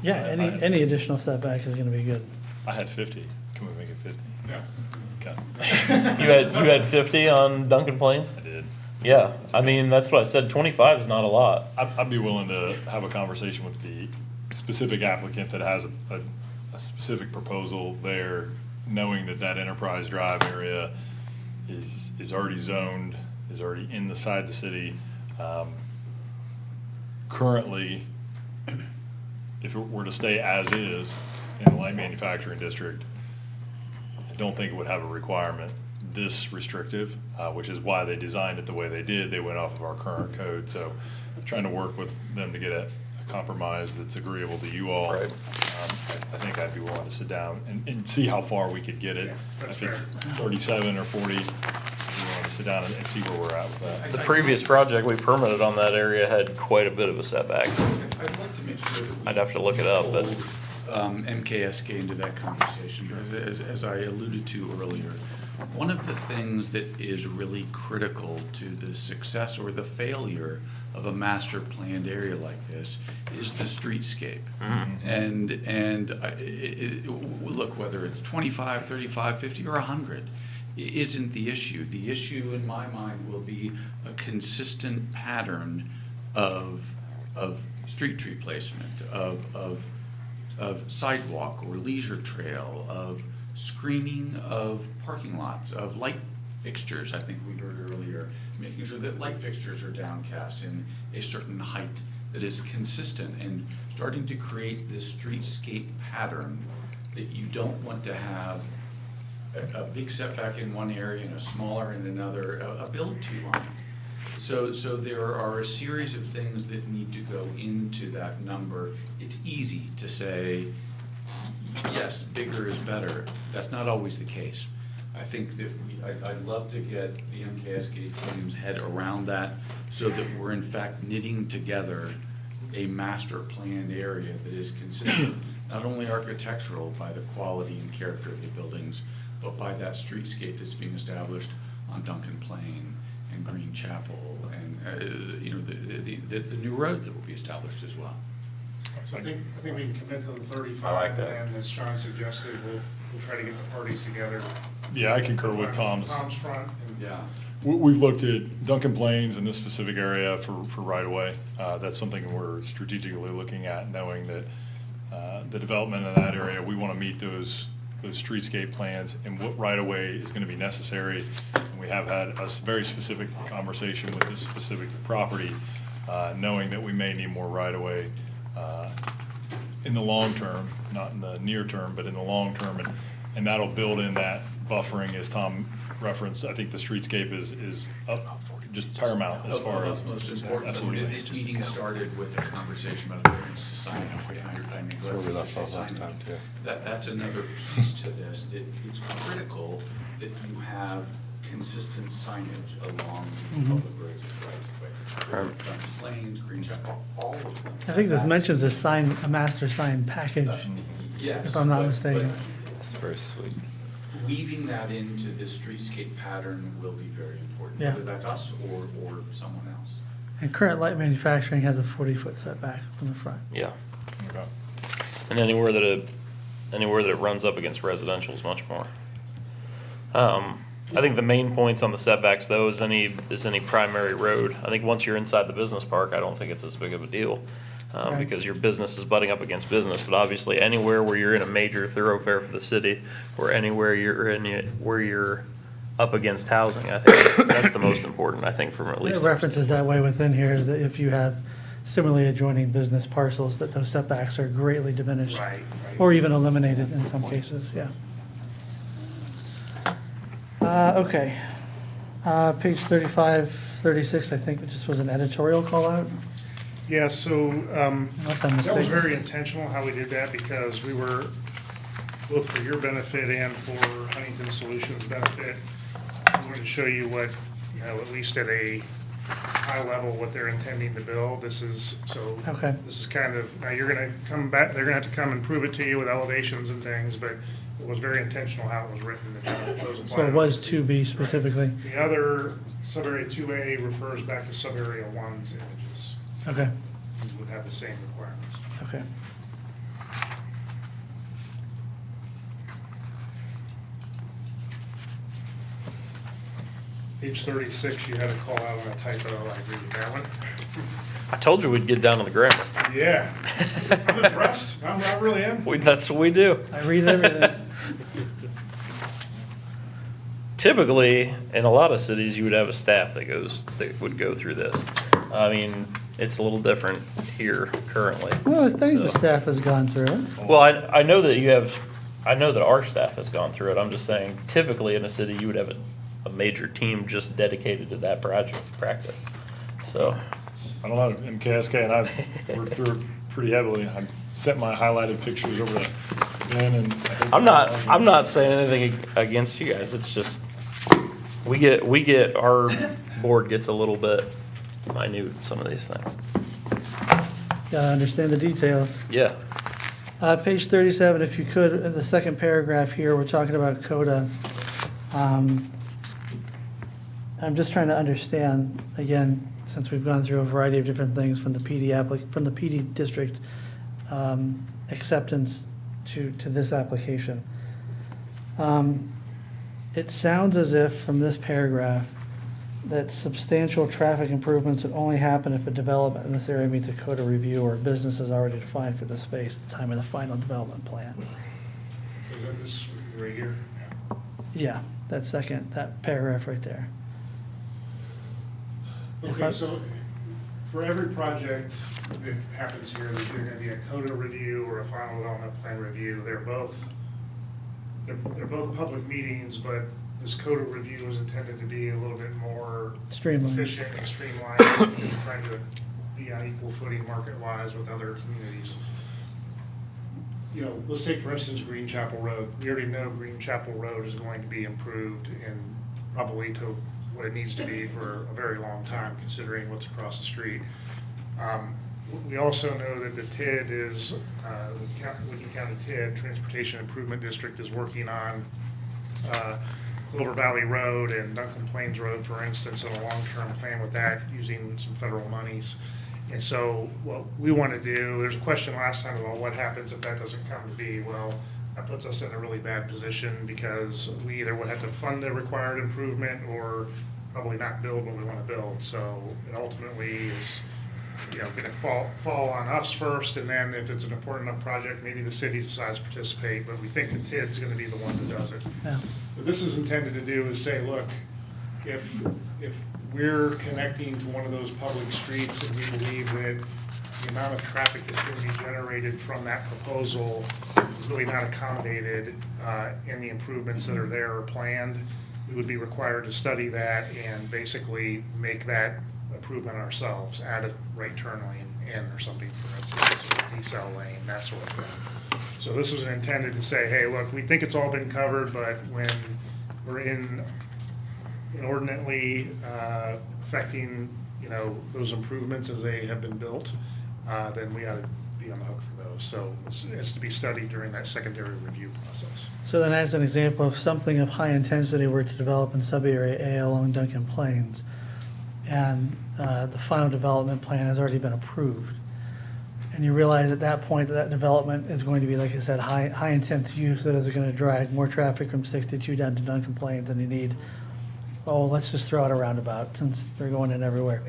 Yeah, any additional setback is gonna be good. I had 50. Can we make it 50? Yeah. Okay. You had 50 on Duncan Plains? I did. Yeah, I mean, that's what I said, 25 is not a lot. I'd be willing to have a conversation with the specific applicant that has a specific proposal there, knowing that that Enterprise Drive area is already zoned, is already inside the city. Currently, if it were to stay as is in the light manufacturing district, I don't think it would have a requirement this restrictive, which is why they designed it the way they did. They went off of our current code, so trying to work with them to get a compromise that's agreeable to you all. Right. I think I'd be willing to sit down and see how far we could get it. If it's 37 or 40, we want to sit down and see where we're at with that. The previous project we permitted on that area had quite a bit of a setback. I'd like to make sure that we I'd have to look it up, but MKSK into that conversation, because as I alluded to earlier, one of the things that is really critical to the success or the failure of a master planned area like this is the streetscape. And look, whether it's 25, 35, 50, or 100, isn't the issue. The issue in my mind will be a consistent pattern of street tree placement, of sidewalk or leisure trail, of screening of parking lots, of light fixtures. I think we heard earlier, making sure that light fixtures are downcast in a certain height that is consistent, and starting to create this streetscape pattern that you don't want to have a big setback in one area and a smaller in another, a build-to line. So there are a series of things that need to go into that number. It's easy to say, yes, bigger is better. That's not always the case. I think that I'd love to get the MKSK team's head around that so that we're in fact knitting together a master planned area that is consistent, not only architectural by the quality and character of the buildings, but by that streetscape that's being established on Duncan Plain and Green Chapel and, the new road that will be established as well. So I think we can commit to the 35. I like that. And as Sean suggested, we'll try to get the parties together. Yeah, I concur with Tom's. front. And Yeah. We've looked at Duncan Plains in this specific area for right-of-way. That's something we're strategically looking at, knowing that the development in that area, we want to meet those streetscape plans and what right-of-way is going to be necessary. And we have had a very specific conversation with this specific property, knowing that we may need more right-of-way in the long term, not in the near term, but in the long term. And that'll build in that buffering, as Tom referenced. I think the streetscape is up, just paramount as far as. Most important, Absolutely. this meeting started with a conversation about variance to sign. That's where we left off last time, too. That's another piece to this, that it's critical that you have consistent signage along the public roads and rights of way. Duncan Plains, Green Chapel, all of them. I think this That's- mentions a master sign package, Yes. if I'm not but- mistaken. That's very sweet. Weaving that into this streetscape pattern will be very important, Yeah. whether that's us or someone else. And current light manufacturing has a 40-foot setback from the front. yeah. Okay. And anywhere that it runs up against residential is much more. I think the main points on the setbacks though is any primary road. I think once you're inside the business park, I don't think it's as big of a deal. Right. Because your business is butting up against business, but obviously anywhere where you're in a major thoroughfare for the city or anywhere where you're up against housing, I think that's the most important, I think, from at It least. references that way within here is that if you have similarly adjoining business parcels, that those setbacks are greatly diminished. Right. Or even eliminated in some cases, yeah. Okay. Page 35, 36, I think, just was an editorial call out. Yeah, so Unless I'm that was mistaken. very intentional how we did that, because we were both for your benefit and for Huntington Solutions' benefit, I wanted to show you what, at least at a high level, what they're intending to build. This is kind of, now you're gonna come back, they're gonna have to come and prove it to you with elevations and things, but it was very intentional how it was written. So it was 2B specifically? The other, sub-area 2A refers back to sub-area 1's images. Okay, These would have the same requirements. okay. Page 36, you had a call out on a typo. I agree with that one. I told you we'd get down to the grammar. Yeah. I'm impressed. I really am. That's what we do. I read everything. Typically, in a lot of cities, you would have a staff that would go through this. I mean, it's a little different here currently. Well, I think the So- staff has gone through it. Well, I know that our staff has gone through it. I'm just saying, typically in a city, you would have a major team just dedicated to that practice. So, I don't know, in Cascade, I've worked through it pretty heavily. I sent my highlighted pictures over to Ben and. I'm not saying anything against you guys. It's just, our board gets a little bit minute in some of these things. Gotta understand the details. Yeah. Page 37, if you could, in the second paragraph here, we're talking about CODA. I'm just trying to understand, again, since we've gone through a variety of different things from the PD district acceptance to this application. It sounds as if from this paragraph that substantial traffic improvements would only happen if a development in this area meets a CODA review or a business is already defined for the space at the time of the final development plan. Is that this right here? Yeah, that paragraph right there. Okay, so for every project that happens here, there's either gonna be a CODA review or a final development plan review. They're both public meetings, but this CODA review is intended to be a little bit more Streamlined. efficient and streamlined, trying to be on equal footing market-wise with other communities. Let's take, for instance, Green Chapel Road. We already know Green Chapel Road is going to be improved and probably to what it needs to be for a very long time, considering what's across the street. We also know that the TID is, Licking County TID, Transportation Improvement District, is working on Clover Valley Road and Duncan Plains Road, for instance, and a long-term plan with that using some federal monies. And so what we want to do, there's a question last time about what happens if that doesn't come to be. Well, that puts us in a really bad position because we either would have to fund the required improvement or probably not build what we want to build. So it ultimately is, going to fall on us first, and then if it's an important enough project, maybe the city decides to participate, but we think the TID's going to be the one that does it. Yeah. What this is intended to do is say, look, if we're connecting to one of those public streets and we believe that the amount of traffic that's going to be generated from that proposal is really not accommodated in the improvements that are there or planned, we would be required to study that and basically make that improvement ourselves, add a right turn lane in or something, for instance, or a decel lane, that sort of thing. So this was intended to say, hey, look, we think it's all been covered, but when we're inordinately affecting, those improvements as they have been built, then we ought to be on the hook for those. So it's to be studied during that secondary review process. So then as an example, if something of high intensity were to develop in sub-area A along Duncan Plains, and the final development plan has already been approved, and you realize at that point that development is going to be, like I said, high intense use that is going to drag more traffic from 62 down to Duncan Plains, and you need, let's just throw out a roundabout since they're going in everywhere.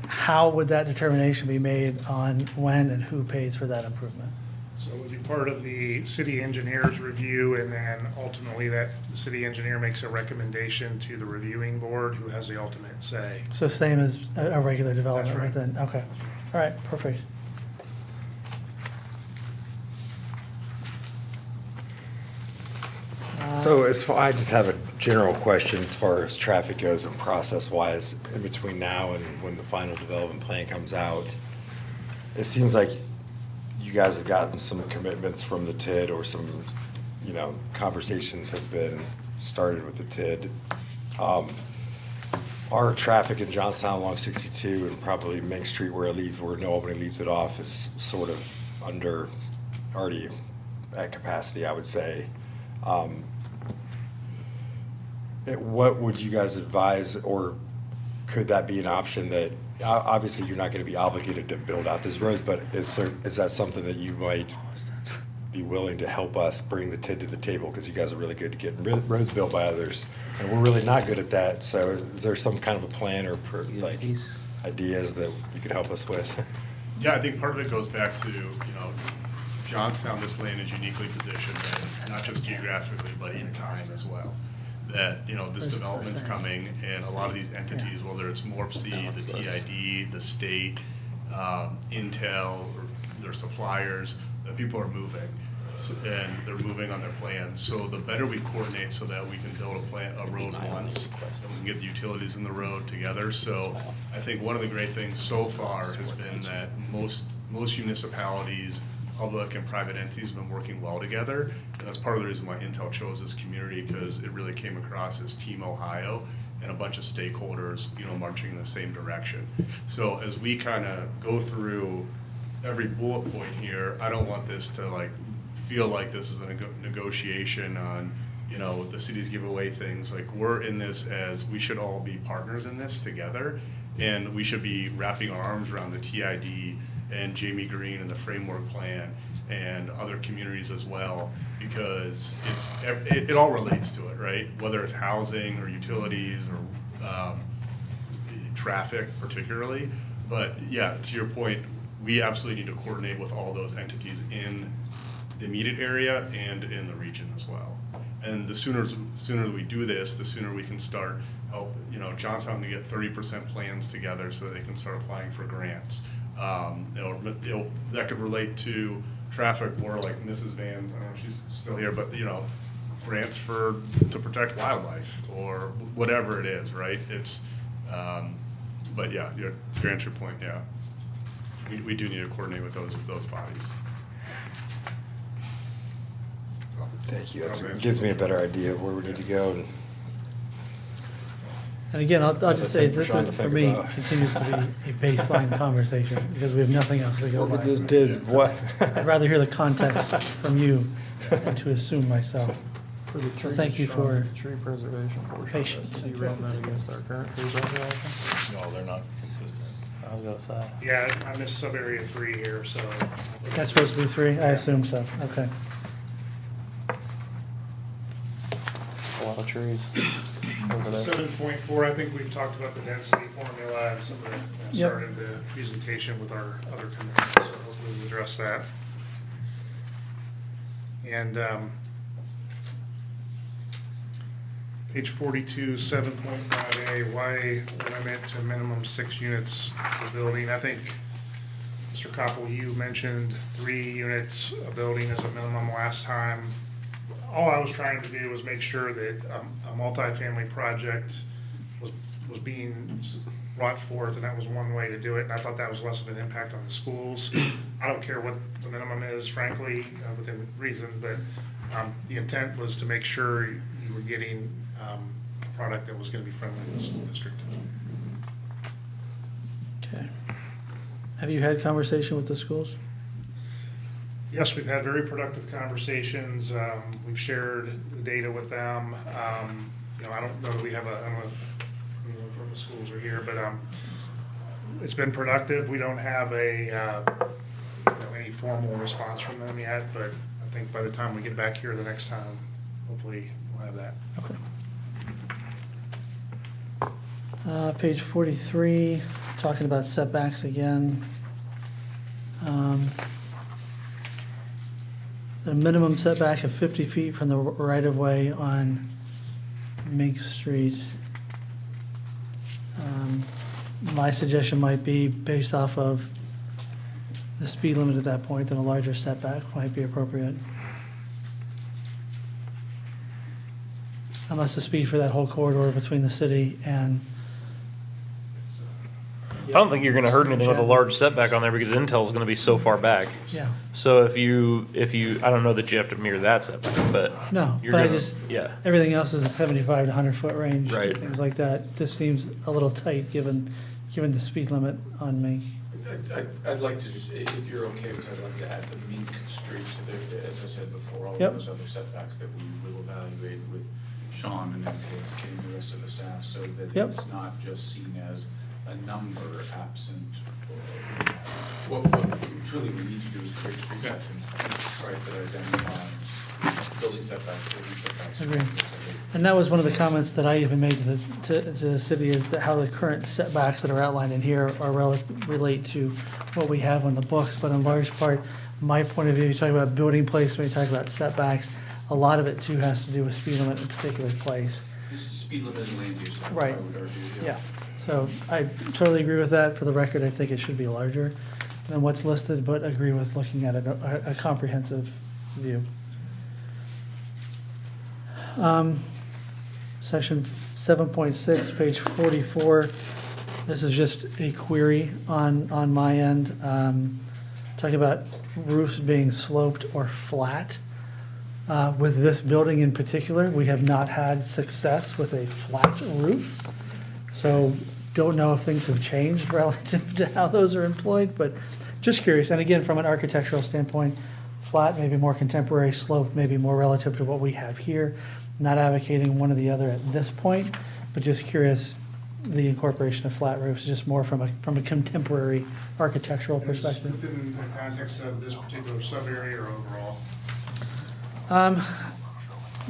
How would that determination be made on when and who pays for that improvement? So it would be part of the city engineer's review, and then ultimately the city engineer makes a recommendation to the reviewing board, who has the ultimate say. So same as a regular development That's right. within, okay. All right, perfect. So I just have a general question as far as traffic goes and process-wise in between now and when the final development plan comes out. It seems like you you guys have gotten some commitments from the TID or some, conversations have been started with the TID. Our traffic in Johnstown along 62 and probably Mink Street where New Albany leaves it off is sort of already at capacity, I would say. What would you guys advise, or could that be an option that, obviously you're not going to be obligated to build out these roads, but is that something that you might be willing to help us bring the TID to the table? Because you guys are really good at getting roads built by others, and we're really not good at that. So is there some kind of a plan or ideas that you could help us with? Yeah, I think part of it goes back to, Johnstown, this land is uniquely positioned, and not just geographically, but in time as well. That, this development's coming, and a lot of these entities, whether it's MORPC, the TID, the state, Intel, or their suppliers, that people are moving, and they're moving on their plans. So the better we coordinate so that we can build a road once, and we can get the utilities in the road together. So I think one of the great things so far has been that most municipalities, public and private entities have been working well together. And that's part of the reason why Intel chose this community, because it really came across as Team Ohio and a bunch of stakeholders, marching in the same direction. So as we kind of go through every bullet point here, I don't want this to feel like this is a negotiation on, the cities give away things. We're in this as, we should all be partners in this together, and we should be wrapping our arms around the TID and Jamie Green and the framework plan and other communities as well, because it all relates to it, right? Whether it's housing or utilities or traffic particularly. But yeah, to your point, we absolutely need to coordinate with all those entities in the immediate area and in the region as well. And the sooner we do this, the sooner we can start help, Johnstown to get 30% plans together so that they can start applying for grants. That could relate to traffic more like Mrs. Van, I don't know if she's still here, but grants to protect wildlife or whatever it is, right? It's, but yeah, to answer your point, yeah, we do need to coordinate with those bodies. Thank you. It gives me a better idea of where we need to go. And again, I'll just say, Another this thing we're is, trying for to me, think about. continues to be a baseline conversation, because we have nothing else to go Look at by. those dids, boy. I'd rather hear the context from you than to assume myself. For the So thank you for tree preservation portion patience. do you run that against our current tree preservation? No, they're not consistent. I was gonna say. Yeah, I missed sub-area 3 here, so. That's supposed to be 3? I assume so, okay. It's a lot of trees over there. 7.4, I think we've talked about the density formula and some of the, Yep. started the presentation with our other commitments, so hopefully we'll address that. And page 42, 7.5A, why limit to minimum 6 units per building? I think, Mr. Koppel, you mentioned 3 units a building as a minimum last time. All I was trying to do was make sure that a multifamily project was being brought forth, and that was one way to do it, and I thought that was less of an impact on the schools. I don't care what the minimum is, frankly, within reason, but the intent was to make sure you were getting a product that was gonna be friendly to the school district. Okay. Have you had conversation with the schools? Yes, we've had very productive conversations. We've shared the data with them. I don't know that we have I don't know if anyone from the schools are here, but it's been productive. We don't have any formal response from them yet, but I think by the time we get back here the next time, hopefully we'll have that. Okay. Page 43, talking about setbacks again. The minimum setback of 50 feet from the right-of-way on Mink Street. My suggestion might be, based off of the speed limit at that point, then a larger setback might be appropriate. Unless the speed for that whole corridor between the city and I don't think you're gonna hurt anything with a large setback on there because Intel's gonna be so far back. Yeah. So if you, I don't know that you have to mirror that setback, but. No, you're but I gonna- just, Yeah. everything else is a 75 to 100-foot range. Right. Things like that. This seems a little tight, given the speed limit on me. I'd like to just, if you're okay with it, I'd like to add the Mink Street, so there, as I said before, all of Yep. those other setbacks that we will evaluate with Sean and MKSK and the rest of the staff, so that Yep. it's not just seen as a number absent. What truly we need to do is create street sections, right, that identify building setbacks. Agreed. And that was one of the comments that I even made to the city, is that how the current setbacks that are outlined in here are relate to what we have on the books, but in large part, my point of view, you talk about building placement, you talk about setbacks, a lot of it too has to do with speed limit in a particular place. This is speed limit and land use, I Right. would argue. Yeah, so I totally agree with that. For the record, I think it should be larger than what's listed, but agree with looking at a comprehensive view. Section 7.6, page 44. This is just a query on my end. Talking about roofs being sloped or flat. With this building in particular, we have not had success with a flat roof. So don't know if things have changed relative to how those are employed, but just curious. And again, from an architectural standpoint, flat, maybe more contemporary, slope, maybe more relative to what we have here. Not advocating one or the other at this point, but just curious, the incorporation of flat roofs, just more from a contemporary architectural Is perspective. within the context of this particular sub-area or overall?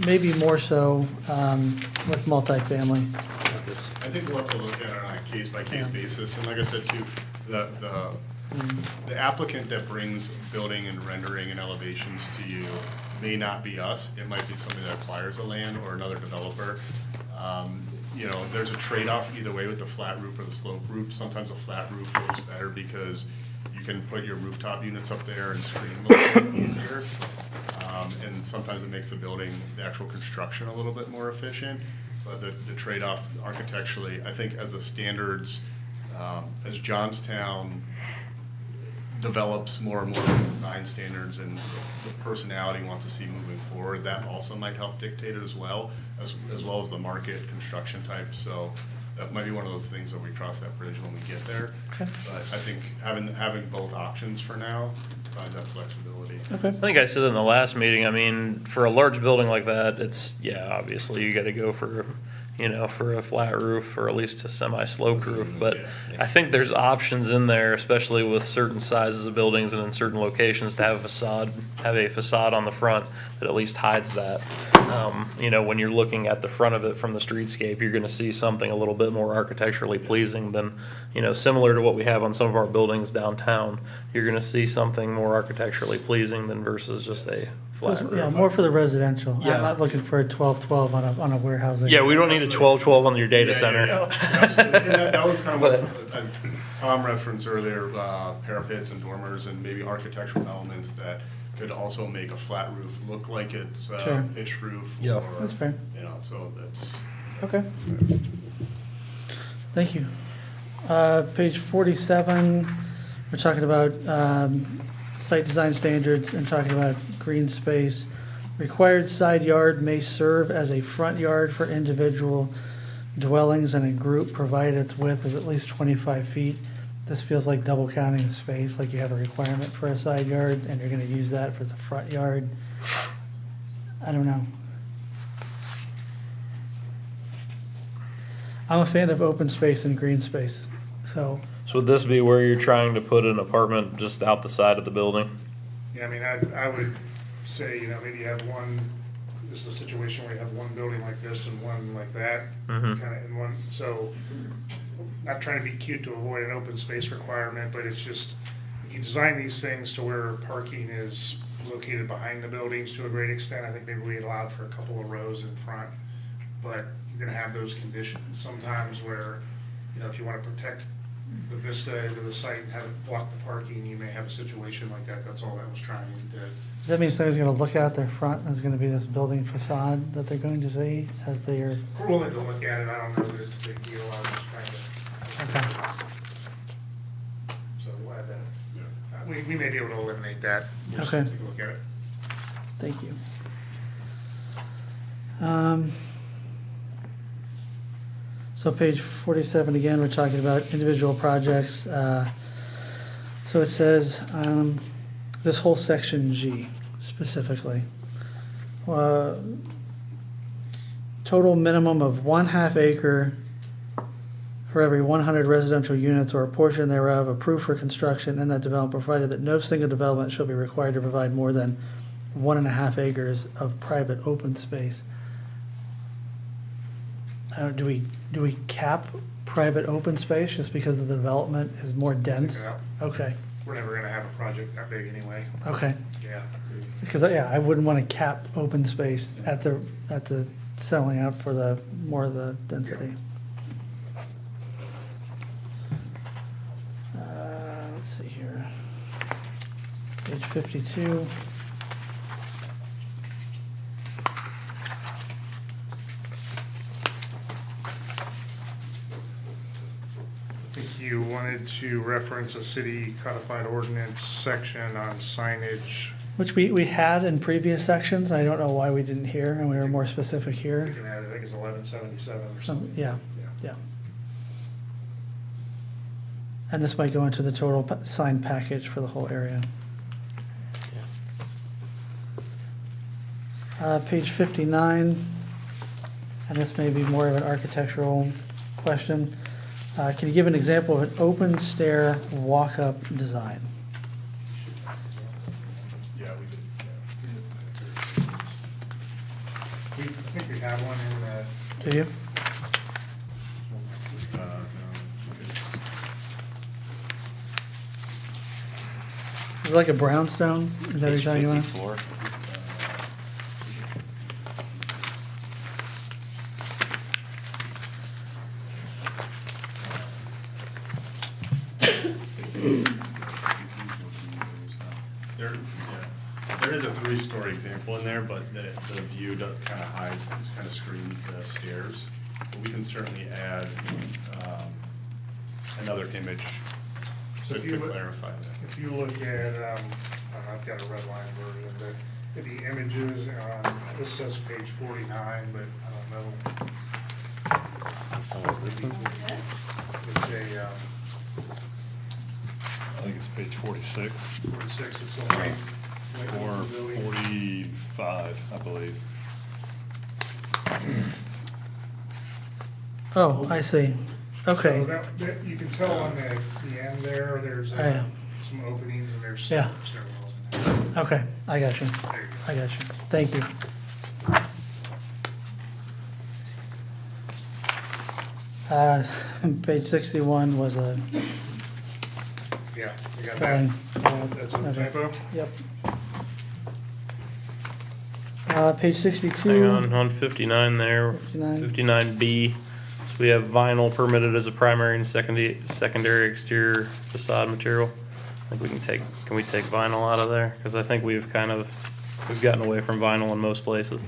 Maybe more so with multifamily. I think we'll have to look at it on a case-by-case basis, and like I said too, the applicant that brings building and rendering and elevations to you may not be us, it might be somebody that acquires the land or another developer. You know, there's a trade-off either way with the flat roof or the slope roof. Sometimes a flat roof works better because you can put your rooftop units up there and screen a little bit easier. And sometimes it makes the building, the actual construction a little bit more efficient. But the trade-off architecturally, I think as the standards, as Johnstown develops more and more of its design standards and the personality wants to see moving forward, that also might help dictate it as well as the market construction type. So that might be one of those things that we cross that bridge when we get there. Okay. But I think having both options for now provides that flexibility. Okay. I think I said in the last meeting, I mean, for a large building like that, it's, yeah, obviously you gotta go for, for a flat roof or at least a semi-sloped roof. But I think there's options in there, especially with certain sizes of buildings and in certain locations, to have a facade on the front that at least hides that. When you're looking at the front of it from the streetscape, you're gonna see something a little bit more architecturally pleasing than, similar to what we have on some of our buildings downtown. You're gonna see something more architecturally pleasing than versus just a flat roof. Yeah, more for the residential. Yeah. I'm not looking for a 12-12 on a warehousing. Yeah, we don't need a 12-12 on your data center. Absolutely. And that was kind of what Tom referenced earlier, parapets and dormers and maybe architectural elements that could also make a flat roof look like it's Sure. a pitched roof. Yeah. or, That's fair. So that's. Okay. Thank you. Page 47, we're talking about site design standards and talking about green space. Required side yard may serve as a front yard for individual dwellings and a group, provided its width is at least 25 feet. This feels like double counting the space, like you have a requirement for a side yard and you're gonna use that for the front yard. I don't know. I'm a fan of open space and green space, so. So would this be where you're trying to put an apartment just out the side of the building? Yeah, I mean, I would say, maybe you have one, this is a situation where you have one building like this and one like that, Mhm. kind of in one, so, not trying to be cute to avoid an open space requirement, but it's just, if you design these things to where parking is located behind the buildings to a great extent, I think maybe we allowed for a couple of rows in front, but you're gonna have those conditions sometimes where, if you wanna protect the vista into the site and have it block the parking, you may have a situation like that. That's all that was trying to do. Does that mean somebody's gonna look out their front, there's gonna be this building facade that they're going to see as they are? We're willing to look at it. I don't know that it's a big deal. I was just trying to. Okay. we may be able to eliminate that. We'll just Okay. take a look at it. Thank you. So page 47, again, we're talking about individual projects. So it says, this whole section G specifically. Total minimum of 1/2 acre for every 100 residential units or a portion thereof approved for construction in that development, provided that no single development shall be required to provide more than 1.5 acres of private open space. Do we cap private open space just because the development is more dense? Take it out. Okay, We're never gonna have a project that big anyway. okay. Yeah. Because, yeah, I wouldn't want to cap open space at the selling out for the, more of the density. Let's see here. Page 52. I think you wanted to reference a city codified ordinance section on signage. Which we had in previous sections. I don't know why we didn't here, and we were more specific You here. can add, I think it's 1177 or something. Yeah, yeah. And this might go into the total sign package for the whole area. Page 59, and this may be more of an architectural question. Can you give an example of an open stair walk-up design? Yeah, we did. I think we have one in that. Do you? Is it like a brownstone? Is that Page what you want? 54. There is a 3-story example in there, but the view kind of hides, it kind of screens the stairs. But we can certainly add another image So to if you look- clarify that. If you look at, I've got a red line version, but the images, this says page 49, but I don't know. It's a, I think it's page 46 46, it's a light. or 45, I believe. Oh, I see. Okay. So that, you can tell on the end there, there's Oh, yeah. some openings and there's Yeah. stairwells in there. Okay, I got you. There you go. I got you. Thank you. Page 61 was a Yeah, you got spelling. that? That's a Okay. typo? Yep. Page 62. Hang on 59 there, 59. 59B. So we have vinyl permitted as a primary and secondary exterior facade material. I think we can we take vinyl out of there? Because I think we've gotten away from vinyl in most places.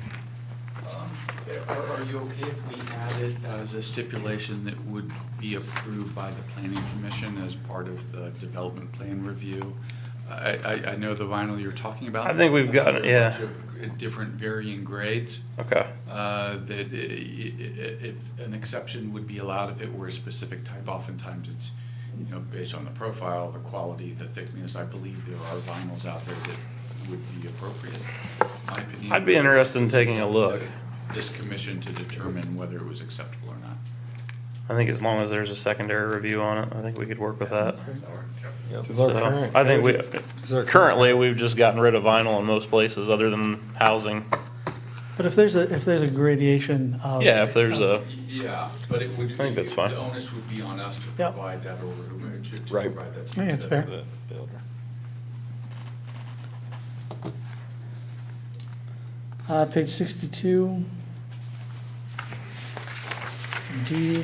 Are you okay if we add it as a stipulation that would be approved by the planning commission as part of the development plan review? I know the vinyl you're talking about. I think we've got it, There are a yeah. bunch of different varying grades. Okay. That if an exception would be allowed if it were a specific type, oftentimes it's, based on the profile, the quality, the thickness. I believe there are vinyls out there that would be appropriate. My opinion. I'd be interested in taking a look. This commission to determine whether it was acceptable or not. I think as long as there's a secondary review on it, I think we could work with that. Is our So, current I think code- is our currently, we've just gotten rid of vinyl in most places other than housing. But if there's a gradation of. Yeah, if there's a, Yeah, but it would. I think that's fine. The onus would be on us to Yep. provide that or to Right. provide that to. I think it's fair. the builder. Page 62. D.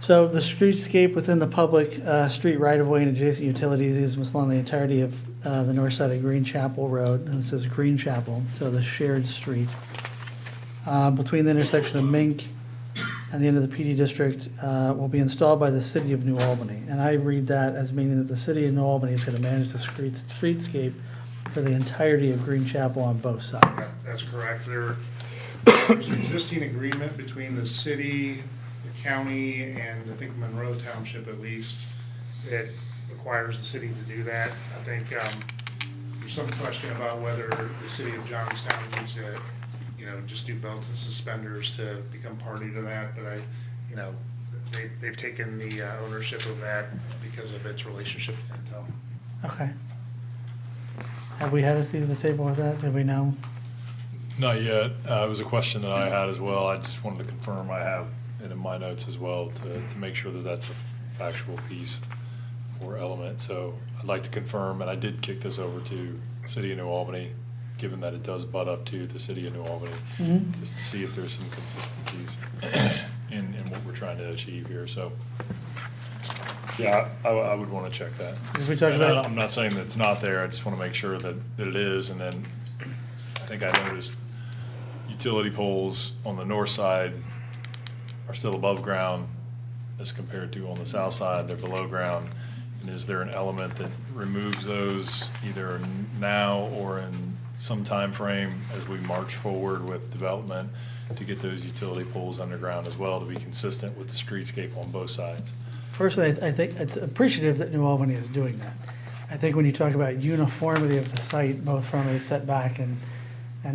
So the streetscape within the public street right-of-way and adjacent utilities is along the entirety of the north side of Green Chapel Road, and it says Green Chapel, so the shared street. Between the intersection of Mink and the end of the PD district will be installed by the city of New Albany. And I read that as meaning that the city of New Albany is gonna manage the streetscape for the entirety of Green Chapel on both sides. That's correct. There's an existing agreement between the city, the county, and I think Monroe Township at least, that requires the city to do that. I think there's some question about whether the city of Johnstown needs to, just do belts and suspenders to become party to that, but they've taken the ownership of that because of its relationship with Intel. Okay. Have we had a seat at the table with that? Did we know? Not yet. It was a question that I had as well. I just wanted to confirm I have it in my notes as well to make sure that that's a factual piece or element. So I'd like to confirm, and I did kick this over to City of New Albany, given that it does butt up to the City of New Albany, just to see if there's some consistencies in what we're trying to achieve here. So, yeah, I would want to check that. Did we talk And about- I'm not saying that it's not there. I just want to make sure that it is. And then I think I noticed utility poles on the north side are still above ground as compared to on the south side, they're below ground. And is there an element that removes those either now or in some time frame as we march forward with development to get those utility poles underground as well to be consistent with the streetscape on both sides? Personally, I think it's appreciative that New Albany is doing that. I think when you talk about uniformity of the site, both from a setback and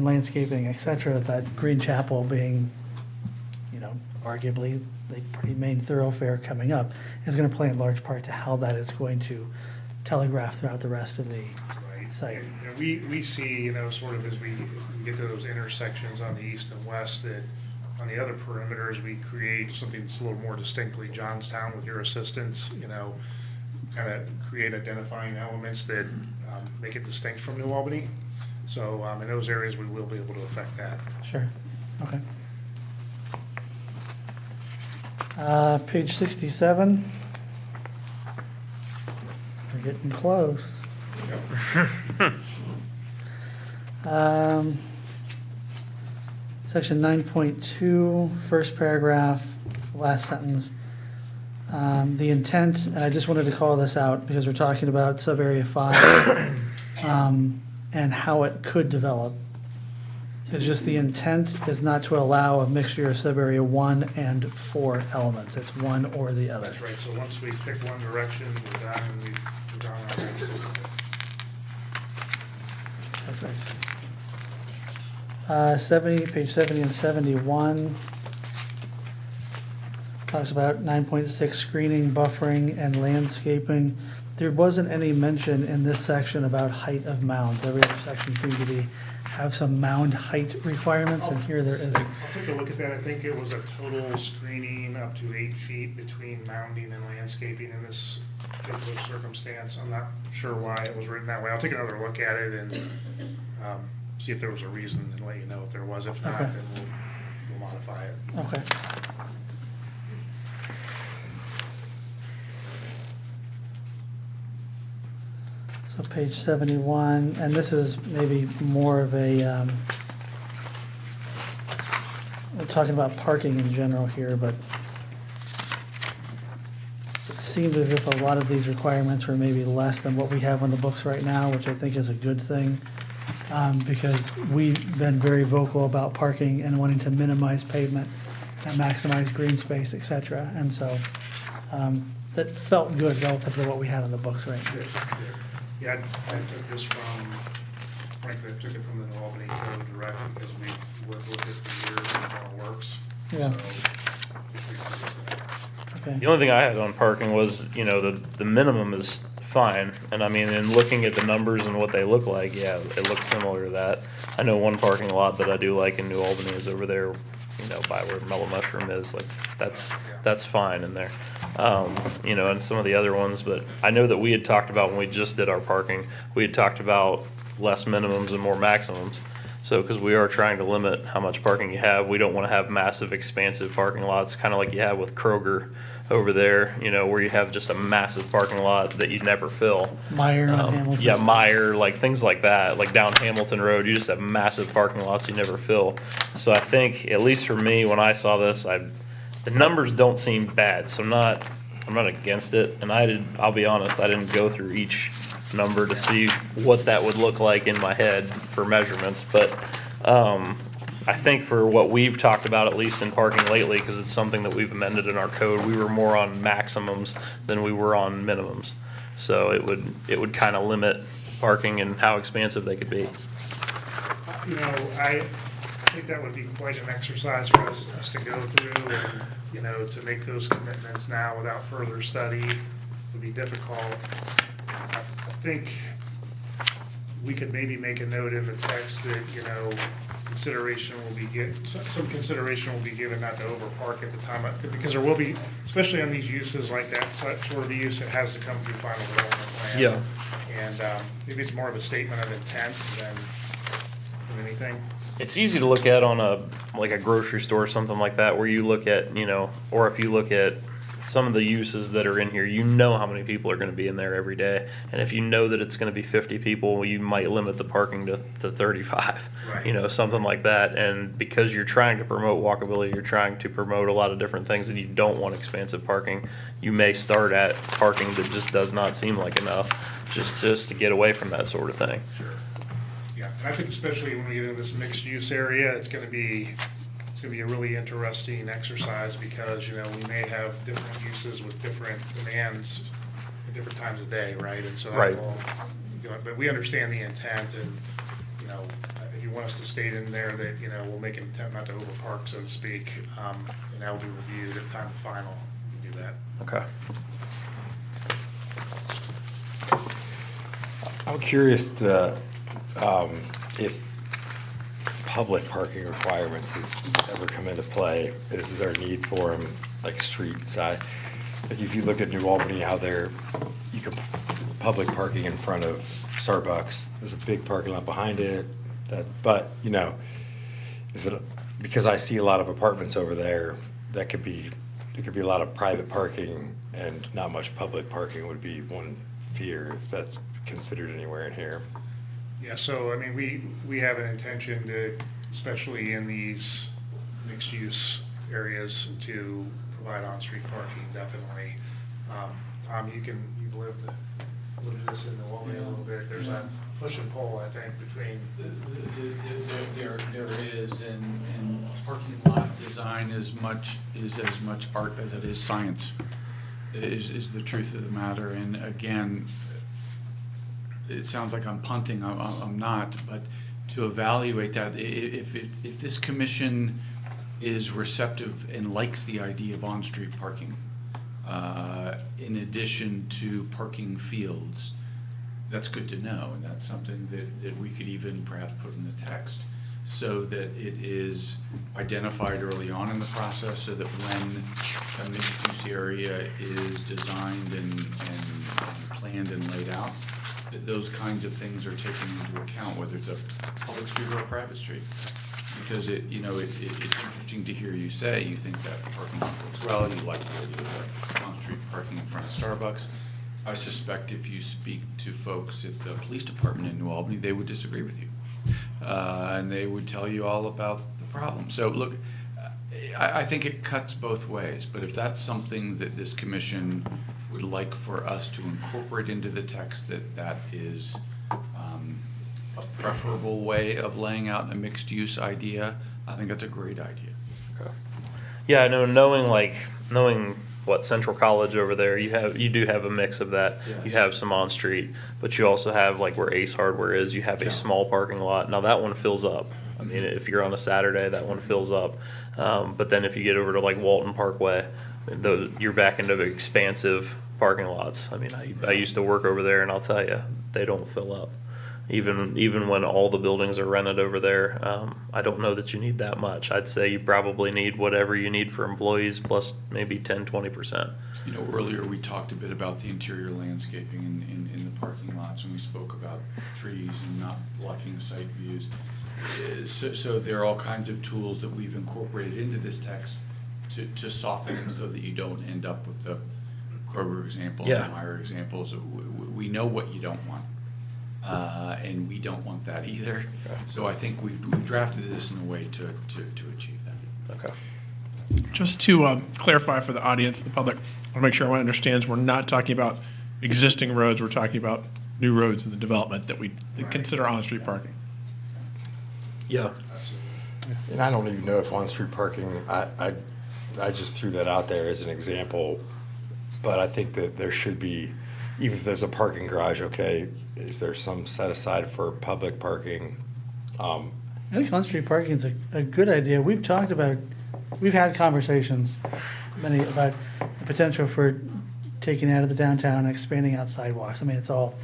landscaping, et cetera, that Green Chapel being, arguably the pretty main thoroughfare coming up, is gonna play in large part to how that is going to telegraph throughout the rest of the site. And we see, sort of as we get to those intersections on the east and west, that on the other perimeters, we create something that's a little more distinctly Johnstown with your assistance, kind of create identifying elements that make it distinct from New Albany. So in those areas, we will be able to affect that. Sure, okay. Page 67. We're getting close. Section 9.2, first paragraph, last sentence. The intent, and I just wanted to call this out because we're talking about sub-area 5 and how it could develop. It's just the intent is not to allow a mixture of sub-area 1 and 4 elements. It's one or the other. That's right. So once we pick one direction, we're done, and we've gone on that. Perfect. Page 70 and 71 talks about 9.6 screening, buffering, and landscaping. There wasn't any mention in this section about height of mounds. Every other section seemed to have some mound height requirements, and here there isn't. I'll take a look at that. I think it was a total screening up to 8 feet between mounding and landscaping in this particular circumstance. I'm not sure why it was written that way. I'll take another look at it and see if there was a reason and let you know if there was. If not, Okay. then we'll modify it. Okay. So page 71, and this is maybe more of a, we're talking about parking in general here, but it seemed as if a lot of these requirements were maybe less than what we have on the books right now, which I think is a good thing, because we've been very vocal about parking and wanting to minimize pavement and maximize green space, et cetera. And so that felt good relative to what we had on the books right now. Yeah, I took this from, frankly, I took it from the New Albany Code direct because we've worked with it for years and it all works. Yeah. So, Okay. The only thing I had on parking was, the minimum is fine. And I mean, in looking at the numbers and what they look like, yeah, it looks similar to that. I know one parking lot that I do like in New Albany is over there, by where Mellow Mushroom is, like, that's fine in there. And some of the other ones, but I know that we had talked about when we just did our parking, we had talked about less minimums and more maximums. So, because we are trying to limit how much parking you have, we don't want to have massive expansive parking lots, kind of like you have with Kroger over there, where you have just a massive parking lot that you never fill. Meyer on Hamilton. Yeah, Meyer, like things like that, like down Hamilton Road, you just have massive parking lots you never fill. So I think, at least for me, when I saw this, the numbers don't seem bad, so I'm not against it. And I'll be honest, I didn't go through each number to see what that would look like in my head for measurements, but, I think for what we've talked about, at least in parking lately, because it's something that we've amended in our code, we were more on maximums than we were on minimums. So it would kind of limit parking and how expansive they could be. You know, I think that would be quite an exercise for us to go through, and, you know, to make those commitments now without further study would be difficult. I think we could maybe make a note in the text that, you know, some consideration will be given not to overpark at the time, because there will be, especially on these uses like that, sort of the use that has to come through final development plan. Yeah. And maybe it's more of a statement of intent than anything. It's easy to look at on like a grocery store or something like that, where you look at, you know, or if you look at some of the uses that are in here, you know how many people are gonna be in there every day. And if you know that it's gonna be 50 people, you might limit the parking to 35, Right. you know, something like that. And because you're trying to promote walkability, you're trying to promote a lot of different things, and you don't want expansive parking, you may start at parking that just does not seem like enough, just to get away from that sort of thing. Sure. Yeah, and I think especially when we get into this mixed-use area, it's gonna be a really interesting exercise, because, you know, we may have different uses with different demands at different times of day, right? And so that Right. will, you know, but we understand the intent, and, you know, if you want us to state in there that, you know, we'll make an intent not to overpark, so to speak, and that will be reviewed at time of final, we can do that. Okay. I'm curious to, if public parking requirements ever come into play, is there a need for them, like street side? Like if you look at New Albany, how you can, public parking in front of Starbucks, there's a big parking lot behind it, but, you know, is it, because I see a lot of apartments over there, there could be a lot of private parking and not much public parking would be one fear, if that's considered anywhere in here. Yeah, so, I mean, we have an intention to, especially in these mixed-use areas, to provide on-street parking, definitely. Tom, you've lived this in New Albany a little bit, there's a push and pull, I think, between. There is, and parking lot design is as much art as it is science, is the truth of the matter. And again, it sounds like I'm punting, I'm not, but to evaluate that, if this commission is receptive and likes the idea of on-street parking, in addition to parking fields, that's good to know, and that's something that we could even perhaps put in the text, so that it is identified early on in the process, so that when a mixed-use area is designed and planned and laid out, that those kinds of things are taken into account, whether it's a public street or a private street. Because it's interesting to hear you say you think that parking lot works well, and you like the idea of on-street parking in front of Starbucks. I suspect if you speak to folks at the police department in New Albany, they would disagree with you. And they would tell you all about the problem. So look, I think it cuts both ways, but if that's something that this commission would like for us to incorporate into the text, that is a preferable way of laying out a mixed-use idea, I think that's a great idea. Okay. Yeah, I know, knowing what Central College over there, you do have a mix of that. Yes. You have some on street, but you also have, like where Ace Hardware is, you have a small parking lot. Now that one fills up. I mean, if you're on a Saturday, that one fills up. But then if you get over to like Walton Parkway, you're back into expansive parking lots. I mean, I used to work over there, and I'll tell you, they don't fill up. Even when all the buildings are rented over there, I don't know that you need that much. I'd say you probably need whatever you need for employees plus maybe 10-20%. You know, earlier we talked a bit about the interior landscaping in the parking lots, and we spoke about trees and not blocking site views. So there are all kinds of tools that we've incorporated into this text to soften it so that you don't end up with the Kroger example, Yeah. the Meyer examples. We know what you don't want. And we don't want that either. So I think we've drafted this in a way to achieve that. Okay. Just to clarify for the audience, the public, I want to make sure everyone understands, we're not talking about existing roads, we're talking about new roads in the development that we consider on-street parking. Yeah. And I don't even know if on-street parking, I just threw that out there as an example, but I think that there should be, even if there's a parking garage, okay, is there some set aside for public parking? I think on-street parking is a good idea. We've had conversations, many, about the potential for taking out of the downtown and expanding out sidewalks. I mean, it's all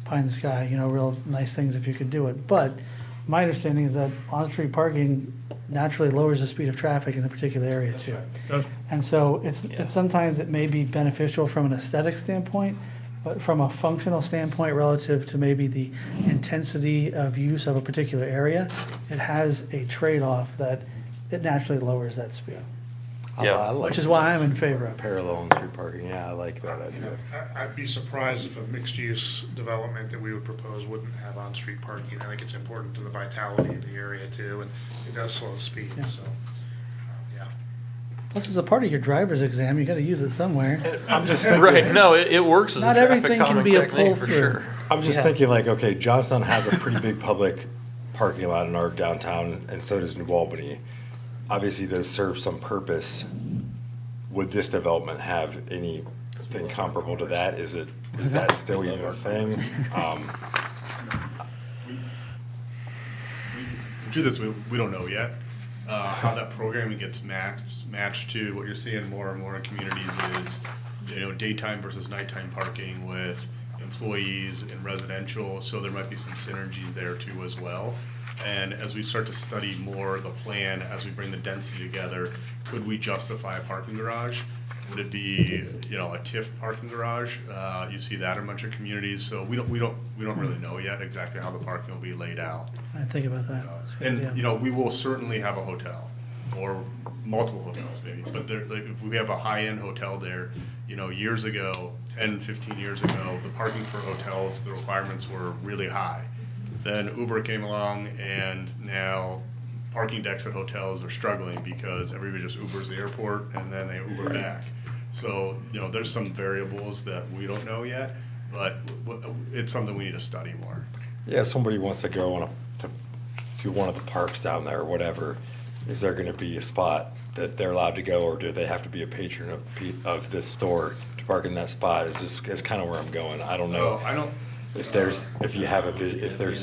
pie in the sky, real nice things if you could do it. But my understanding is that on-street parking naturally lowers the speed of traffic in a particular area too. And so it's sometimes it may be beneficial from an aesthetic standpoint, but from a functional standpoint relative to maybe the intensity of use of a particular area, it has a trade-off that it naturally lowers that speed. Yeah. Which is why I'm in favor of it. Parallel on-street parking, yeah, I like that idea. I'd be surprised if a mixed-use development that we would propose wouldn't have on-street parking. I think it's important to the vitality of the area too, and it does slow the speed, so, yeah. Plus, as a part of your driver's exam, you gotta use it somewhere. I'm just thinking. Right, no, it works as a Not traffic everything can calming be a technique for pull-through. sure. I'm just Yeah. thinking like, okay, Johnstown has a pretty big public parking lot in our downtown, and so does New Albany. Obviously, those serve some purpose. Would this development have anything comparable to that? Is that still even a thing? The truth is, we don't know yet. How that programming gets matched to what you're seeing more and more in communities is, daytime versus nighttime parking with employees in residential, so there might be some synergies there too as well. And as we start to study more the plan, as we bring the density together, could we justify a parking garage? Would it be, a TIF parking garage? You see that in a bunch of communities, so we don't really know yet exactly how the parking will be laid out. I think about that. That's a good And, idea. we will certainly have a hotel, or multiple hotels maybe, but there, like, if we have a high-end hotel there, years ago, 10, 15 years ago, the parking for hotels, the requirements were really high. Then Uber came along, and now parking decks at hotels are struggling because everybody just Ubers the airport and then they Uber back. So, there's some variables that we don't know yet, but it's something we need to study more. Yeah, somebody wants to go to one of the parks down there or whatever. Is there gonna be a spot that they're allowed to go, or do they have to be a patron of this store to park in that spot? Is kind of where I'm going. I don't know. No, I don't. If there's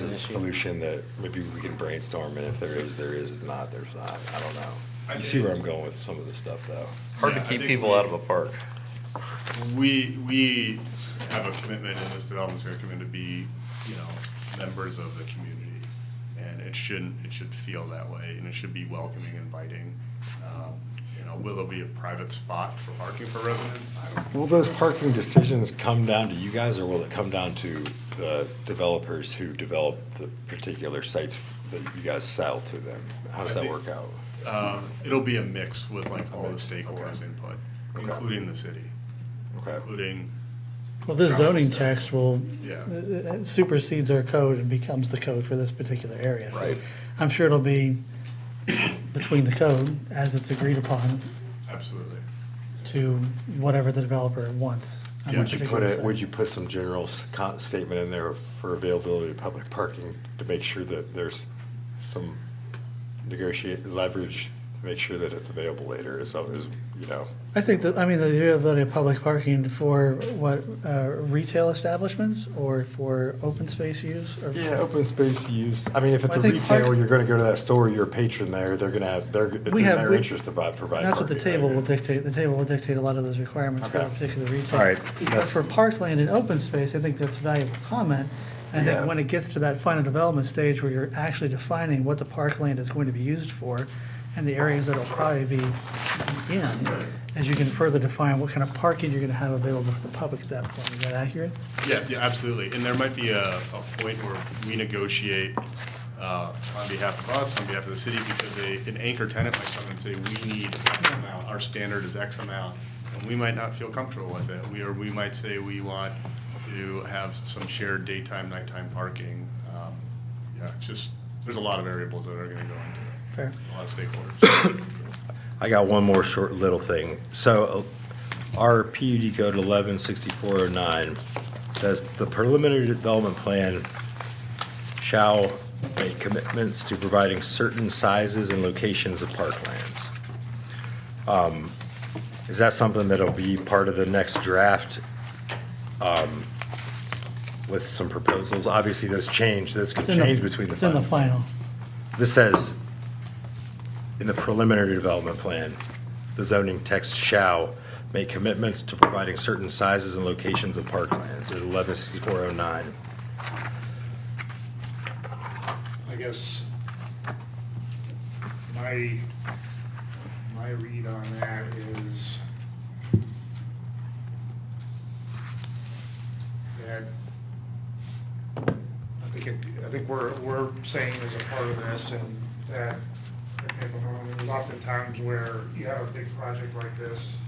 a solution that maybe we can brainstorm, and if there is, there is. If not, there's not. I don't know. You see where I'm going with some of the stuff, though. Hard to Yeah, I keep think people out of a park. We have a commitment, and this development's gonna come in to be, members of the community. And it should feel that way, and it should be welcoming, inviting. Will there be a private spot for parking for residents? I don't know. Will those parking decisions come down to you guys, or will it come down to the developers who develop the particular sites that you guys sell to them? How does that work out? It'll be a mix with like all the stakeholders' input, including the city. Okay. Including. Well, this council zoning staff. text will, Yeah. it supersedes our code and becomes the code for this particular area. So Right. I'm sure it'll be between the code as it's agreed upon Absolutely. to whatever the developer wants. on that Would you particular site. would you put some general statement in there for availability of public parking to make sure that there's some leverage to make sure that it's available later, I think that, the availability of public parking for what, retail establishments or for open space use? Or Yeah, open space use. I mean, if it's I a think retail, part- you're gonna go to that store, you're a patron there, they're gonna have, it's We in have- their we- interest to provide parking. That's what the table will dictate. The table will dictate a lot of those requirements for a Okay. particular retail. All right, But that's- for parkland and open space, I think that's a valuable comment. And Yeah. then when it gets to that final development stage where you're actually defining what the parkland is going to be used for and the areas that it'll probably be in, as you can further define what kind of parking you're gonna have available for the public at that point. Is that accurate? Yeah, absolutely. And there might be a point where we negotiate on behalf of us, on behalf of the city, because an anchor tenant might come and say, we need X amount, our standard is X amount, and we might not feel comfortable with it. We might say we want to have some shared daytime, nighttime parking. There's a lot of variables that are gonna go into it. Fair. A lot of stakeholders. I got one more short little thing. So our PUD code 116409 says the preliminary development plan shall make commitments to providing certain sizes and locations of parklands. Is that something that'll be part of the next draft with some proposals? Obviously, those change, those could It's in the- change between the. It's in the final. This says, in the preliminary development plan, the zoning text shall make commitments to providing certain sizes and locations of parklands at 116409. I guess my read on that is that I think we're saying as a part of this, and that, correct me if I'm wrong, there's oftentimes where you have a big project like this,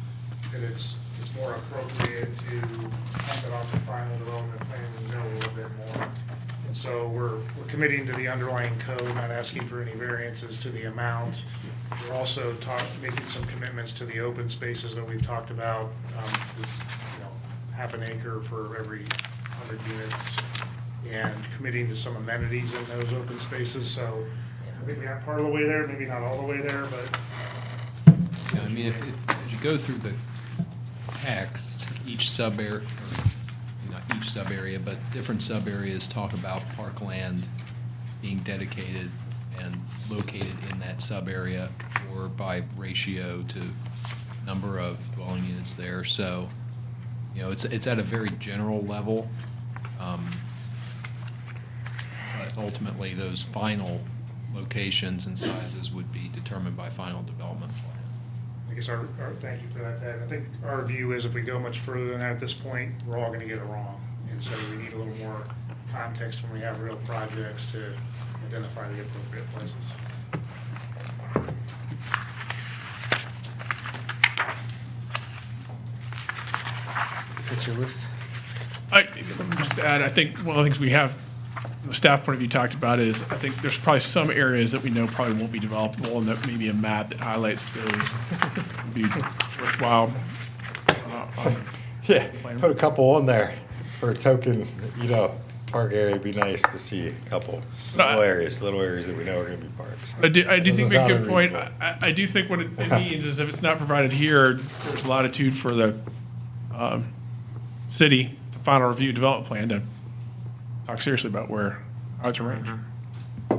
that it's more appropriate to have it off the final development plan and know a little bit more. And so we're committing to the underlying code, not asking for any variances to the amount. We're also making some commitments to the open spaces that we've talked about, with, half an acre for every 100 units, and committing to some amenities in those open spaces. So I think we got part of the way there, maybe not all the way there, but. Yeah, I mean, if you go through the text, each sub-area, not each sub-area, but different sub-areas talk about parkland being dedicated and located in that sub-area or by ratio to number of dwelling units there. So, it's at a very general level. But ultimately, those final locations and sizes would be determined by final development plan. I guess thank you for that, Ted. I think our view is if we go much further than that at this point, we're all gonna get it wrong. And so we need a little more context when we have real projects to identify the appropriate places. Is that your list? Just to add, I think one of the things we have, from the staff point of view, talked about is, I think there's probably some areas that we know probably won't be developable, and that maybe a map that highlights those would be worthwhile. Yeah, put a couple on there for a token, park area. It'd be nice to see a couple little areas that we know are gonna be parks. I do think Doesn't a sound good point. unreasonable. I do think what it means is if it's not provided here, there's latitude for the city to final review development plan to talk seriously about how to arrange. A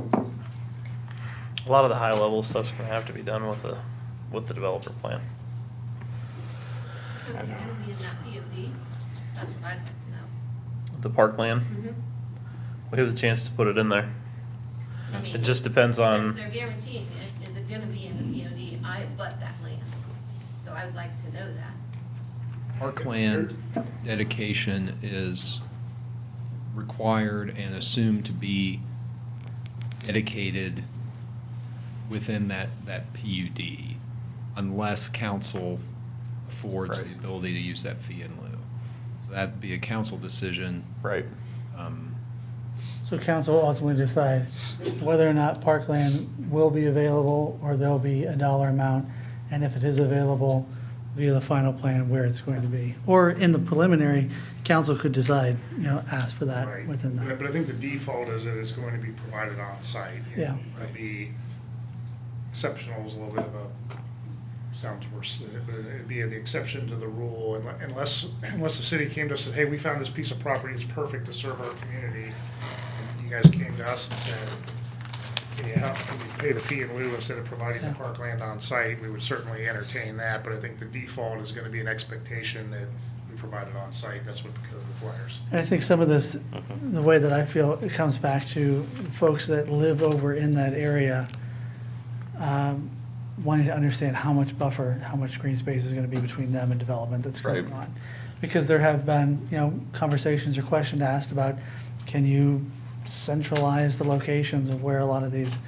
lot of the high level stuff's gonna have to be done with the developer plan. So it's gonna be in that POD? That's what I'd like to know. The parkland, we have the chance to put it in there. I mean, It just depends on. Since they're guaranteeing it, is it gonna be in the POD? I abut that land, so I'd like to know that. Parkland dedication is required and assumed to be dedicated within that PUD unless council affords the ability to use that fee in lieu. So that'd be a council decision. Right. So council will ultimately decide whether or not parkland will be available or there'll be a dollar amount, and if it is available, via the final plan where it's going to be. Or in the preliminary, council could decide, ask for that Right. within that. But I think the default is that it's going to be provided on site. Yeah. It'd be exceptional is a little bit of a, sounds worse, but it'd be the exception to the rule unless the city came to us and said, hey, we found this piece of property, it's perfect to serve our community. And you guys came to us and said, can you pay the fee in lieu instead of providing the parkland on site? We would certainly entertain that, but I think the default is gonna be an expectation that we provide it on site. That's what the code requires. And I think some of this, the way that I feel, it comes back to folks that live over in that area, wanting to understand how much buffer, how much green space is gonna be between them and development that's going Right. on. Because there have been, conversations or questions asked about, can you centralize the locations of where a lot of these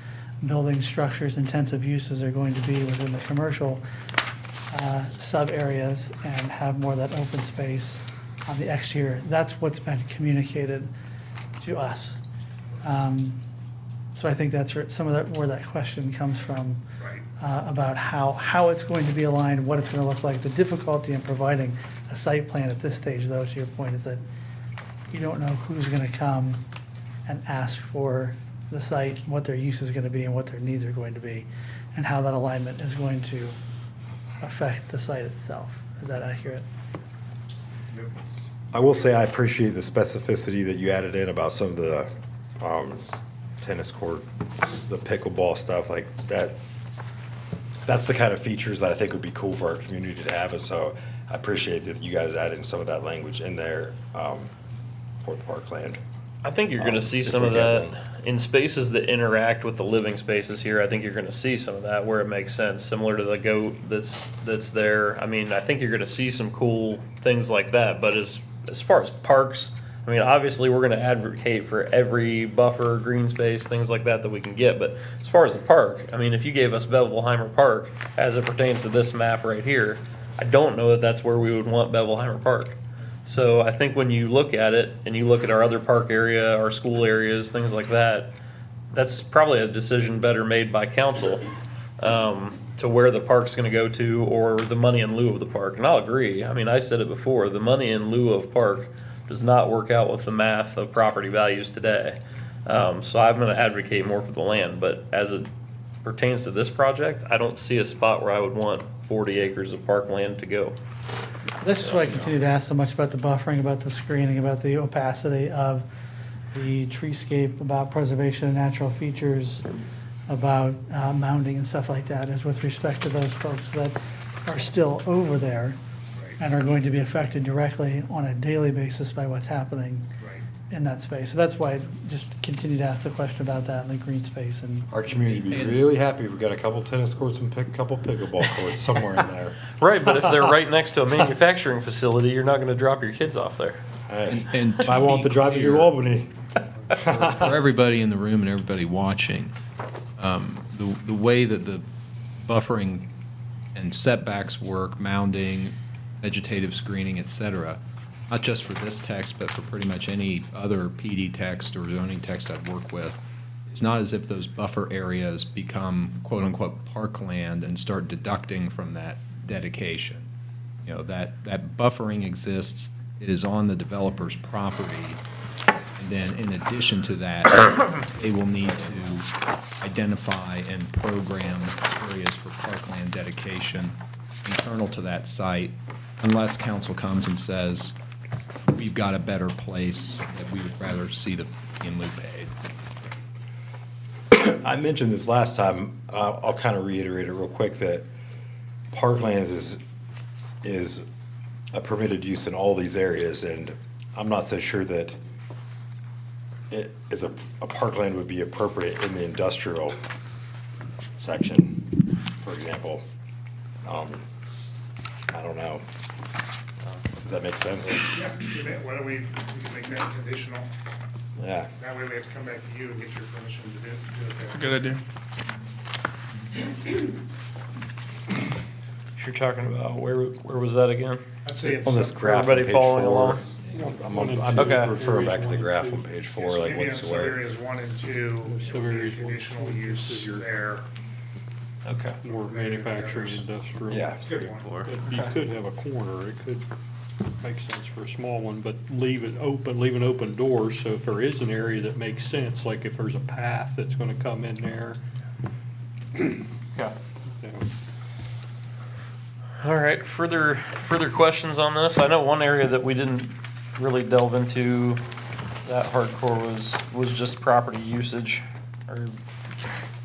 building structures, intensive uses are going to be within the commercial sub-areas and have more of that open space on the exterior. That's what's been communicated to us. So I think that's where some of that, where that question comes from, about how it's going to be aligned, what it's going to look like. The difficulty in providing a site plan at this stage, though, to your point, is that you don't know who's going to come and ask for the site, what their use is going to be, and what their needs are going to be, and how that alignment is going to affect the site itself. Is that accurate? I will say I appreciate the specificity that you added in about some of the tennis court, the pickleball stuff like that. That's the kind of features that I think would be cool for our community to have, and so I appreciate that you guys added some of that language in there for the parkland. I think you're gonna see if some we of get that one. in spaces that interact with the living spaces here. I think you're gonna see some of that where it makes sense, similar to the goat that's there. I mean, I think you're gonna see some cool things like that, but as far as parks, I mean, obviously, we're gonna advocate for every buffer, green space, things like that we can get, but as far as the park, I mean, if you gave us Bevelheimer Park as it pertains to this map right here, I don't know that that's where we would want Bevelheimer Park. So I think when you look at it, and you look at our other park area, our school areas, things like that, that's probably a decision better made by council, to where the park's gonna go to, or the money in lieu of the park. And I'll agree, I mean, I said it before, the money in lieu of park does not work out with the math of property values today. So I'm gonna advocate more for the land, but as it pertains to this project, I don't see a spot where I would want 40 acres of parkland to go. This is why I continue to ask so much about the buffering, about the screening, about the opacity of the treescape, about preservation of natural features, about mounding and stuff like that, is with respect to those folks that are still over there and are going to be affected directly on a daily basis by what's happening in that space. So that's why I just continue to ask the question about that in the green space. And Our community would be really happy if we got a couple tennis courts and a couple pickleball courts somewhere in there. Right, but if they're right next to a manufacturing facility, you're not gonna drop your kids off there. Hey, And to I want be to drive you to clear, Albany. for everybody in the room and everybody watching, the way that the buffering and setbacks work, mounding, vegetative screening, et cetera, not just for this text, but for pretty much any other PD text or zoning text I've worked with, it's not as if those buffer areas become quote-unquote parkland and start deducting from that dedication. You know, that buffering exists, it is on the developer's property, and then in addition to that, they will need to identify and program areas for parkland dedication internal to that site, unless council comes and says, we've got a better place that we would rather see the in lieu paid. I mentioned this last time, I'll kind of reiterate it real quick, that parklands is a permitted use in all these areas, and I'm not so sure that it is a parkland would be appropriate in the industrial section, for example. I don't know. Does that make sense? Yeah, why don't we can make that conditional? Yeah. That way we have to come back to you and get your permission to do it. That's a good idea. You're talking about, where was that again? I'd say it's On this graph on Everybody page following 4. along? I'm Okay. referring back to the graph on page 4, like Maybe on what's the sub way. areas 1 and 2, conditional use there. Okay. More manufacturing, industrial. Yeah. Good one. But you could have a corner, it could make sense for a small one, but leave an open door, so if there is an area that makes sense, like if there's a path that's gonna come in there. Okay. you know, All right, further questions on this? I know one area that we didn't really delve into that hardcore was just property usage, or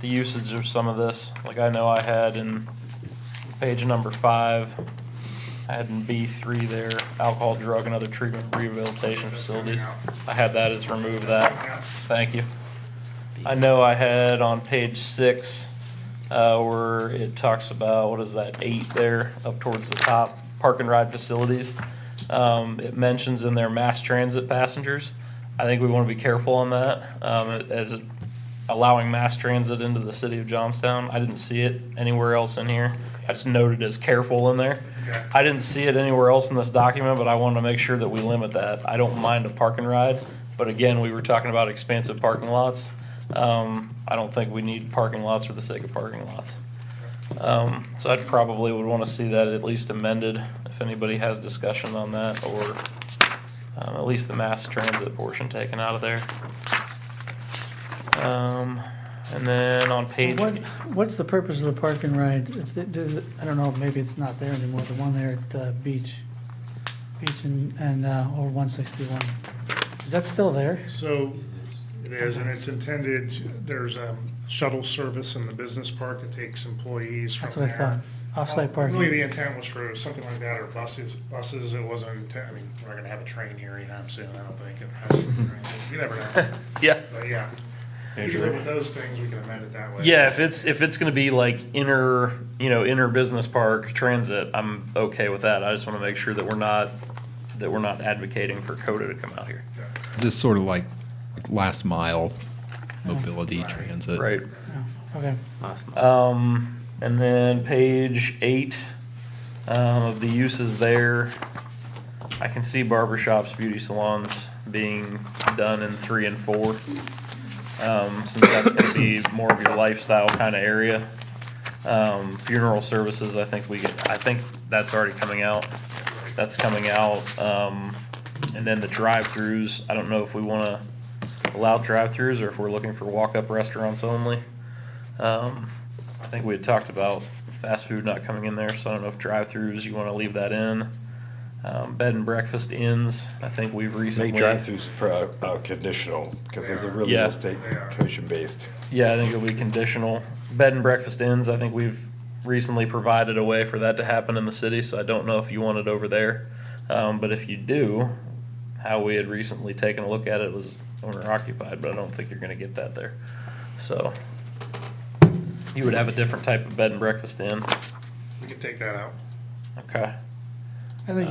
the usage of some of this. Like I know I had in page number 5, I had in B3 there, alcohol, drug, and other treatment rehabilitation facilities. I had that as remove that. Thank you. I know I had on page 6, where it talks about, what is that, 8 there, up towards the top, park and ride facilities. It mentions in there mass transit passengers. I think we want to be careful on that, as allowing mass transit into the city of Johnstown. I didn't see it anywhere else in here. I just noted as careful in there. I didn't see it anywhere else in this document, but I wanted to make sure that we limit that. I don't mind a park and ride, but again, we were talking about expansive parking lots. I don't think we need parking lots for the sake of parking lots. So I'd probably would want to see that at least amended, if anybody has discussion on that, or at least the mass transit portion taken out of there. And then on page, What's the purpose of the park and ride? If it, does it, I don't know, maybe it's not there anymore, the one there at Beach and or 161. Is that still there? So it is, and it's intended, there's shuttle service in the business park that takes employees from That's there. what I thought. Off-site parking. Really, the intent was for something like that, or buses, it wasn't, I mean, we're not gonna have a train here anytime soon, I don't think. It has to be a train. You never know. Yeah. But yeah, if you live with those things, we can amend it that way. yeah, if it's gonna be like inner business park transit, I'm okay with that. I just wanna make sure that we're not advocating for CODA to come out here. Is this sort of like last mile mobility transit? Right. Okay. And then page 8, of the uses there, I can see barbershops, beauty salons being done in 3 and 4. Since that's gonna be more of your lifestyle kind of area. Funeral services, I think that's already coming out. That's coming out. And then the drive-throughs, I don't know if we wanna allow drive-throughs or if we're looking for walk-up restaurants only. I think we had talked about fast food not coming in there, so I don't know if drive-throughs, you wanna leave that in. Bed and breakfast inns, I think we've recently. Make drive-throughs conditional, because there's a real Yeah. estate based. Yeah, I think it'll be conditional. Bed and breakfast inns, I think we've recently provided a way for that to happen in the city, so I don't know if you want it over there. But if you do, how we had recently taken a look at it was owner occupied, but I don't think you're gonna get that there. So you would have a different type of bed and breakfast inn. We can take that out. Okay. I think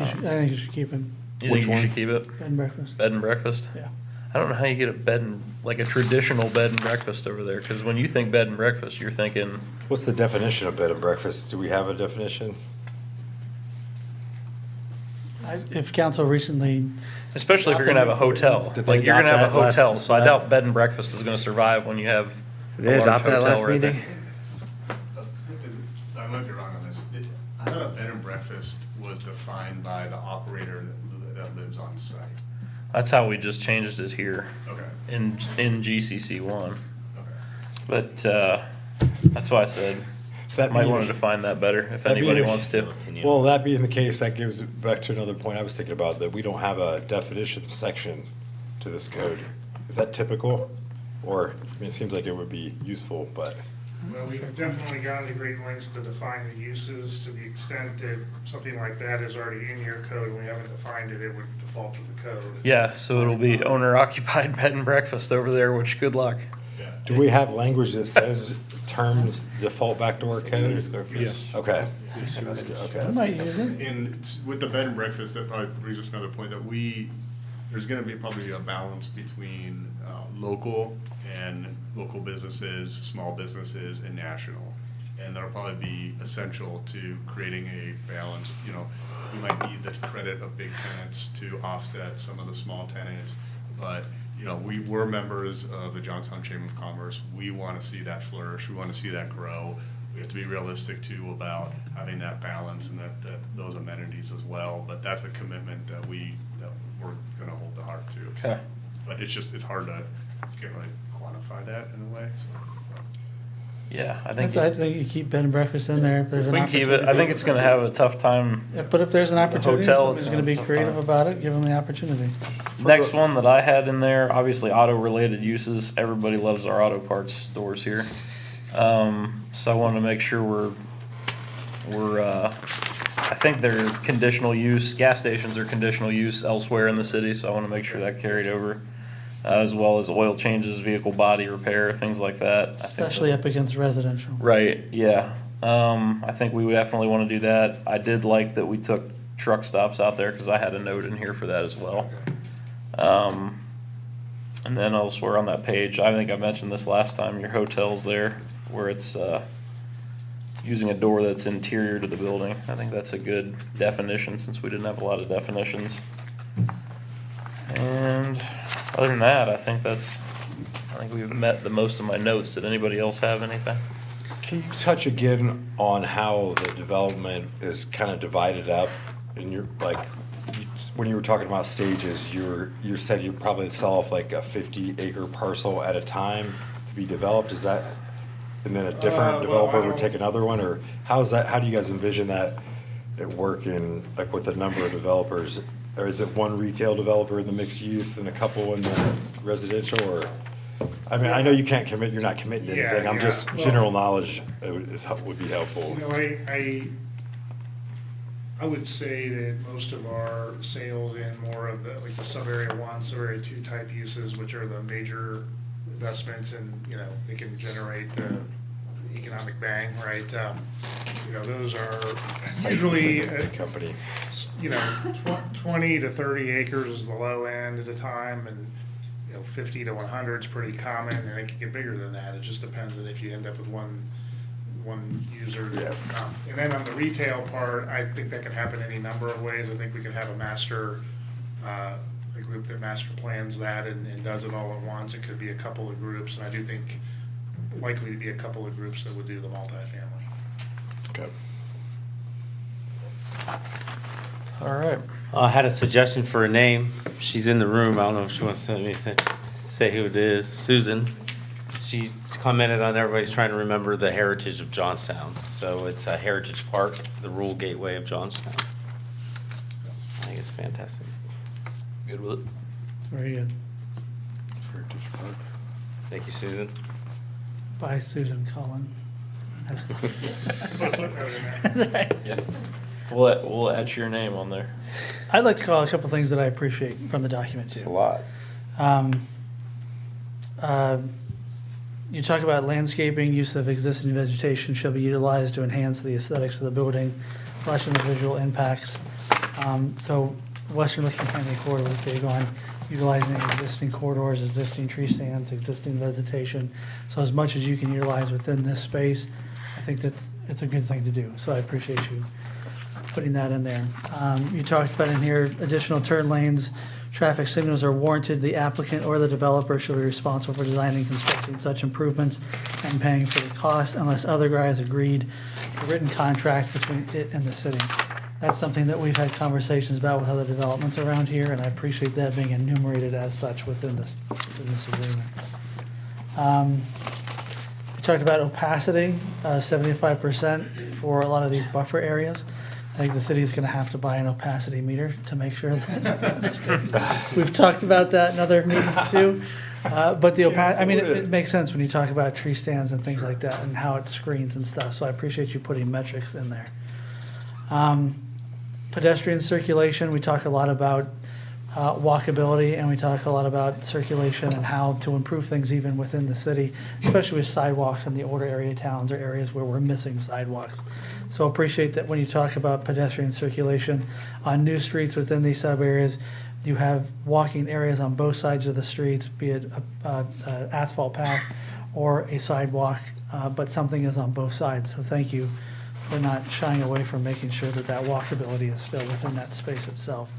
you should keep it. You think you should keep it? Bed and breakfast. Bed and breakfast? Yeah. I don't know how you get like a traditional bed and breakfast over there, because when you think bed and breakfast, you're thinking, What's the definition of bed and breakfast? Do we have a definition? If council recently, especially if you're gonna have a hotel. Did they Like, you're gonna have a adopt that last- hotel, so I doubt bed and breakfast is gonna survive when you have a large hotel right there. I might be wrong on this. I thought a bed and breakfast was defined by the operator that lives on site. That's how we just changed it here. Okay. In GCC 1. Okay. But, that's why I said, That might being- wanna define that better, if that being anybody the- wants to. Well, that being the case, that gives back to another point I was thinking about, that we don't have a definition section to this code. Is that typical? Or, I mean, it seems like it would be useful, but. Well, we've definitely gone to great lengths to define the uses. To the extent that something like that is already in your code, and we haven't defined it, it would default to the code. Yeah, so it'll be owner occupied bed and breakfast over there, which, good luck. Do we have language that says terms default back to our code? Yes. Okay. That's good. Okay, I that's might good. use it. And with the bed and breakfast, that probably brings us to another point, that there's gonna be probably a balance between local businesses, small businesses, and national. And that'll probably be essential to creating a balance. We might need the credit of big tenants to offset some of the small tenants, but we were members of the Johnstown Chamber of Commerce. We want to see that flourish. We want to see that grow. We have to be realistic too about having that balance and that those amenities as well. But that's a commitment that we're going to hold to heart too. So, Okay. but it's hard to, you can't really quantify that in a way. So. Yeah, I think. I think you keep bed and breakfast in there if there's an We can keep opportunity. it, I think it's gonna have a tough time. But if there's an opportunity, hotel, it's somebody's gonna be tough creative time. about it, give them the opportunity. Next one that I had in there, obviously auto-related uses. Everybody loves our auto parts stores here. So I wanted to make sure I think they're conditional use, gas stations are conditional use elsewhere in the city, so I want to make sure that carried over. As well as oil changes, vehicle body repair, things like that. I think Especially up against residential. Right, yeah. I think we would definitely want to do that. I did like that we took truck stops out there, because I had a note in here for that as well. And then elsewhere on that page, I think I mentioned this last time, your hotels there, where it's using a door that's interior to the building. I think that's a good definition, since we didn't have a lot of definitions. And other than that, I think that's think we've met the most of my notes. Did anybody else have anything? Can you touch again on how the development is kind of divided up? And you're like, when you were talking about stages, you said you probably sell off like a 50-acre parcel at a time to be developed. Is that, and then a different developer would take another one, or how is that? How do you guys envision that it working, like with a number of developers? Or is it one retail developer in the mixed use and a couple in the residential, or? I mean, I know you can't commit, you're not committing to anything. I'm just, general knowledge would be helpful. You know, I would say that most of our sales in more of the, like the sub-area 1, sub-area 2 type uses, which are the major investments and, you know, they can generate the economic bang, right? You know, those are usually, company. you know, 20 to 30 acres is the low end at a time, and, you know, 50 to 100 is pretty common, and it can get bigger than that. It just depends on if you end up with one user. And then on the retail part, I think that can happen any number of ways. I think we could have a master, a group that master plans that and does it all at once. It could be a couple of groups, and I do think likely to be a couple of groups that would do the multifamily. Okay. All right. I had a suggestion for a name. She's in the room. I don't know if she wants to say who it is. Susan. She commented on everybody's trying to remember the heritage of Johnstown. So it's a Heritage Park, the rural gateway of Johnstown. I think it's fantastic. Good with it? Very good. Thank you, Susan. By Susan Cullen. Yeah. We'll add your name on there. I'd like to call a couple things that I appreciate from the document too. It's a lot. You talk about landscaping, use of existing vegetation shall be utilized to enhance the aesthetics of the building, lessen the visual impacts. So Western Licking County Corridor was big on utilizing existing corridors, existing tree stands, existing vegetation. So as much as you can utilize within this space, I think it's a good thing to do. So I appreciate you putting that in there. You talked about in here, additional turn lanes, traffic signals are warranted. The applicant or the developer shall be responsible for designing and constructing such improvements and paying for the cost unless otherwise agreed. A written contract between it and the city. That's something that we've had conversations about with other developments around here, and I appreciate that being enumerated as such within this agreement. We talked about opacity, 75% for a lot of these buffer areas. I think the city is going to have to buy an opacity meter to make sure that. We've talked about that in other meetings too. But the I mean, it makes sense when you talk about tree stands and things like that and how it screens and stuff. So I appreciate you putting metrics in there. Pedestrian circulation, we talk a lot about walkability, and we talk a lot about circulation and how to improve things even within the city, especially with sidewalks in the older area towns or areas where we're missing sidewalks. So appreciate that when you talk about pedestrian circulation on new streets within these sub areas, you have walking areas on both sides of the streets, be it an asphalt path or a sidewalk, but something is on both sides. So thank you for not shying away from making sure that that walkability is still within that space itself.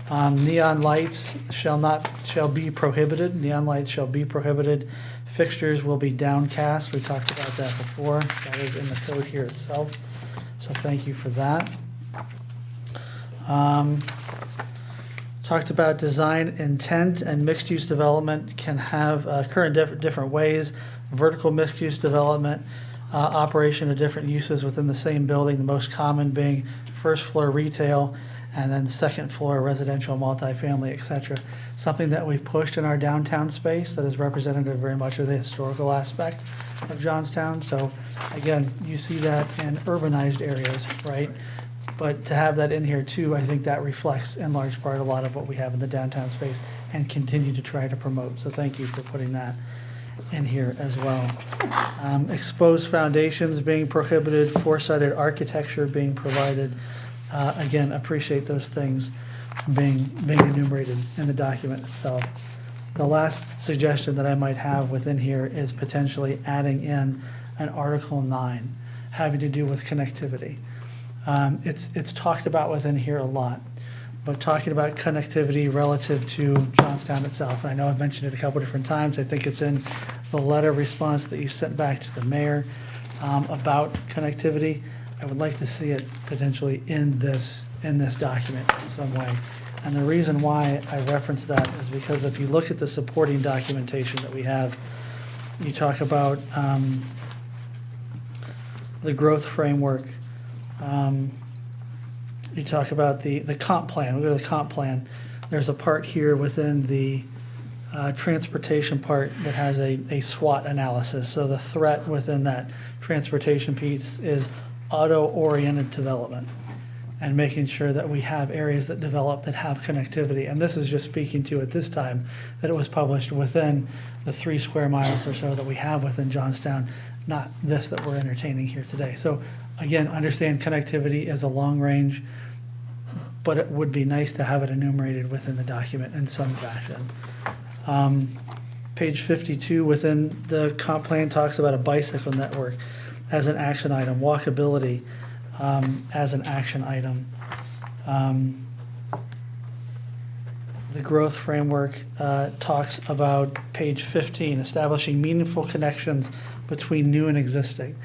Neon lights shall be prohibited. Neon lights shall be prohibited. Fixtures will be downcast. We talked about that before. That is in the code here itself. So thank you for that. Talked about design intent, and mixed-use development can have current different ways. Vertical mixed-use development, operation of different uses within the same building, the most common being first floor retail, and then second floor residential, multifamily, et cetera. Something that we've pushed in our downtown space that is representative very much of the historical aspect of Johnstown. So again, you see that in urbanized areas, right? But to have that in here too, I think that reflects in large part a lot of what we have in the downtown space and continue to try to promote. So thank you for putting that in here as well. Exposed foundations being prohibited, four-sided architecture being provided. Again, appreciate those things being enumerated in the document itself. The last suggestion that I might have within here is potentially adding in an Article 9 having to do with connectivity. It's talked about within here a lot, but talking about connectivity relative to Johnstown itself. And I know I've mentioned it a couple different times. I think it's in the letter response that you sent back to the mayor about connectivity. I would like to see it potentially in this document in some way. And the reason why I reference that is because if you look at the supporting documentation that we have, you talk about the growth framework. You talk about the comp plan. We go to the comp plan. There's a part here within the transportation part that has a SWOT analysis. So the threat within that transportation piece is auto-oriented development and making sure that we have areas that develop that have connectivity. And this is just speaking to, at this time, that it was published within the 3 square miles or so that we have within Johnstown, not this that we're entertaining here today. So again, understand connectivity is a long range, but it would be nice to have it enumerated within the document in some fashion. Page 52 within the comp plan talks about a bicycle network as an action item, walkability as an action item. The growth framework talks about page 15, establishing meaningful connections between new and existing.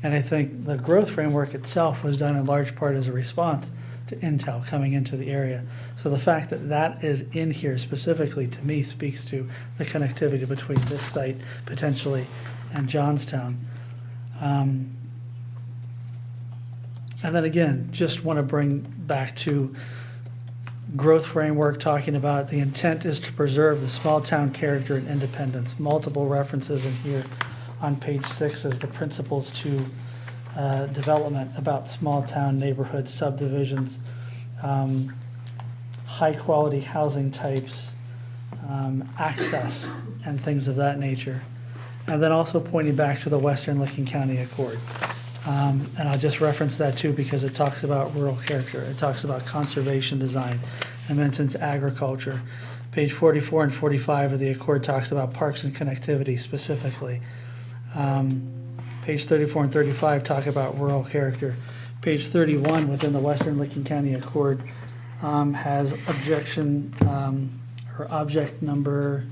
And I think the growth framework itself was done in large part as a response to Intel coming into the area. So the fact that that is in here specifically, to me, speaks to the connectivity between this site potentially and Johnstown. And then again, just want to bring back to growth framework, talking about the intent is to preserve the small town character and independence. Multiple references in here on page 6 as the principles to development about small town neighborhood subdivisions, high quality housing types, access and things of that nature. And then also pointing back to the Western Licking County Accord. And I'll just reference that too because it talks about rural character. It talks about conservation design. It mentions agriculture. Page 44 and 45 of the Accord talks about parks and connectivity specifically. Page 34 and 35 talk about rural character. Page 31 within the Western Licking County Accord has objection or object number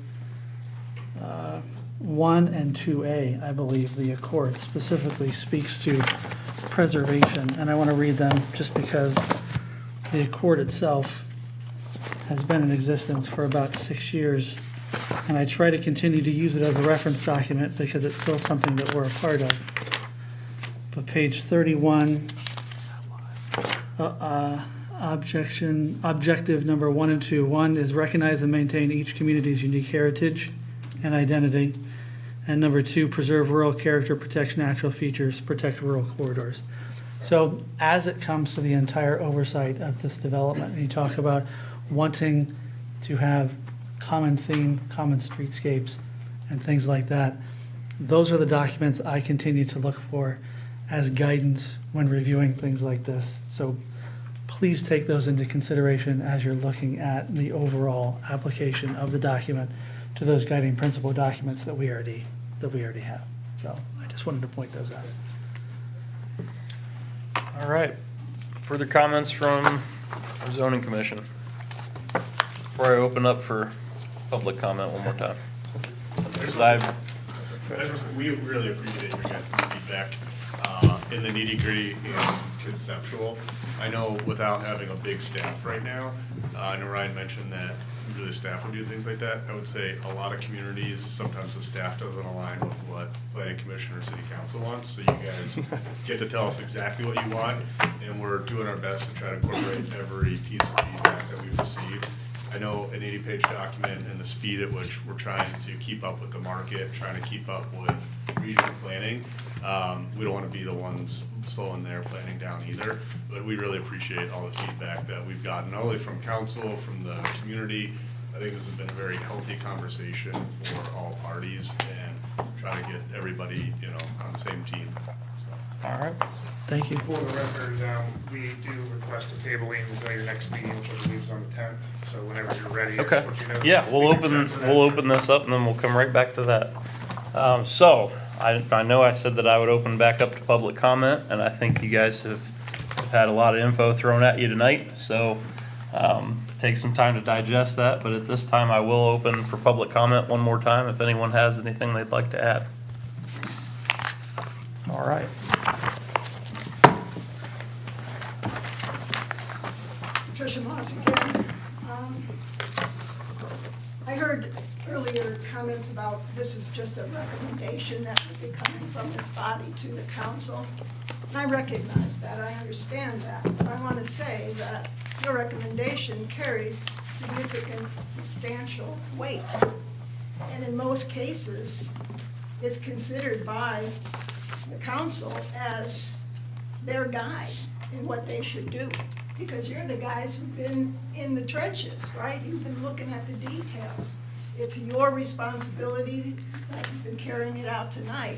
1 and 2A, I believe, the Accord specifically speaks to preservation. And I want to read them just because the Accord itself has been in existence for about 6 years. And I try to continue to use it as a reference document because it's still something that we're a part of. But page 31, objective number 1 and 2. 1 is recognize and maintain each community's unique heritage and identity. And number 2, preserve rural character, protect natural features, protect rural corridors. So as it comes to the entire oversight of this development, and you talk about wanting to have common theme, common streetscapes, and things like that, those are the documents I continue to look for as guidance when reviewing things like this. So please take those into consideration as you're looking at the overall application of the document to those guiding principle documents that we already have. So I just wanted to point those out. All right. Further comments from the zoning commission? Before I open up for public comment one more time. We really appreciate your guys' feedback in the nitty-gritty and conceptual. I know without having a big staff right now, I know Ryan mentioned that really staff would do things like that. I would say a lot of communities, sometimes the staff doesn't align with what planning commission or city council wants, so you guys get to tell us exactly what you want, and we're doing our best to try to incorporate every piece of feedback that we've received. I know an 80-page document and the speed at which we're trying to keep up with the market, trying to keep up with regional planning. We don't want to be the ones slowing their planning down either, but we really appreciate all the feedback that we've gotten, not only from council, from the community. I think this has been a very healthy conversation for all parties and try to get everybody, on the same team. All right. Thank you. For the record, we do request a tabling until your next meeting, which I believe is on the 10th. So whenever you're ready, Okay. just let you know. Yeah, we'll open this up and then we'll come right back to that. So I know I said that I would open back up to public comment, and I think you guys have had a lot of info thrown at you tonight. So take some time to digest that, but at this time, I will open for public comment one more time if anyone has anything they'd like to add. All right. Patricia Moss again. I heard earlier comments about this is just a recommendation that would be coming from this body to the council. And I recognize that, I understand that, but I want to say that your recommendation carries significant, substantial weight. And in most cases, is considered by the council as their guide in what they should do. Because you're the guys who've been in the trenches, right? You've been looking at the details. It's your responsibility, like you've been carrying it out tonight,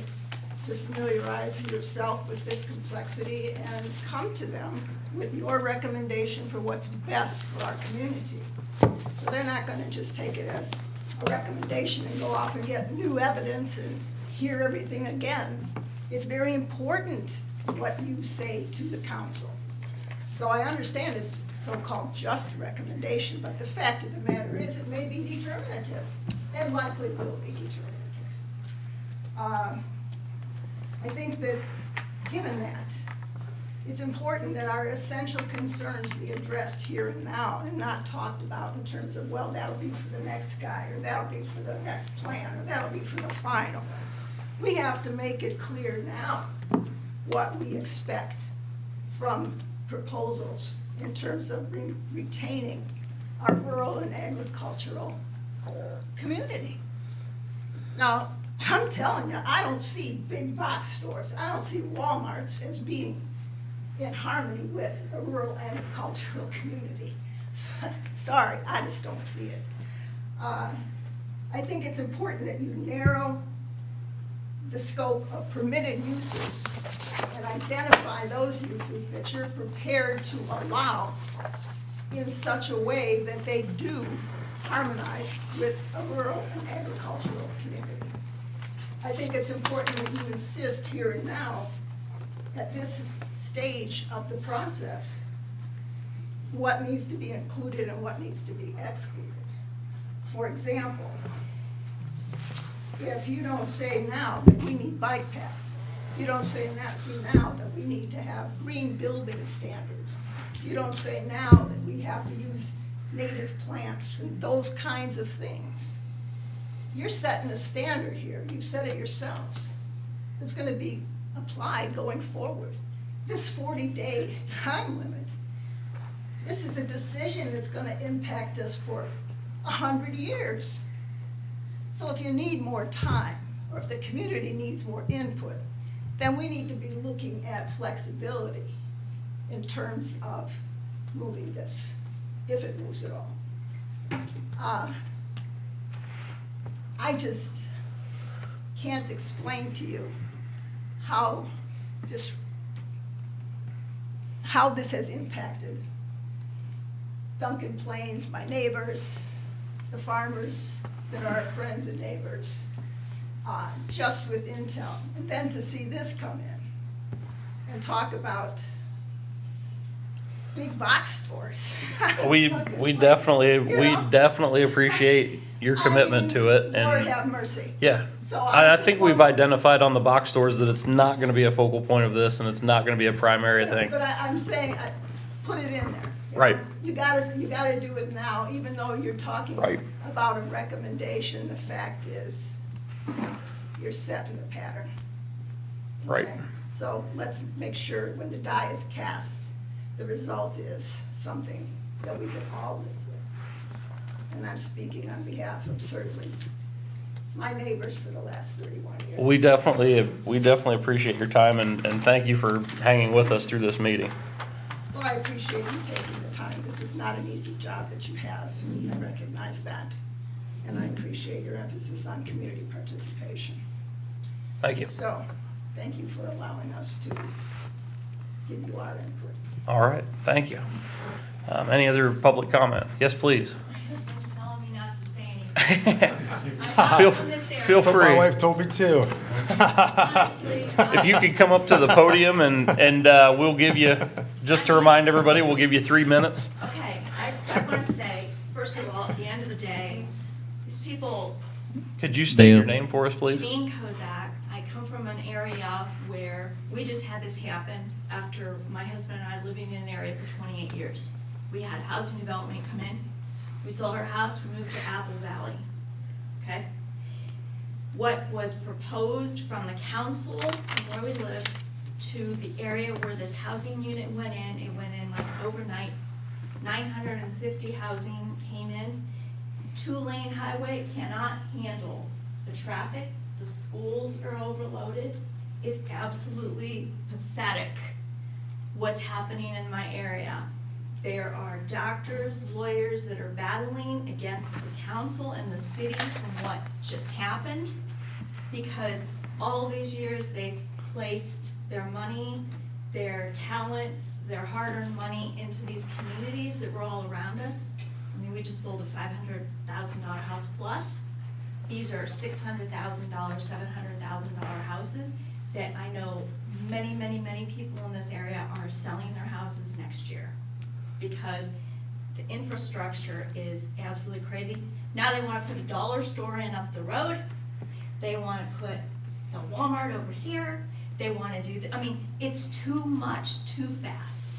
to familiarize yourself with this complexity and come to them with your recommendation for what's best for our community. So they're not gonna just take it as a recommendation and go off and get new evidence and hear everything again. It's very important what you say to the council. So I understand it's so-called just recommendation, but the fact of the matter is it may be determinative and likely will be determinative. I think that given that, it's important that our essential concerns be addressed here and now and not talked about in terms of, well, that'll be for the next guy, or that'll be for the next plan, or that'll be for the final. We have to make it clear now what we expect from proposals in terms of retaining our rural and agricultural community. Now, I'm telling you, I don't see big box stores, I don't see Walmarts as being in harmony with a rural agricultural community. Sorry, I just don't see it. I think it's important that you narrow the scope of permitted uses and identify those uses that you're prepared to allow in such a way that they do harmonize with a rural and agricultural community. I think it's important that you insist here and now, at this stage of the process, what needs to be included and what needs to be excluded. For example, if you don't say now that we need bike paths, you don't say now that we need to have green building standards, you don't say now that we have to use native plants and those kinds of things, you're setting a standard here. You set it yourselves. It's going to be applied going forward. This 40-day time limit, this is a decision that's going to impact us for 100 years. So if you need more time, or if the community needs more input, then we need to be looking at flexibility in terms of moving this, if it moves at all. I just can't explain to you how this has impacted Duncan Plains, my neighbors, the farmers that are friends and neighbors, just with Intel. And then to see this come in and talk about big box stores. We definitely appreciate your commitment to it. Lord And have mercy. yeah, So I just think we've wanna- identified on the box stores that it's not going to be a focal point of this, and it's not going to be a primary thing. But I'm saying, put it in there. Right. You gotta do it now, even though you're talking Right. about a recommendation. The fact is, you're setting the pattern. Right. Okay? So let's make sure when the die is cast, the result is something that we can all live with. And I'm speaking on behalf of certainly my neighbors for the last 31 years. We definitely appreciate your time, and thank you for hanging with us through this meeting. Well, I appreciate you taking the time. This is not an easy job that you have. I recognize that. And I appreciate your emphasis on community participation. Thank you. So, thank you for allowing us to give you our input. All right, thank you. Any other public comment? Yes, please. husband's telling me not to say anything. Feel So free. my wife told me too. Honestly, If you could come up to the podium and we'll give you, just to remind everybody, we'll give you 3 minutes. okay, I want to say, first of all, at the end of the day, these people. Could you state your Ma'am. name for us, please? Janine Kozak. I come from an area where we just had this happen after my husband and I living in an area for 28 years. We had housing development come in. We sold our house, we moved to Apple Valley. Okay? What was proposed from the council of where we lived to the area where this housing unit went in, it went in like overnight. 950 housing came in. 2-lane highway cannot handle the traffic. The schools are overloaded. It's absolutely pathetic what's happening in my area. There are doctors, lawyers that are battling against the council and the city from what just happened, because all these years they've placed their money, their talents, their hard-earned money into these communities that were all around us. I mean, we just sold a $500,000 house plus. These are $600,000, $700,000 houses that I know many, many, many people in this area are selling their houses next year because the infrastructure is absolutely crazy. Now they want to put a dollar store in up the road. They want to put the Walmart over here. They want to do, I mean, it's too much, too fast.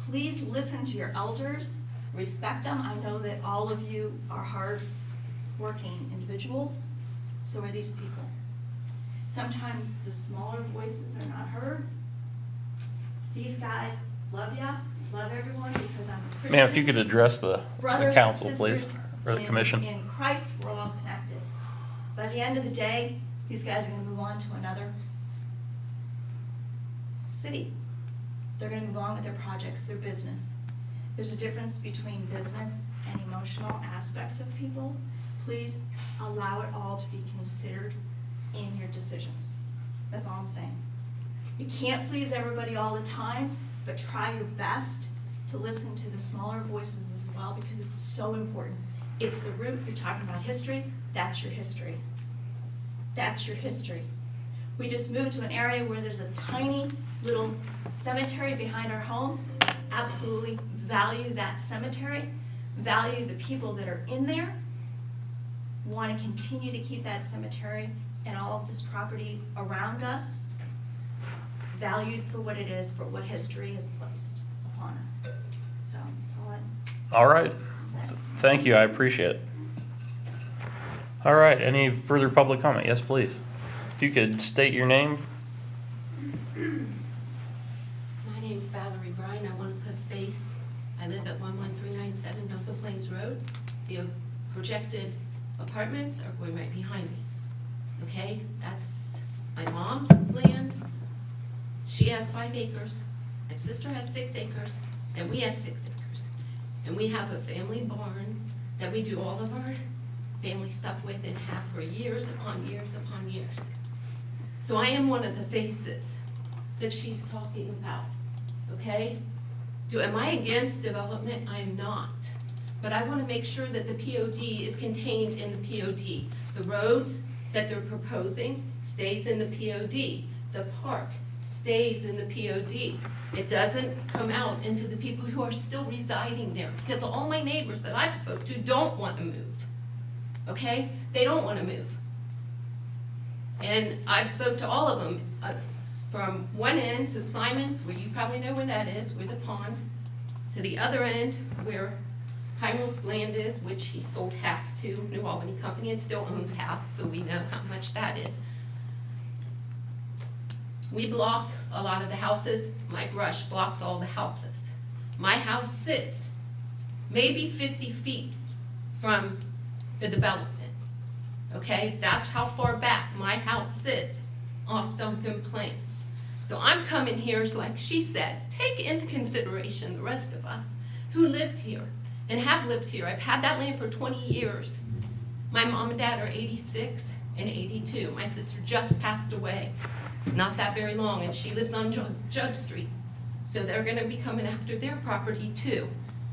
Please listen to your elders, respect them. I know that all of you are hard-working individuals, so are these people. Sometimes the smaller voices are not heard. These guys love ya, love everyone because I'm a Christian. Ma'am, if you could address the Brothers council, and please, sisters or the commission. In Christ, we're all connected. By the end of the day, these guys are gonna move on to another city. They're gonna move on with their projects, their business. There's a difference between business and emotional aspects of people. Please allow it all to be considered in your decisions. That's all I'm saying. You can't please everybody all the time, but try your best to listen to the smaller voices as well because it's so important. It's the root. You're talking about history. That's your history. That's your history. We just moved to an area where there's a tiny little cemetery behind our home. Absolutely value that cemetery. Value the people that are in there. Want to continue to keep that cemetery and all of this property around us valued for what it is, for what history has placed upon us. So that's all I. All right. Thank you. I appreciate it. All right. Any further public comment? Yes, please. If you could state your name. My name's Valerie Bryan. I want to put a face. I live at 11397 Duncan Plains Road. The projected apartments are going right behind me. Okay, that's my mom's land. She has 5 acres. My sister has 6 acres, and we have 6 acres. And we have a family barn that we do all of our family stuff with and have for years upon years upon years. So I am one of the faces that she's talking about, okay? Am I against development? I'm not. But I want to make sure that the POD is contained in the POD. The roads that they're proposing stays in the POD. The park stays in the POD. It doesn't come out into the people who are still residing there because all my neighbors that I've spoke to don't want to move, okay? They don't want to move. And I've spoke to all of them, from one end to Simon's, where you probably know where that is, where the pond, to the other end where Heimel's land is, which he sold half to New Albany Company and still owns half, so we know how much that is. We block a lot of the houses. My brush blocks all the houses. My house sits maybe 50 feet from the development. Okay, that's how far back my house sits off Duncan Plains. So I'm coming here, like she said, take into consideration the rest of us who lived here and have lived here. I've had that land for 20 years. My mom and dad are 86 and 82. My sister just passed away, not that very long, and she lives on Jug Street. So they're gonna be coming after their property too.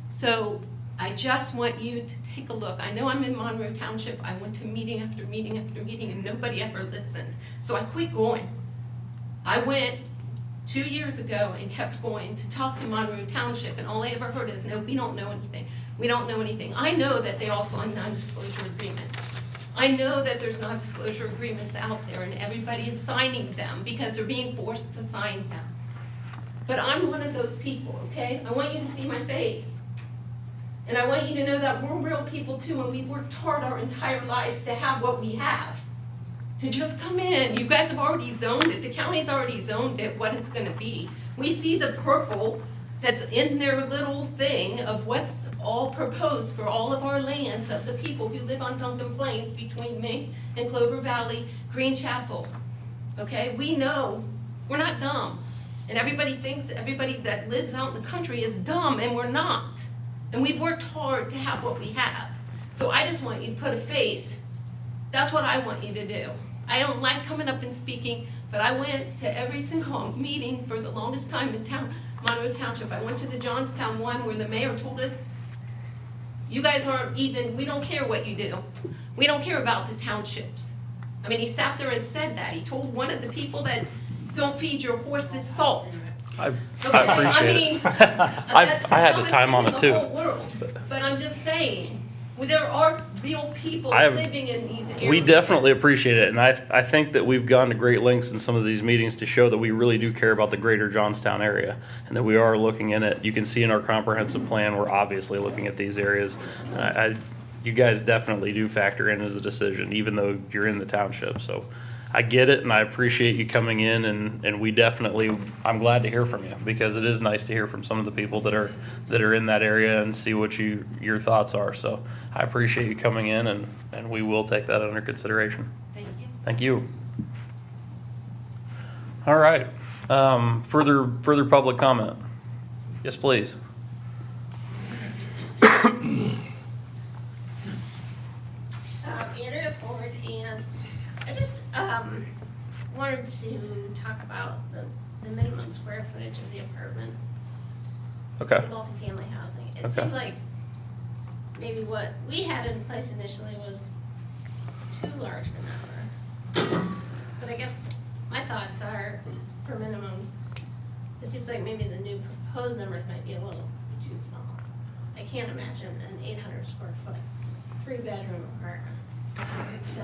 So I just want you to take a look. I know I'm in Monroe Township. I went to meeting after meeting after meeting and nobody ever listened. So I quit going. I went 2 years ago and kept going to talk to Monroe Township and all I ever heard is, no, we don't know anything. We don't know anything. I know that they all signed non-disclosure agreements. I know that there's non-disclosure agreements out there and everybody is signing them because they're being forced to sign them. But I'm one of those people, okay? I want you to see my face. And I want you to know that we're real people too, and we've worked hard our entire lives to have what we have. To just come in, you guys have already zoned it, the county's already zoned it, what it's gonna be. We see the purple that's in their little thing of what's all proposed for all of our lands of the people who live on Duncan Plains between me and Clover Valley, Green Chapel. Okay, we know, we're not dumb. And everybody thinks everybody that lives out in the country is dumb, and we're not. And we've worked hard to have what we have. So I just want you to put a face. That's what I want you to do. I don't like coming up and speaking, but I went to every single meeting for the longest time in town, Monroe Township. I went to the Johnstown one where the mayor told us, you guys aren't even, we don't care what you do. We don't care about the townships. I mean, he sat there and said that. He told one of the people that don't feed your horses salt. I Okay, appreciate it. that's the I had the dumbest time thing on in it the too. whole world. But I'm just saying, well, there are real people I have- living in these areas. We definitely appreciate it, and I think that we've gone to great lengths in some of these meetings to show that we really do care about the greater Johnstown area, and that we are looking in it. You can see in our comprehensive plan, we're obviously looking at these areas. You guys definitely do factor in as a decision, even though you're in the township, so I get it, and I appreciate you coming in, and we definitely, I'm glad to hear from you, because it is nice to hear from some of the people that are in that area and see what your thoughts are, so I appreciate you coming in, and we will take that under consideration. Thank you. Thank you. All right, further public comment? Yes, please. Andrea Ford, and I just wanted to talk about the minimum square footage of the apartments. Okay. The multifamily housing. It Okay. seemed like maybe what we had in place initially was too large of a number. But I guess my thoughts are, for minimums, it seems like maybe the new proposed numbers might be a little too small. I can't imagine an 800 square foot, 3-bedroom apartment. So,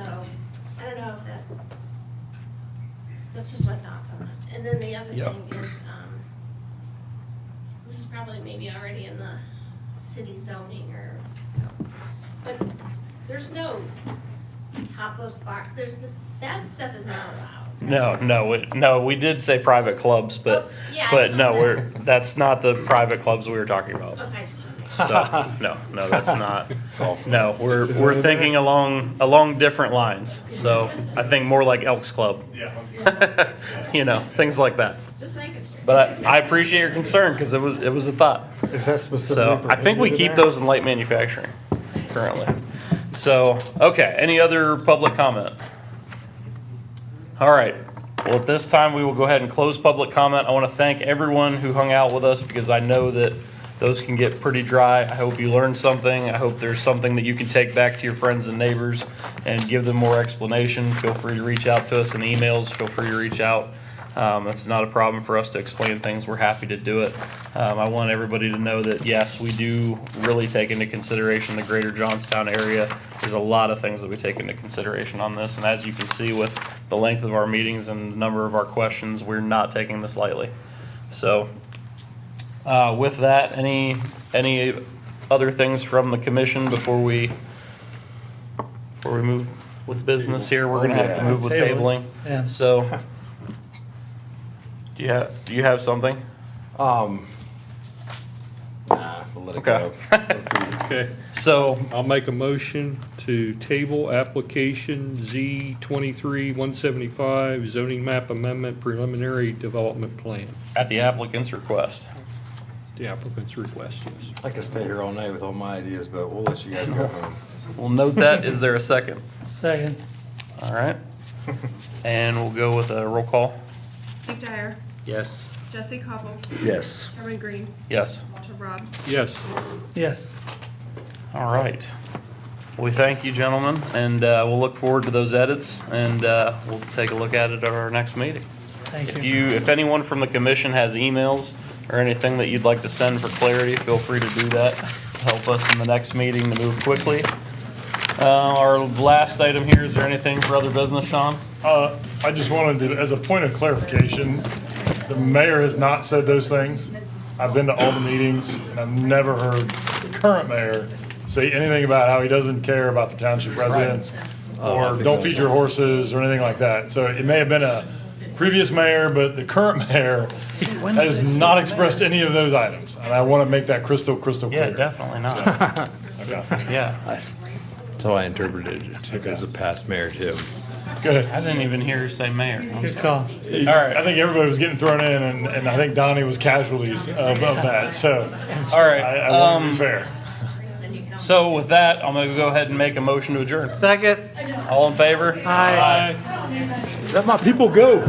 I don't know if that's just my thoughts on it. And then the other Yep. thing is, this is probably maybe already in the city zoning or, but there's no topless bar, that stuff is not allowed. No, we did say private clubs, but, Oh, yeah, I but saw no, that. that's not the private clubs we were talking about. Okay, I just wanted to make So, no, that's not, no, we're thinking along different lines, so I think more like Elks Club. Yeah. You know, things like that. Just making sure. But I appreciate your concern, because it was a thought. Is that specifically So, I think we prohibited keep there? those in light manufacturing currently. So, okay, any other public comment? All right, well, at this time, we will go ahead and close public comment. I want to thank everyone who hung out with us, because I know that those can get pretty dry. I hope you learned something. I hope there's something that you can take back to your friends and neighbors and give them more explanation. Feel free to reach out to us in emails. Feel free to reach out. That's not a problem for us to explain things. We're happy to do it. I want everybody to know that, yes, we do really take into consideration the greater Johnstown area. There's a lot of things that we take into consideration on this, and as you can see with the length of our meetings and the number of our questions, we're not taking this lightly. So, with that, any other things from the commission before we move with business here? We're gonna have to move with tabling. Yeah. So, do you have something? Nah, we'll let it Okay. go. Okay, So, I'll make a motion to table application Z 23-175 zoning map amendment preliminary development plan. at the applicant's request. The applicant's request, yes. I could stay here all night with all my ideas, but we'll let you guys go home. We'll note that. Is there a second? Second. All right. And we'll go with a roll call. Steve Dyer, Yes. Jesse Cobble, Yes. Herman Green, Yes. Walter Rob. Yes. Yes. All right. We thank you, gentlemen, and we'll look forward to those edits, and we'll take a look at it at our next meeting. Thank you. If anyone from the commission has emails or anything that you'd like to send for clarity, feel free to do that. help us in the next meeting to move quickly. Our last item here, is there anything for other business, Sean? I just wanted to, as a point of clarification, the mayor has not said those things. I've been to all the meetings, and I've never heard the current mayor say anything about how he doesn't care about the township residents, or don't feed your horses, or anything like that. So it may have been a previous mayor, but the current mayor has not expressed any of those items, and I want to make that crystal clear. Yeah, definitely not. Okay. Yeah. That's how I interpreted it, as a past mayor too. Good. I didn't even hear her say mayor. I'm Good sorry. call. All right. I think everybody was getting thrown in, and I think Donnie was casualties of that, so. All right. I want to be fair. So with that, I'm gonna go ahead and make a motion to adjourn. Second. All in favor? Aye. Aye. Let my people go.